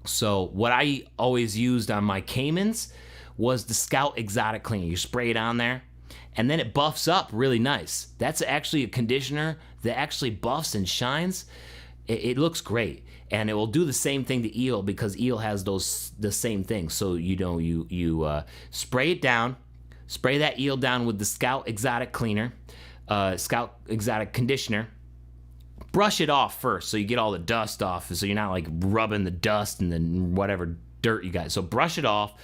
So what I always used on my Caymans was the Scout Exotic Cleaner. You spray it on there, and then it buffs up really nice. That's actually a conditioner that actually buffs and shines. It looks great, and it will do the same thing to eel because eel has the same thing. So you spray it down, spray that eel down with the Scout Exotic Cleaner, Scout Exotic Conditioner. Brush it off first so you get all the dust off, so you're not like rubbing the dust and then whatever dirt you got. So brush it off,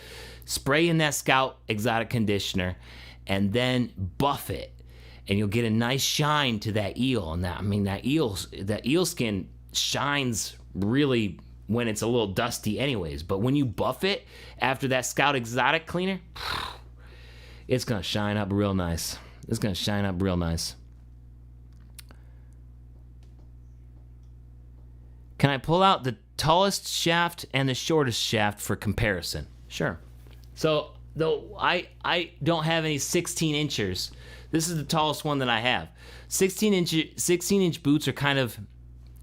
spray in that Scout Exotic Conditioner, and then buff it, and you'll get a nice shine to that eel. And that eel skin shines really when it's a little dusty anyways, but when you buff it after that Scout Exotic Cleaner, it's gonna shine up real nice. It's gonna shine up real nice. Can I pull out the tallest shaft and the shortest shaft for comparison? Sure. So, though I don't have any 16 inchers, this is the tallest one that I have. 16 inch boots are kind of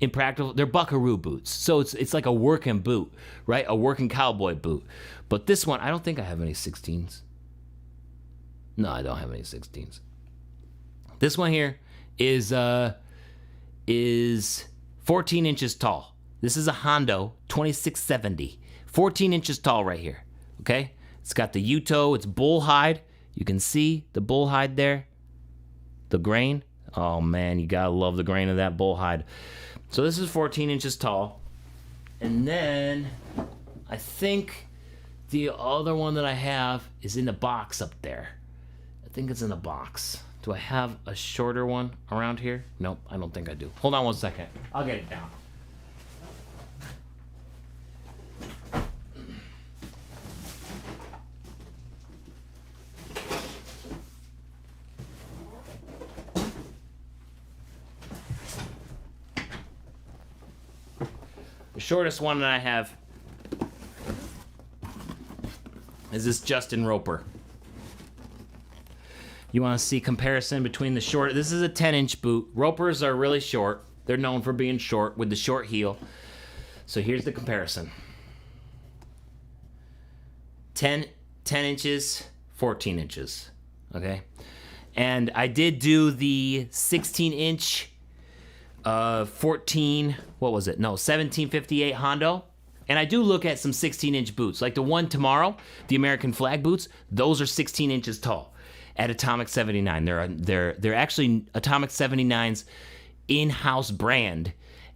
impractical. They're buckaroo boots. So it's like a working boot, right? A working cowboy boot. But this one, I don't think I have any 16s. No, I don't have any 16s. This one here is 14 inches tall. This is a Hondo 2670. 14 inches tall right here, okay? It's got the U-toe, it's bull hide. You can see the bull hide there. The grain. Oh man, you gotta love the grain of that bull hide. So this is 14 inches tall. And then I think the other one that I have is in the box up there. I think it's in the box.
Do I have a shorter one around here? Nope, I don't think I do. Hold on one second. I'll get it down. The shortest one that I have is this Justin Roper. You want to see comparison between the short... This is a 10-inch boot. Ropers are really short. They're known for being short with the short heel. So here's the comparison. 10 inches, 14 inches. Okay? And I did do the 16-inch 1758 Hondo. And I do look at some 16-inch boots. Like the one tomorrow, the American flag boots, those are 16 inches tall at Atomic 79. They're actually Atomic 79's in-house brand,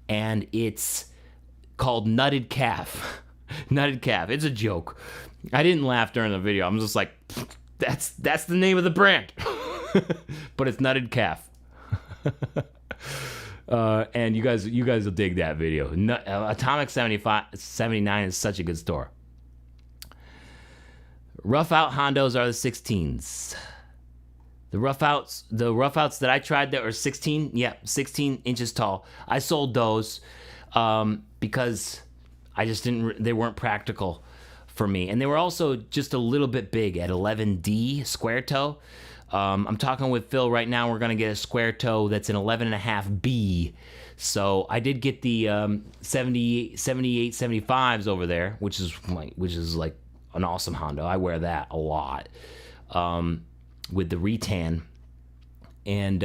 and it's called Nutted Calf. Nutted Calf. It's a joke. I didn't laugh during the video. I'm just like, that's the name of the brand. But it's Nutted Calf. And you guys will dig that video. Atomic 79 is such a good store. Rough out Hondos are the 16s. The rough outs that I tried that were 16 inches tall. I sold those because I just didn't. They weren't practical for me, and they were also just a little bit big at 11D square toe. I'm talking with Phil right now. We're gonna get a square toe that's an 11.5B. So I did get the 78, 75s over there, which is like an awesome Hondo. I wear that a lot with the Retan, and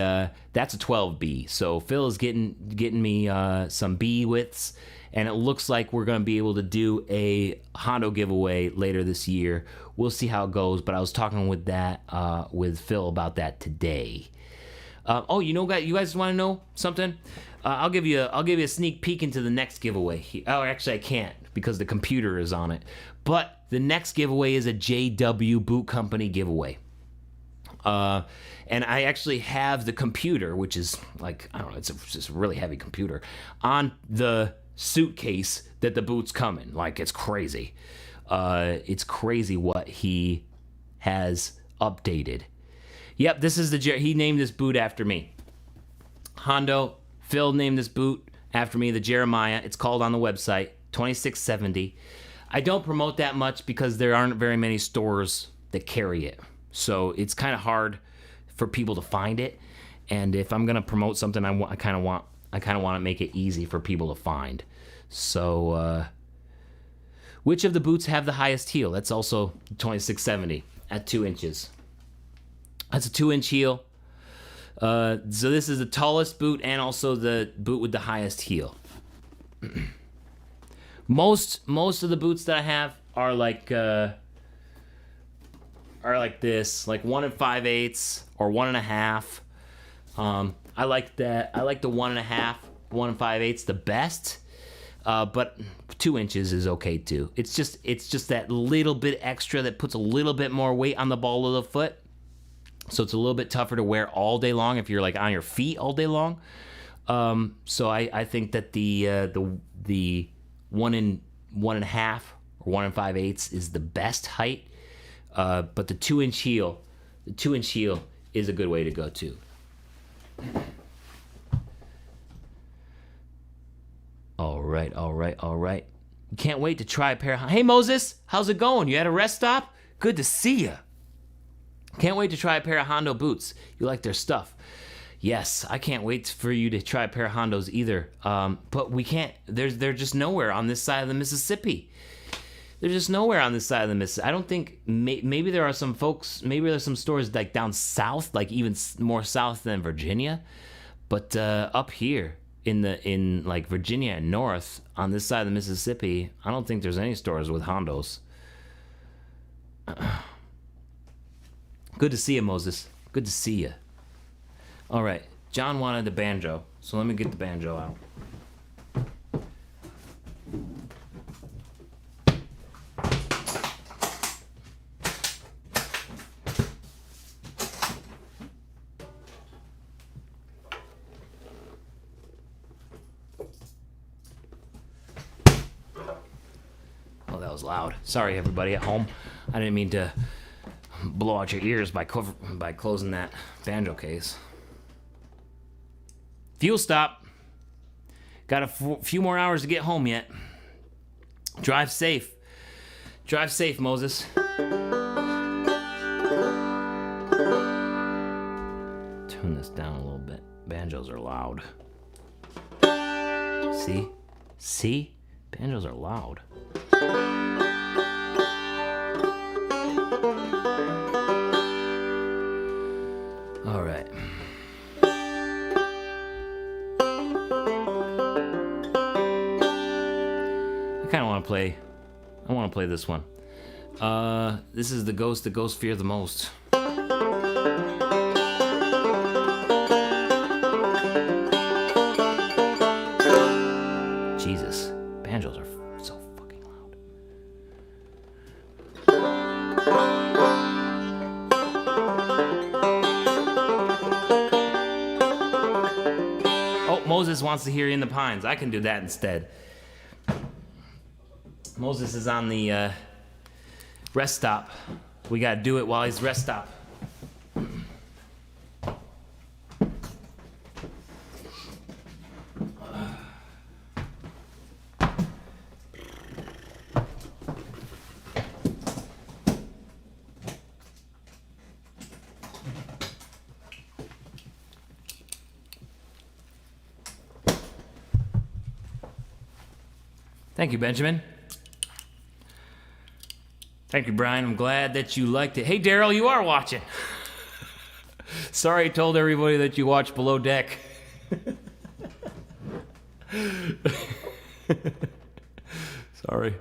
that's a 12B. So Phil is getting me some B widths, and it looks like we're gonna be able to do a Hondo giveaway later this year. We'll see how it goes, but I was talking with Phil about that today. You guys want to know something? I'll give you a sneak peek into the next giveaway. Oh, actually I can't because the computer is on it. But the next giveaway is a JW Boot Company giveaway. And I actually have the computer, which is like, I don't know, it's just a really heavy computer, on the suitcase that the boots come in. Like, it's crazy. It's crazy what he has updated. Yep, this is he named this boot after me. Hondo, Phil named this boot after me, the Jeremiah. It's called on the website, 2670. I don't promote that much because there aren't very many stores that carry it. So it's kind of hard for people to find it. And if I'm going to promote something, I kind of want to make it easy for people to find. So, which of the boots have the highest heel? That's also 2670 at 2 inches. That's a 2-inch heel. So this is the tallest boot and also the boot with the highest heel. Most of the boots that I have are like this, like 1 5/8 or 1 1/2. I like that. I like the 1 1/2, 1 5/8 the best. But 2 inches is okay too. It's just that little bit extra that puts a little bit more weight on the ball of the foot. So it's a little bit tougher to wear all day long if you're like on your feet all day long. So I think that the 1 1/2 or 1 5/8 is the best height. But the 2-inch heel is a good way to go too. All right. Can't wait to try a pair of... Hey, Moses, how's it going? You at a rest stop? Good to see you. Can't wait to try a pair of Hondo boots. You like their stuff. Yes, I can't wait for you to try a pair of Hondos either. But we can't... They're just nowhere on this side of the Mississippi. They're just nowhere on this side of the Mississippi. I don't think... Maybe there are some folks... Maybe there's some stores like down south, like even more south than Virginia. But up here... in like Virginia and north on this side of the Mississippi, I don't think there's any stores with Hondos. Good to see you, Moses. Good to see you. All right, John wanted the banjo, so let me get the banjo out. was loud. Sorry, everybody at home. I didn't mean to blow out your ears by closing that banjo case. Fuel stop. Got a few more hours to get home yet. Drive safe. Drive safe, Moses. Tune this down a little bit. Banjos are loud. See? See? Banjos are loud. All right. I want to play this one. This is the ghost that ghosts fear the most. Jesus, banjos are so fucking loud. Oh, Moses wants to hear In the Pines. I can do that instead. Moses is on the rest stop. We gotta do it while he's rest stop. Thank you, Benjamin. Thank you, Brian. I'm glad that you liked it. Hey, Daryl, you are watching. Sorry I told everybody that you watched Below Deck. Sorry.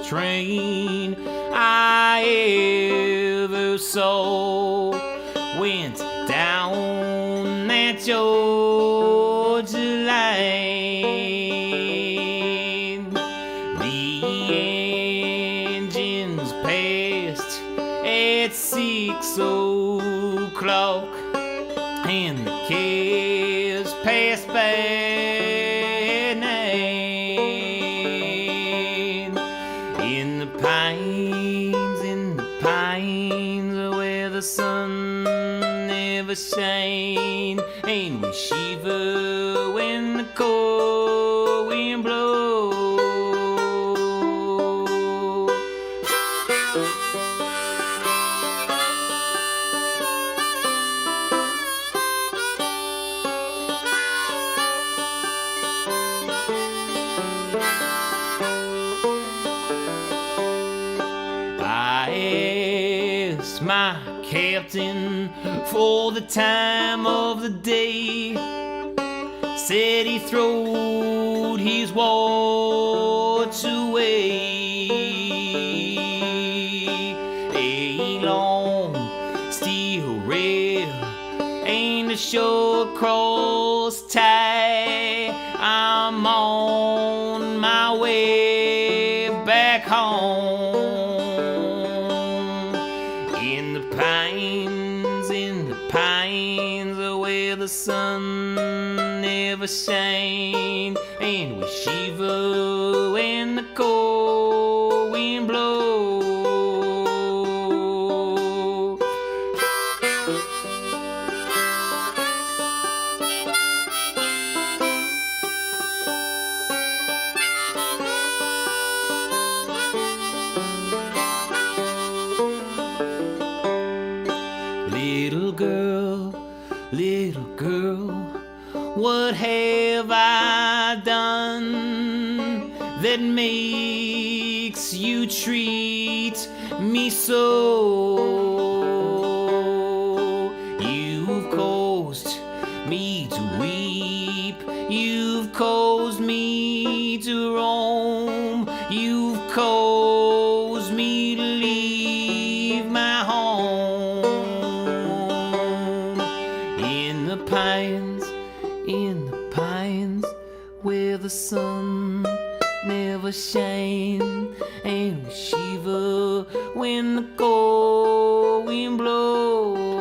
Train I ever saw went down that Georgia line. The engines passed at 6 o'clock and the cars passed by. The sun never shine, and we shiver when the cold wind blows. I asked my captain for the time of the day, said he throwed his watch away. A long steel rail and a short cross tie. I'm on my way back home. In the pines where the sun never shines, and we shiver when the cold wind blows. Little girl, what have I done that makes you treat
me so. You've caused me to weep, you've caused me to roam, you've caused me to leave my home. In the pines, where the sun never shines, and we shiver when the cold wind blows.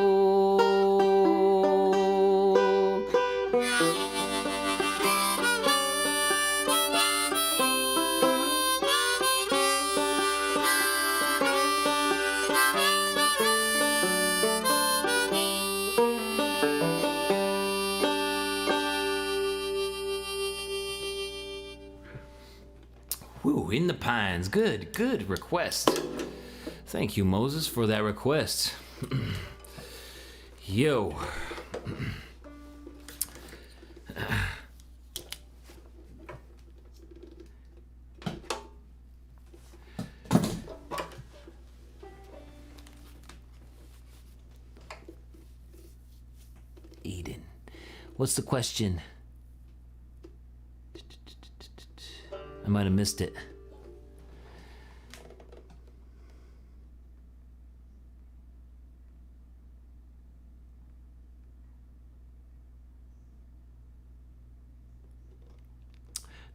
Woo, in the pines. Good request. Thank you, Moses, for that request. Yo. Eden. What's the question? I might have missed it.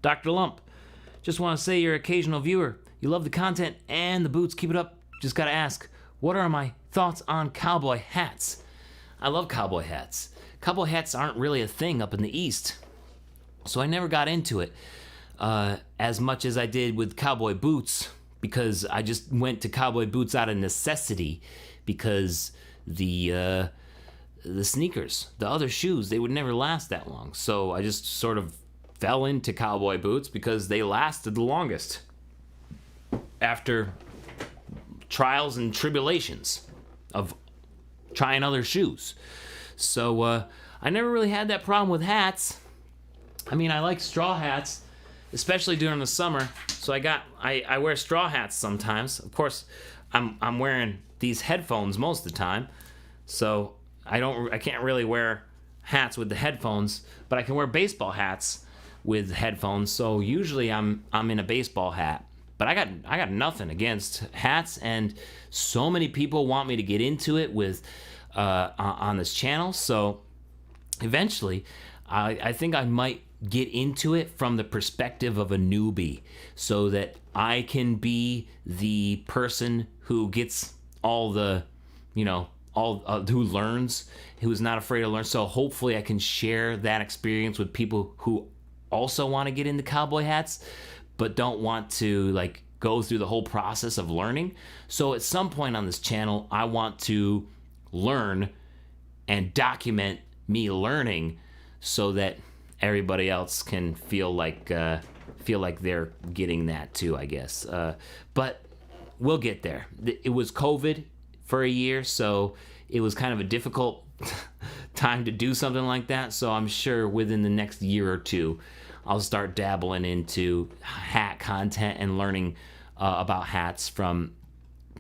Dr. Lump, just want to say you're an occasional viewer. You love the content and the boots. Keep it up. Just gotta ask, what are my thoughts on cowboy hats? I love cowboy hats. Cowboy hats aren't really a thing up in the East, so I never got into it as much as I did with cowboy boots, because I just went to cowboy boots out of necessity, because the sneakers, the other shoes, they would never last that long. So I just sort of fell into cowboy boots because they lasted the longest after trials and tribulations of trying other shoes. So I never really had that problem with hats. I mean, I like straw hats, especially during the summer. So I wear straw hats sometimes. Of course, I'm wearing these headphones most of the time, so I can't really wear hats with the headphones, but I can wear baseball hats with headphones. So usually I'm in a baseball hat. But I got nothing against hats, and so many people want me to get into it with on this channel. So eventually, I think I might get into it from the perspective of a newbie, so that I can be the person who gets all the, who learns, who's not afraid to learn. So hopefully I can share that experience with people who also want to get into cowboy hats, but don't want to go through the whole process of learning. So at some point on this channel, I want to learn and document me learning, so that everybody else can feel like they're getting that too, I guess. But we'll get there. It was COVID for a year, so it was kind of a difficult time to do something like that. So I'm sure within the next year or two, I'll start dabbling into hat content and learning about hats from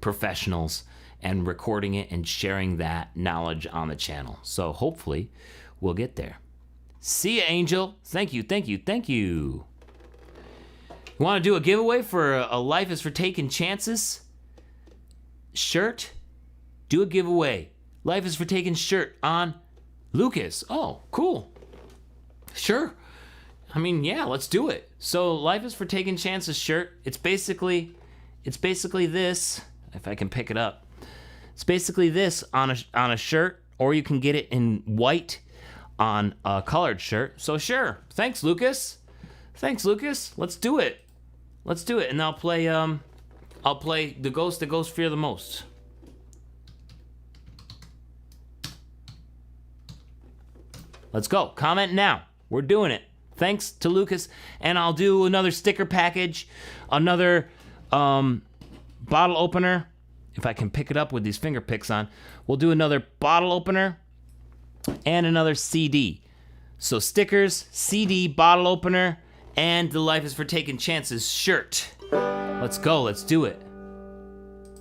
professionals and recording it and sharing that knowledge on the channel. So hopefully we'll get there. See ya, Angel. Thank you. You want to do a giveaway for a Life is for Taking Chances shirt? Do a giveaway. Life is for Taking shirt on Lucas. Oh, cool. Sure. I mean, yeah, let's do it. So Life is for Taking Chances shirt, it's basically this, if I can pick it up. It's basically this on a shirt, or you can get it in white on a colored shirt. So sure. Thanks, Lucas. Let's do it. And I'll play The Ghost That Ghosts Fear the Most. Let's go. Comment now. We're doing it. Thanks to Lucas. And I'll do another sticker package, another bottle opener. If I can pick it up with these finger picks on. We'll do another bottle opener and another CD. So stickers, CD, bottle opener, and the Life is for Taking Chances shirt. Let's go. Let's do it.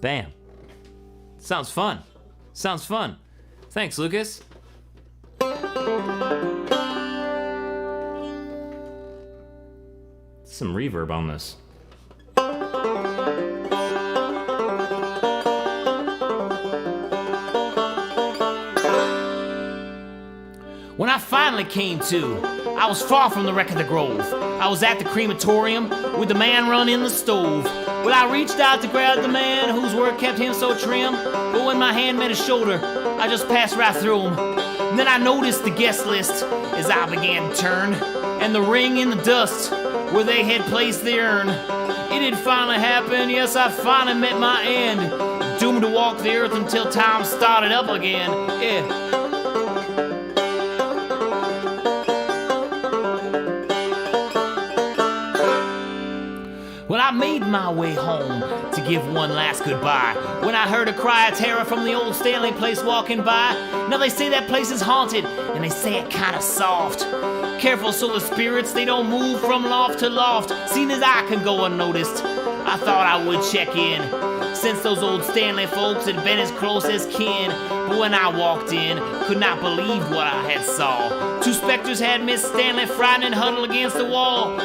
Bam. Sounds fun. Sounds fun. Thanks, Lucas. Some reverb on this. When I finally came to, I was far from the wreck of the grove. I was at the crematorium with the man running the stove. Well, I reached out to grab the man whose work kept him so trim, but when my hand met his shoulder, I just passed right through him. And then I noticed the guest list as I began to turn, and the ring in the dust where they had placed the urn. It had finally happened, yes, I finally met my end. Doomed to walk the earth until time started up again, yeah. Well, I made my way home to give one last goodbye when I heard a cry of terror from the old Stanley place walking by. Now they say that place is haunted, and they say it kinda soft. Careful so the spirits, they don't move from loft to loft. Seen as I can go unnoticed, I thought I would check in, since those old Stanley folks had been as close as kin. But when I walked in, could not believe what I had saw. Two specters had Miss Stanley frightened and huddled against the wall.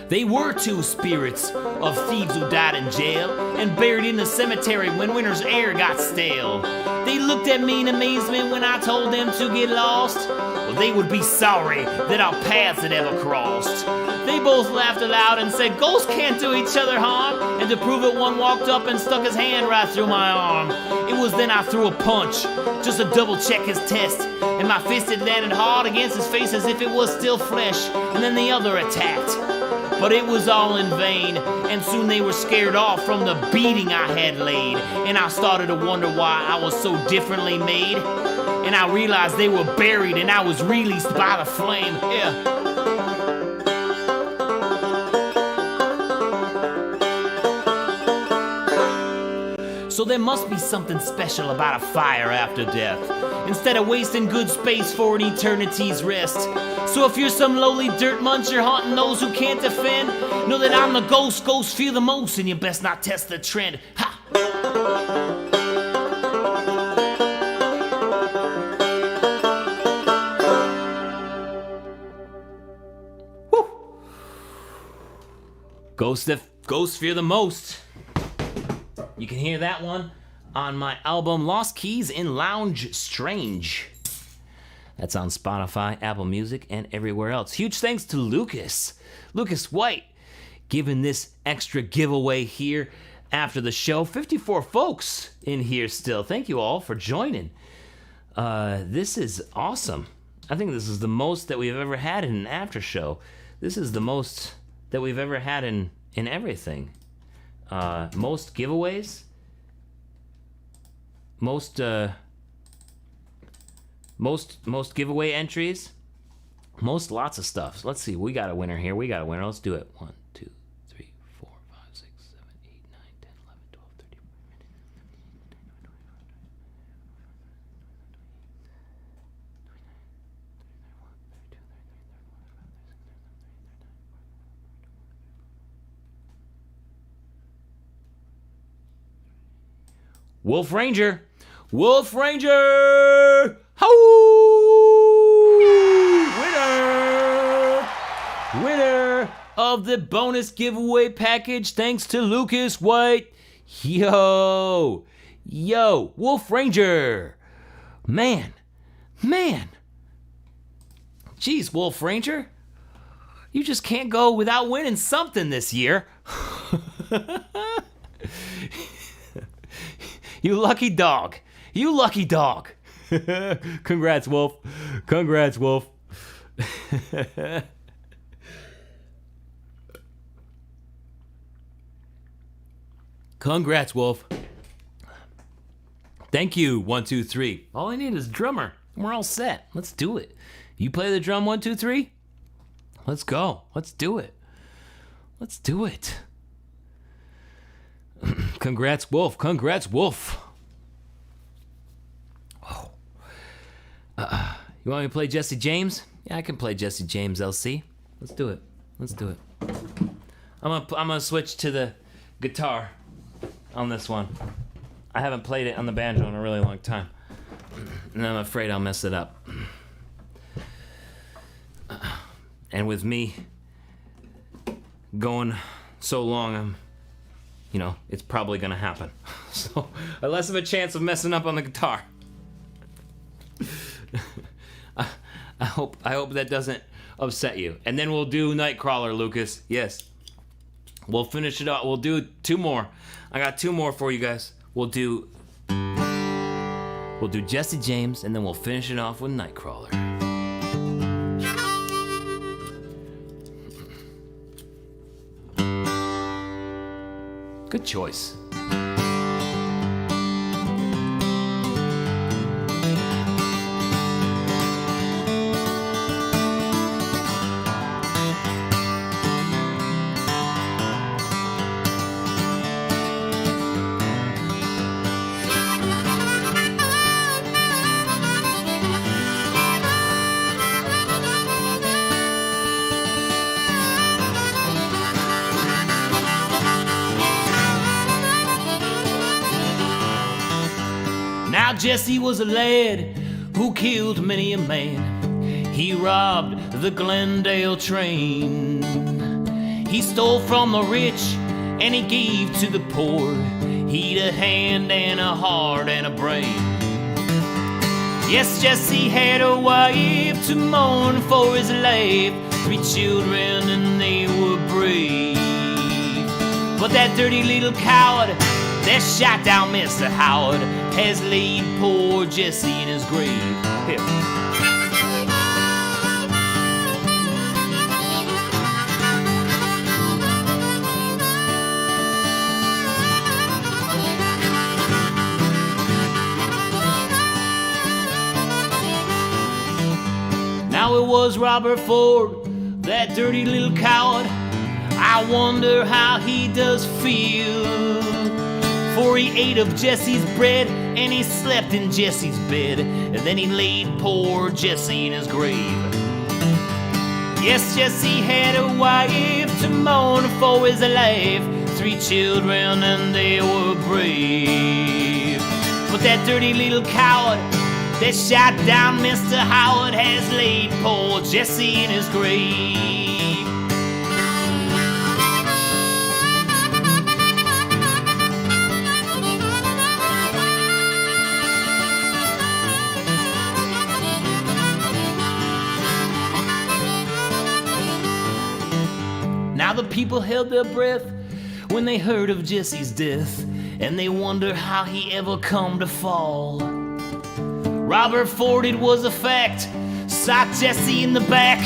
They were two spirits of thieves who died in jail and buried in the cemetery when winter's air got stale. They looked at me in amazement when I told them to get lost. Well, they would be sorry that our paths had ever crossed. They both laughed aloud and said, "Ghosts can't do each other harm." And to prove it, one walked up and stuck his hand right through my arm. It was then I threw a punch, just to double check his test. And my fist had landed hard against his face as if it was still flesh. And then the other attacked. But it was all in vain, and soon they were scared off from the beating I had laid. And I started to wonder why I was so differently made. And I realized they were buried and I was released by the flame. Yeah. So there must be something special about a fire after death, instead of wasting good space for an eternity's rest. So if you're some lowly dirt muncher haunting those who can't defend, know that I'm the ghost ghosts fear the most, and you best not test the trend. Ha! Woo! Ghosts fear the most. You can hear that one on my album Lost Keys in Lounge Strange. That's on Spotify, Apple Music, and everywhere else. Huge thanks to Lucas White, giving this extra giveaway here after the show. 54 folks in here still. Thank you all for joining. This is awesome. I think this is the most that we've ever had in an after show. This is the most that we've ever had in everything. Most giveaways, most giveaway entries, most lots of stuff. So let's see, we got a winner here. Let's do it. 1, 2, 3, 4, 5, 6, 7, 8, 9, 10, 11, 12, 13. Wolf Ranger! How! Winner of the bonus giveaway package, thanks to Lucas White. Yo, Wolf Ranger. Man. Jeez, Wolf Ranger. You just can't go without winning something this year. You lucky dog. Congrats, Wolf. Congrats, Wolf. Thank you, 1, 2, 3. All I need is a drummer. We're all set. Let's do it. You play the drum, 1, 2, 3? Let's go. Let's do it. Congrats, Wolf. Oh. You want me to play Jesse James?
Yeah, I can play Jesse James, LC. Let's do it. Let's do it. I'm gonna switch to the guitar on this one. I haven't played it on the banjo in a really long time, and I'm afraid I'll mess it up. And with me going so long, it's probably gonna happen. So, less of a chance of messing up on the guitar. I hope that doesn't upset you. And then we'll do Nightcrawler, Lucas. Yes. We'll finish it up. We'll do 2 more. I got 2 more for you guys. We'll do Jesse James, and then we'll finish it off with Nightcrawler. Good choice.
Now Jesse was a lad who killed many a man. He robbed the Glendale train. He stole from the rich and he gave to the poor. He'd a hand and a heart and a brain. Yes, Jesse had a wife to mourn for his life, 3 children and they were brave. But that dirty little coward that shot down Mr. Howard has laid poor Jesse in his grave. Here. Now it was Robert Ford, that dirty little coward. I wonder how he does feel. For he ate of Jesse's bread and he slept in Jesse's bed, and then he laid poor Jesse in his grave. Yes, Jesse had a wife to mourn for his life, 3 children and they were brave. But that dirty little coward that shot down Mr. Howard has laid poor Jesse in his grave. Now the people held their breath when they heard of Jesse's death, and they wonder how he ever come to fall. Robert Ford, it was a fact, shot Jesse in the back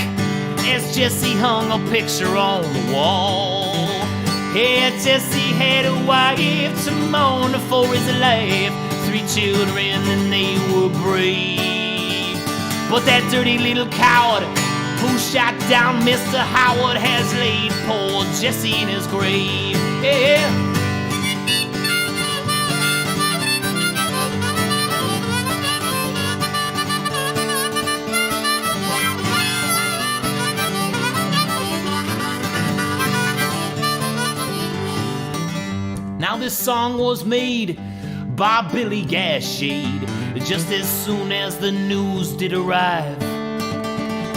as Jesse hung a picture on the wall. Yeah, Jesse had a wife to mourn for his life, 3 children and they were brave. But that dirty little coward who shot down Mr. Howard has laid poor Jesse in his grave. Yeah. Now this song was made by Billy Gashade just as soon as the news did arrive.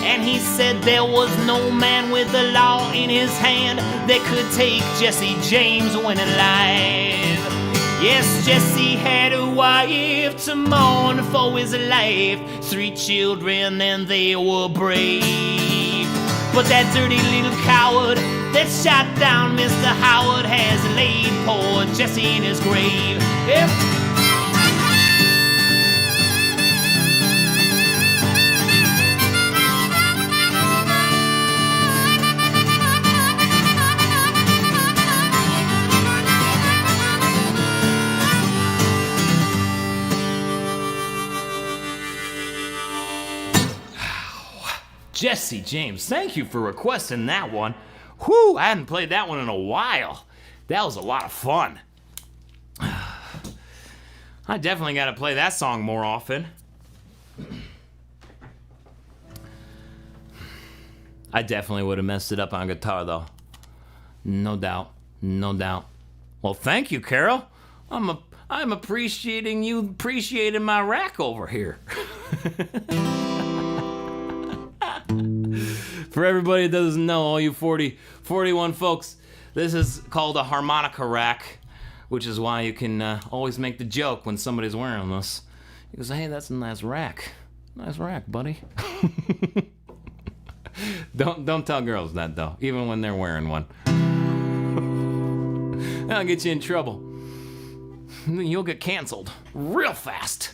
And he said there was no man with the law in his hand that could take Jesse James when alive. Yes, Jesse had a wife to mourn for his life, 3 children and they were brave. But that dirty little coward that shot down Mr. Howard has laid poor Jesse in his grave. Yep. Jesse James, thank you for requesting that one. Whew, I hadn't played that one in a while. That was a lot of fun. I definitely got to play that song more often. I definitely would have messed it up on guitar, though. No doubt. No doubt. Well, thank you, Carol. I'm appreciating you appreciating my rack over here. For everybody that doesn't know, all you 41 folks, this is called a harmonica rack, which is why you can always make the joke when somebody's wearing this. You go, hey, that's a nice rack. Nice rack, buddy. Don't tell girls that, though, even when they're wearing one. That'll get you in trouble. You'll get canceled real fast.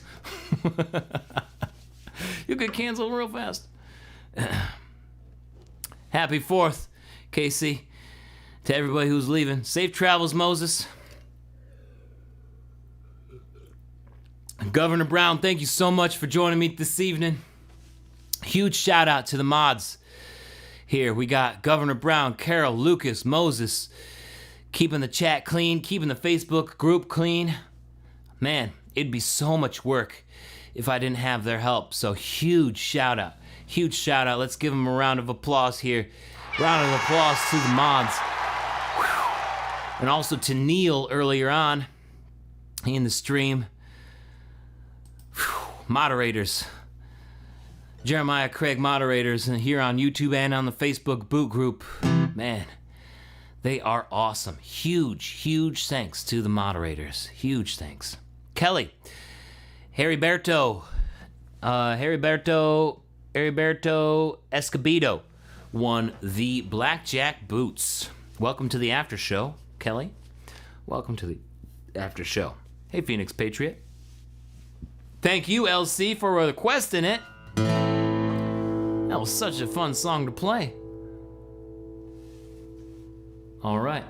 You'll get canceled real fast. Happy 4th, Casey. To everybody who's leaving. Safe travels, Moses. Governor Brown, thank you so much for joining me this evening. Huge shout out to the mods. Here we got Governor Brown, Carol, Lucas, Moses, keeping the chat clean, keeping the Facebook group clean. Man, it'd be so much work if I didn't have their help. So huge shout out. Huge shout out. Let's give them a round of applause here. Round of applause to the mods. And also to Neil earlier on in the stream. Moderators. Jeremiah Craig moderators here on YouTube and on the Facebook boot group. Man, they are awesome. Huge thanks to the moderators. Huge thanks. Kelly, Heriberto Escobedo won the Blackjack Boots. Welcome to the after show, Kelly. Welcome to the after show. Hey, Phoenix Patriot. Thank you, LC, for requesting it. That was such a fun song to play. All right.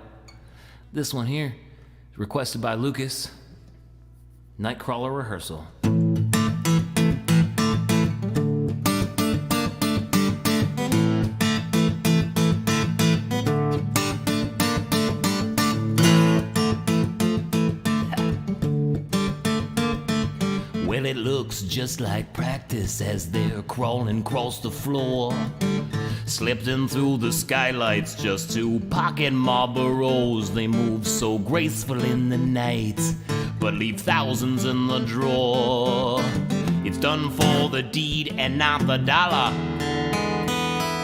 This one here is requested by Lucas. Nightcrawler Rehearsal. Well, it looks just like practice as they're crawling across the floor. Slipped in through the skylights just to pocket Marlboros. They move so graceful in the night, but leave thousands in the drawer. It's done for the deed and not the dollar.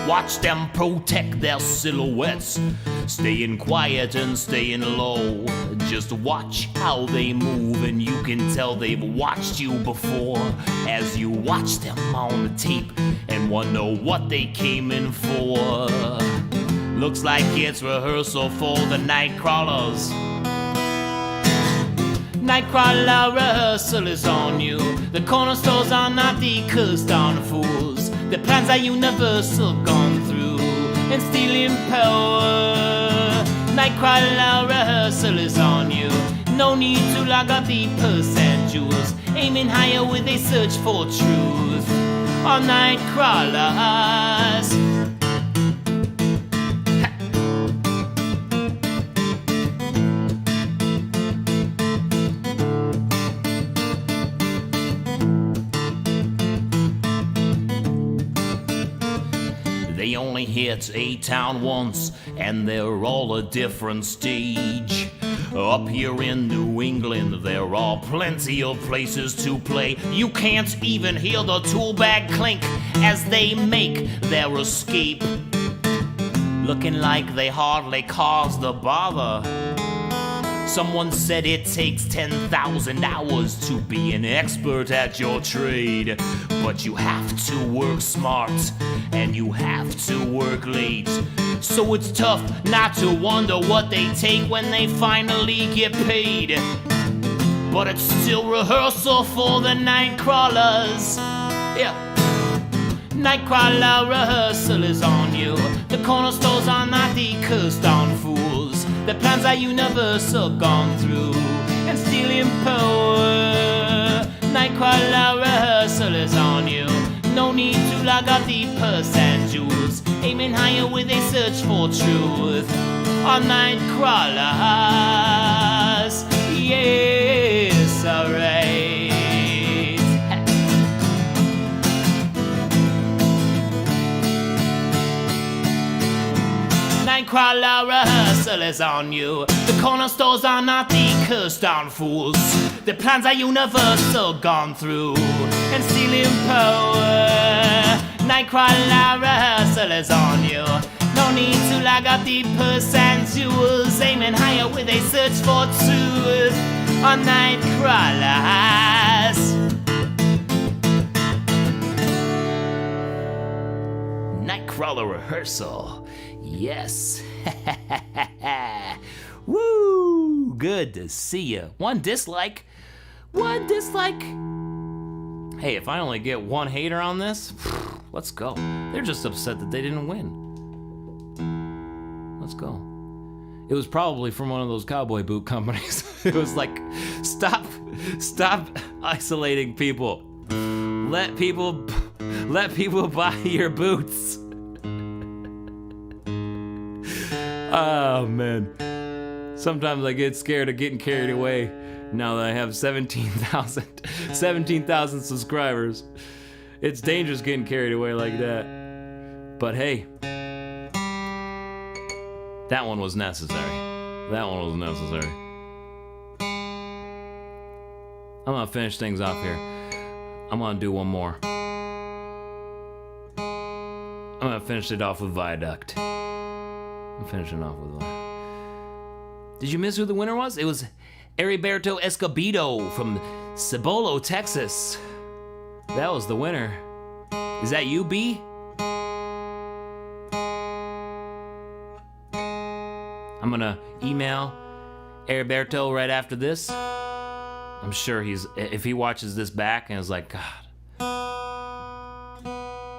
Watch them protect their silhouettes, staying quiet and staying low. Just watch how they move and you can tell they've watched you before. As you watch them on the tape and wonder what they came in for. Looks like it's rehearsal for the Nightcrawlers. Nightcrawler rehearsal is on you. The corner stores are not the cursed on fools. The plans are universal gone through and stealing power. Nightcrawler rehearsal is on you. No need to log up the purse and jewels. Aiming higher with a search for truth. All Nightcrawlers. They only hit A-Town once, and they're all a different stage. Up here in New England, there are plenty of places to play. You can't even hear the tool bag clink as they make their escape. Looking like they hardly caused a bother. Someone said it takes 10,000 hours to be an expert at your trade. But you have to work smart, and you have to work late. So it's tough not to wonder what they take when they finally get paid. But it's still rehearsal for the Nightcrawlers. Yeah. Nightcrawler rehearsal is on you. The corner stores are not the cursed on fools. The plans are universal gone through and stealing power. Nightcrawler rehearsal is on you. No need to log up the purse and jewels. Aiming higher with a search for truth. All Nightcrawlers. Yes, alright. Nightcrawler rehearsal is on you. The corner stores are not the cursed on fools. The plans are universal, gone through, and stealing power. Nightcrawler rehearsal is on you. No need to lag up the purse and jewels, aiming higher with a search for truth on Nightcrawlers. Nightcrawler rehearsal, yes. Woo! Good to see you. One dislike. Hey, if I only get one hater on this, let's go. They're just upset that they didn't win. Let's go. It was probably from one of those cowboy boot companies. It was like, stop isolating people. Let people buy your boots. Oh man. Sometimes I get scared of getting carried away now that I have 17,000 subscribers. It's dangerous getting carried away like that. But hey, that one was necessary. I'm gonna finish things off here. I'm gonna do one more. I'm gonna finish it off with Viaduct. Did you miss who the winner was? It was Heriberto Escobedo from Cibolo, Texas. That was the winner. Is that you, B? I'm gonna email Heriberto right after this. I'm sure if he watches this back and is like, God.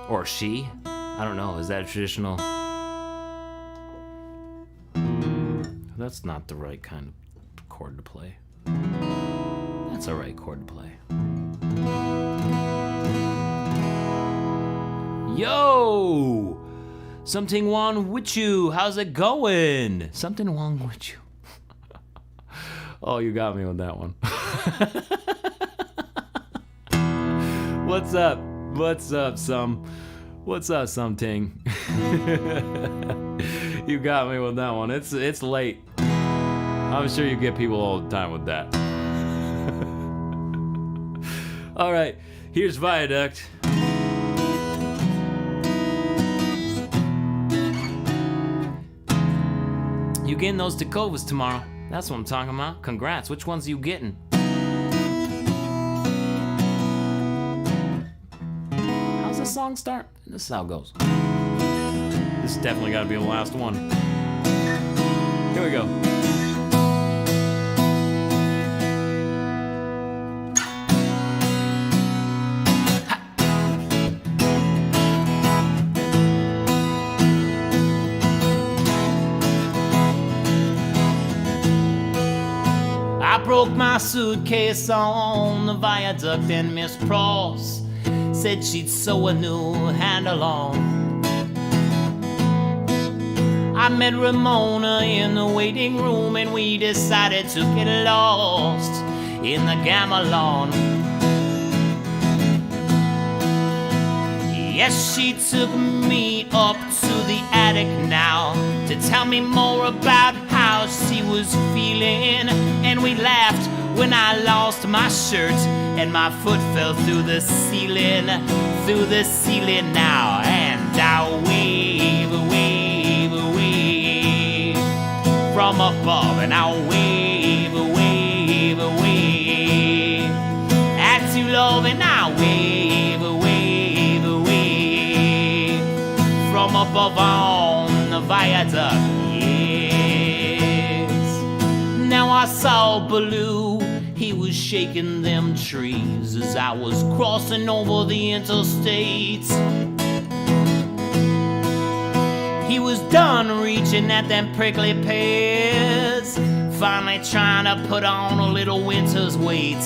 Or she. I don't know, is that a traditional? That's not the right kind of chord to play. That's a right chord to play. Yo! Something wrong with you. How's it going? Something wrong with you. Oh, you got me with that one. What's up? What's up, something? You got me with that one. It's late. I'm sure you get people all the time with that. All right, here's Viaduct. You getting those Tacovas tomorrow? That's what I'm talking about. Congrats. Which ones are you getting? How's this song start? This is how it goes. This has definitely got to be the last one. Here we go. I broke my suitcase on the viaduct and Miss Pross said she'd sew a new handle on. I met Ramona in the waiting room and we decided to get lost in the gamelan. Yes, she took me up to the attic now to tell me more about how she was feeling. And we laughed when I lost my shirt and my foot fell through the ceiling now. And I wave, wave, wave from above, and I wave, wave, wave at you, love, and I wave, wave, wave from above on the viaduct. Yes. Now I saw Baloo. He was shaking them trees as I was crossing over the interstate. He was done reaching at them prickly pears, finally trying to put on a little winter's weight.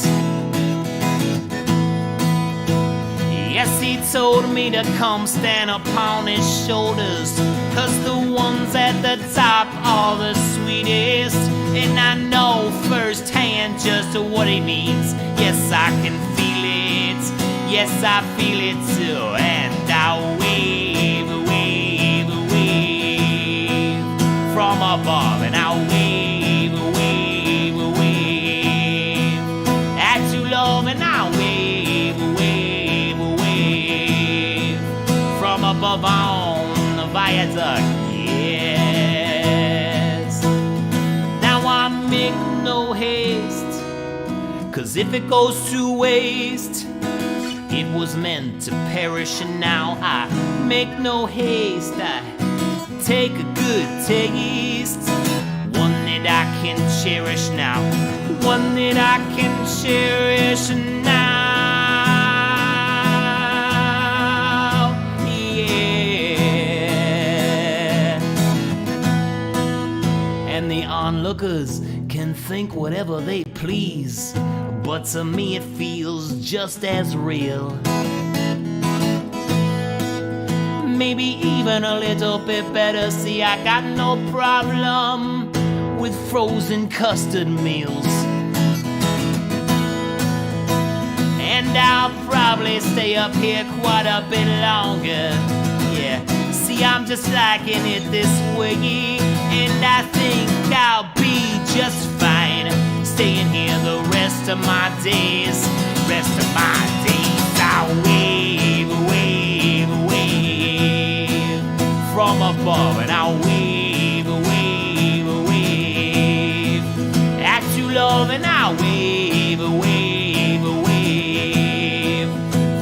Yes, he told me to come stand upon his shoulders, 'cause the ones at the top are the sweetest. And I know firsthand just what he means. Yes, I can feel it. Yes, I feel it too. And I wave, wave, wave make no haste, 'cause if it goes to waste, it was meant to perish. And now I make no haste, I take a good taste, one that I can cherish now, one that I can cherish now. Yeah. And the onlookers can think whatever they please, but to me it feels just as real. Maybe even a little bit better. See, I got no problem with frozen custard meals, and I'll probably stay up here quite a bit longer. Yeah, see, I'm just liking it this way, and I think I'll be just fine staying here the rest of my days. Rest of my days, I'll wave, wave, wave from above, and I'll wave, wave, wave at you, love, and I'll wave, wave, wave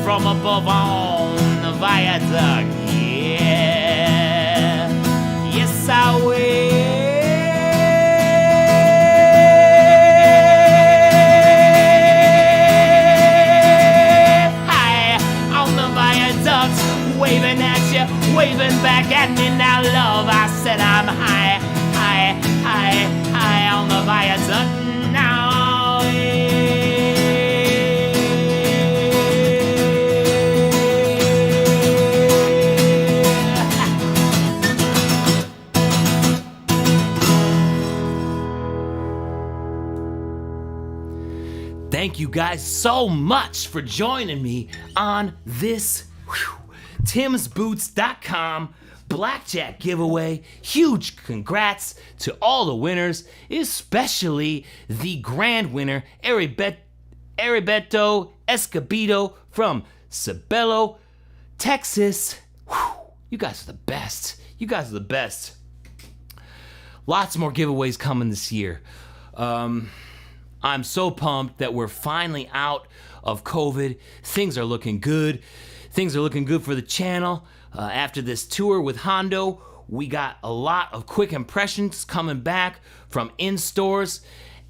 from above on the viaduct. Yeah, yes, I will. Waving at you, waving back at me now, love. I said I'm high, high, high, high on the viaduct now. Thank you guys so much for joining me on this timsboots.com blackjack giveaway. Huge congrats to all the winners, especially the grand winner, Heriberto Escobedo from Sabelo, Texas. Whew, you guys are the best. You guys are the best. Lots more giveaways coming this year. I'm so pumped that we're finally out of COVID. Things are looking good. Things are looking good for the channel. After this tour with Hondo, we got a lot of quick impressions coming back from in-stores,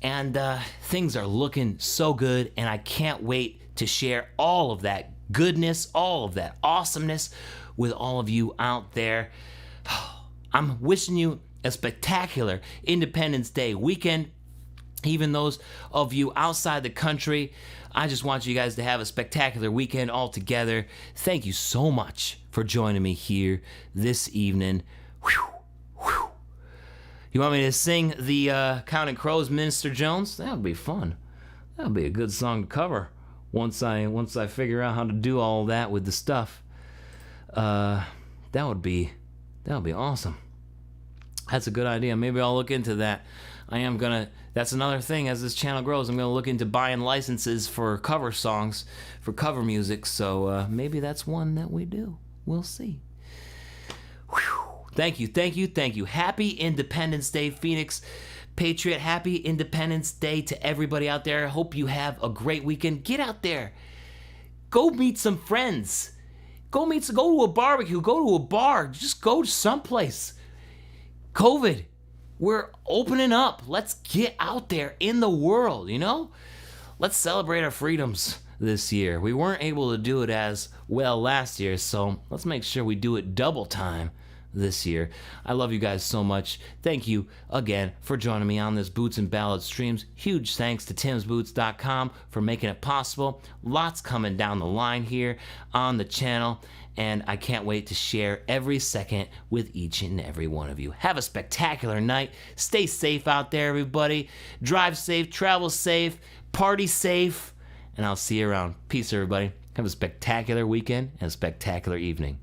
and things are looking so good, and I can't wait to share all of that goodness, all of that awesomeness with all of you out there. I'm wishing you a spectacular Independence Day weekend. Even those of you outside the country, I just want you guys to have a spectacular weekend all together. Thank you so much for joining me here this evening. Whew, whew. You want me to sing the Counting Crows, Minister Jones? That would be fun. That would be a good song to cover once I figure out how to do all that with the stuff. That would be awesome. That's a good idea. Maybe I'll look into that. That's another thing as this channel grows. I'm gonna look into buying licenses for cover songs, for cover music. So maybe that's one that we do. We'll see. Whew. Thank you, thank you, thank you. Happy Independence Day, Phoenix Patriot. Happy Independence Day to everybody out there. I hope you have a great weekend. Get out there. Go meet some friends. Go to a barbecue. Go to a bar. Just go to someplace. COVID. We're opening up. Let's get out there in the world, you know? Let's celebrate our freedoms this year. We weren't able to do it as well last year, so let's make sure we do it double time this year. I love you guys so much. Thank you again for joining me on this Boots and Ballads streams. Huge thanks to timsboots.com for making it possible. Lots coming down the line here on the channel, and I can't wait to share every second with each and every one of you. Have a spectacular night. Stay safe out there, everybody. Drive safe, travel safe, party safe, and I'll see you around. Peace, everybody. Have a spectacular weekend and a spectacular evening.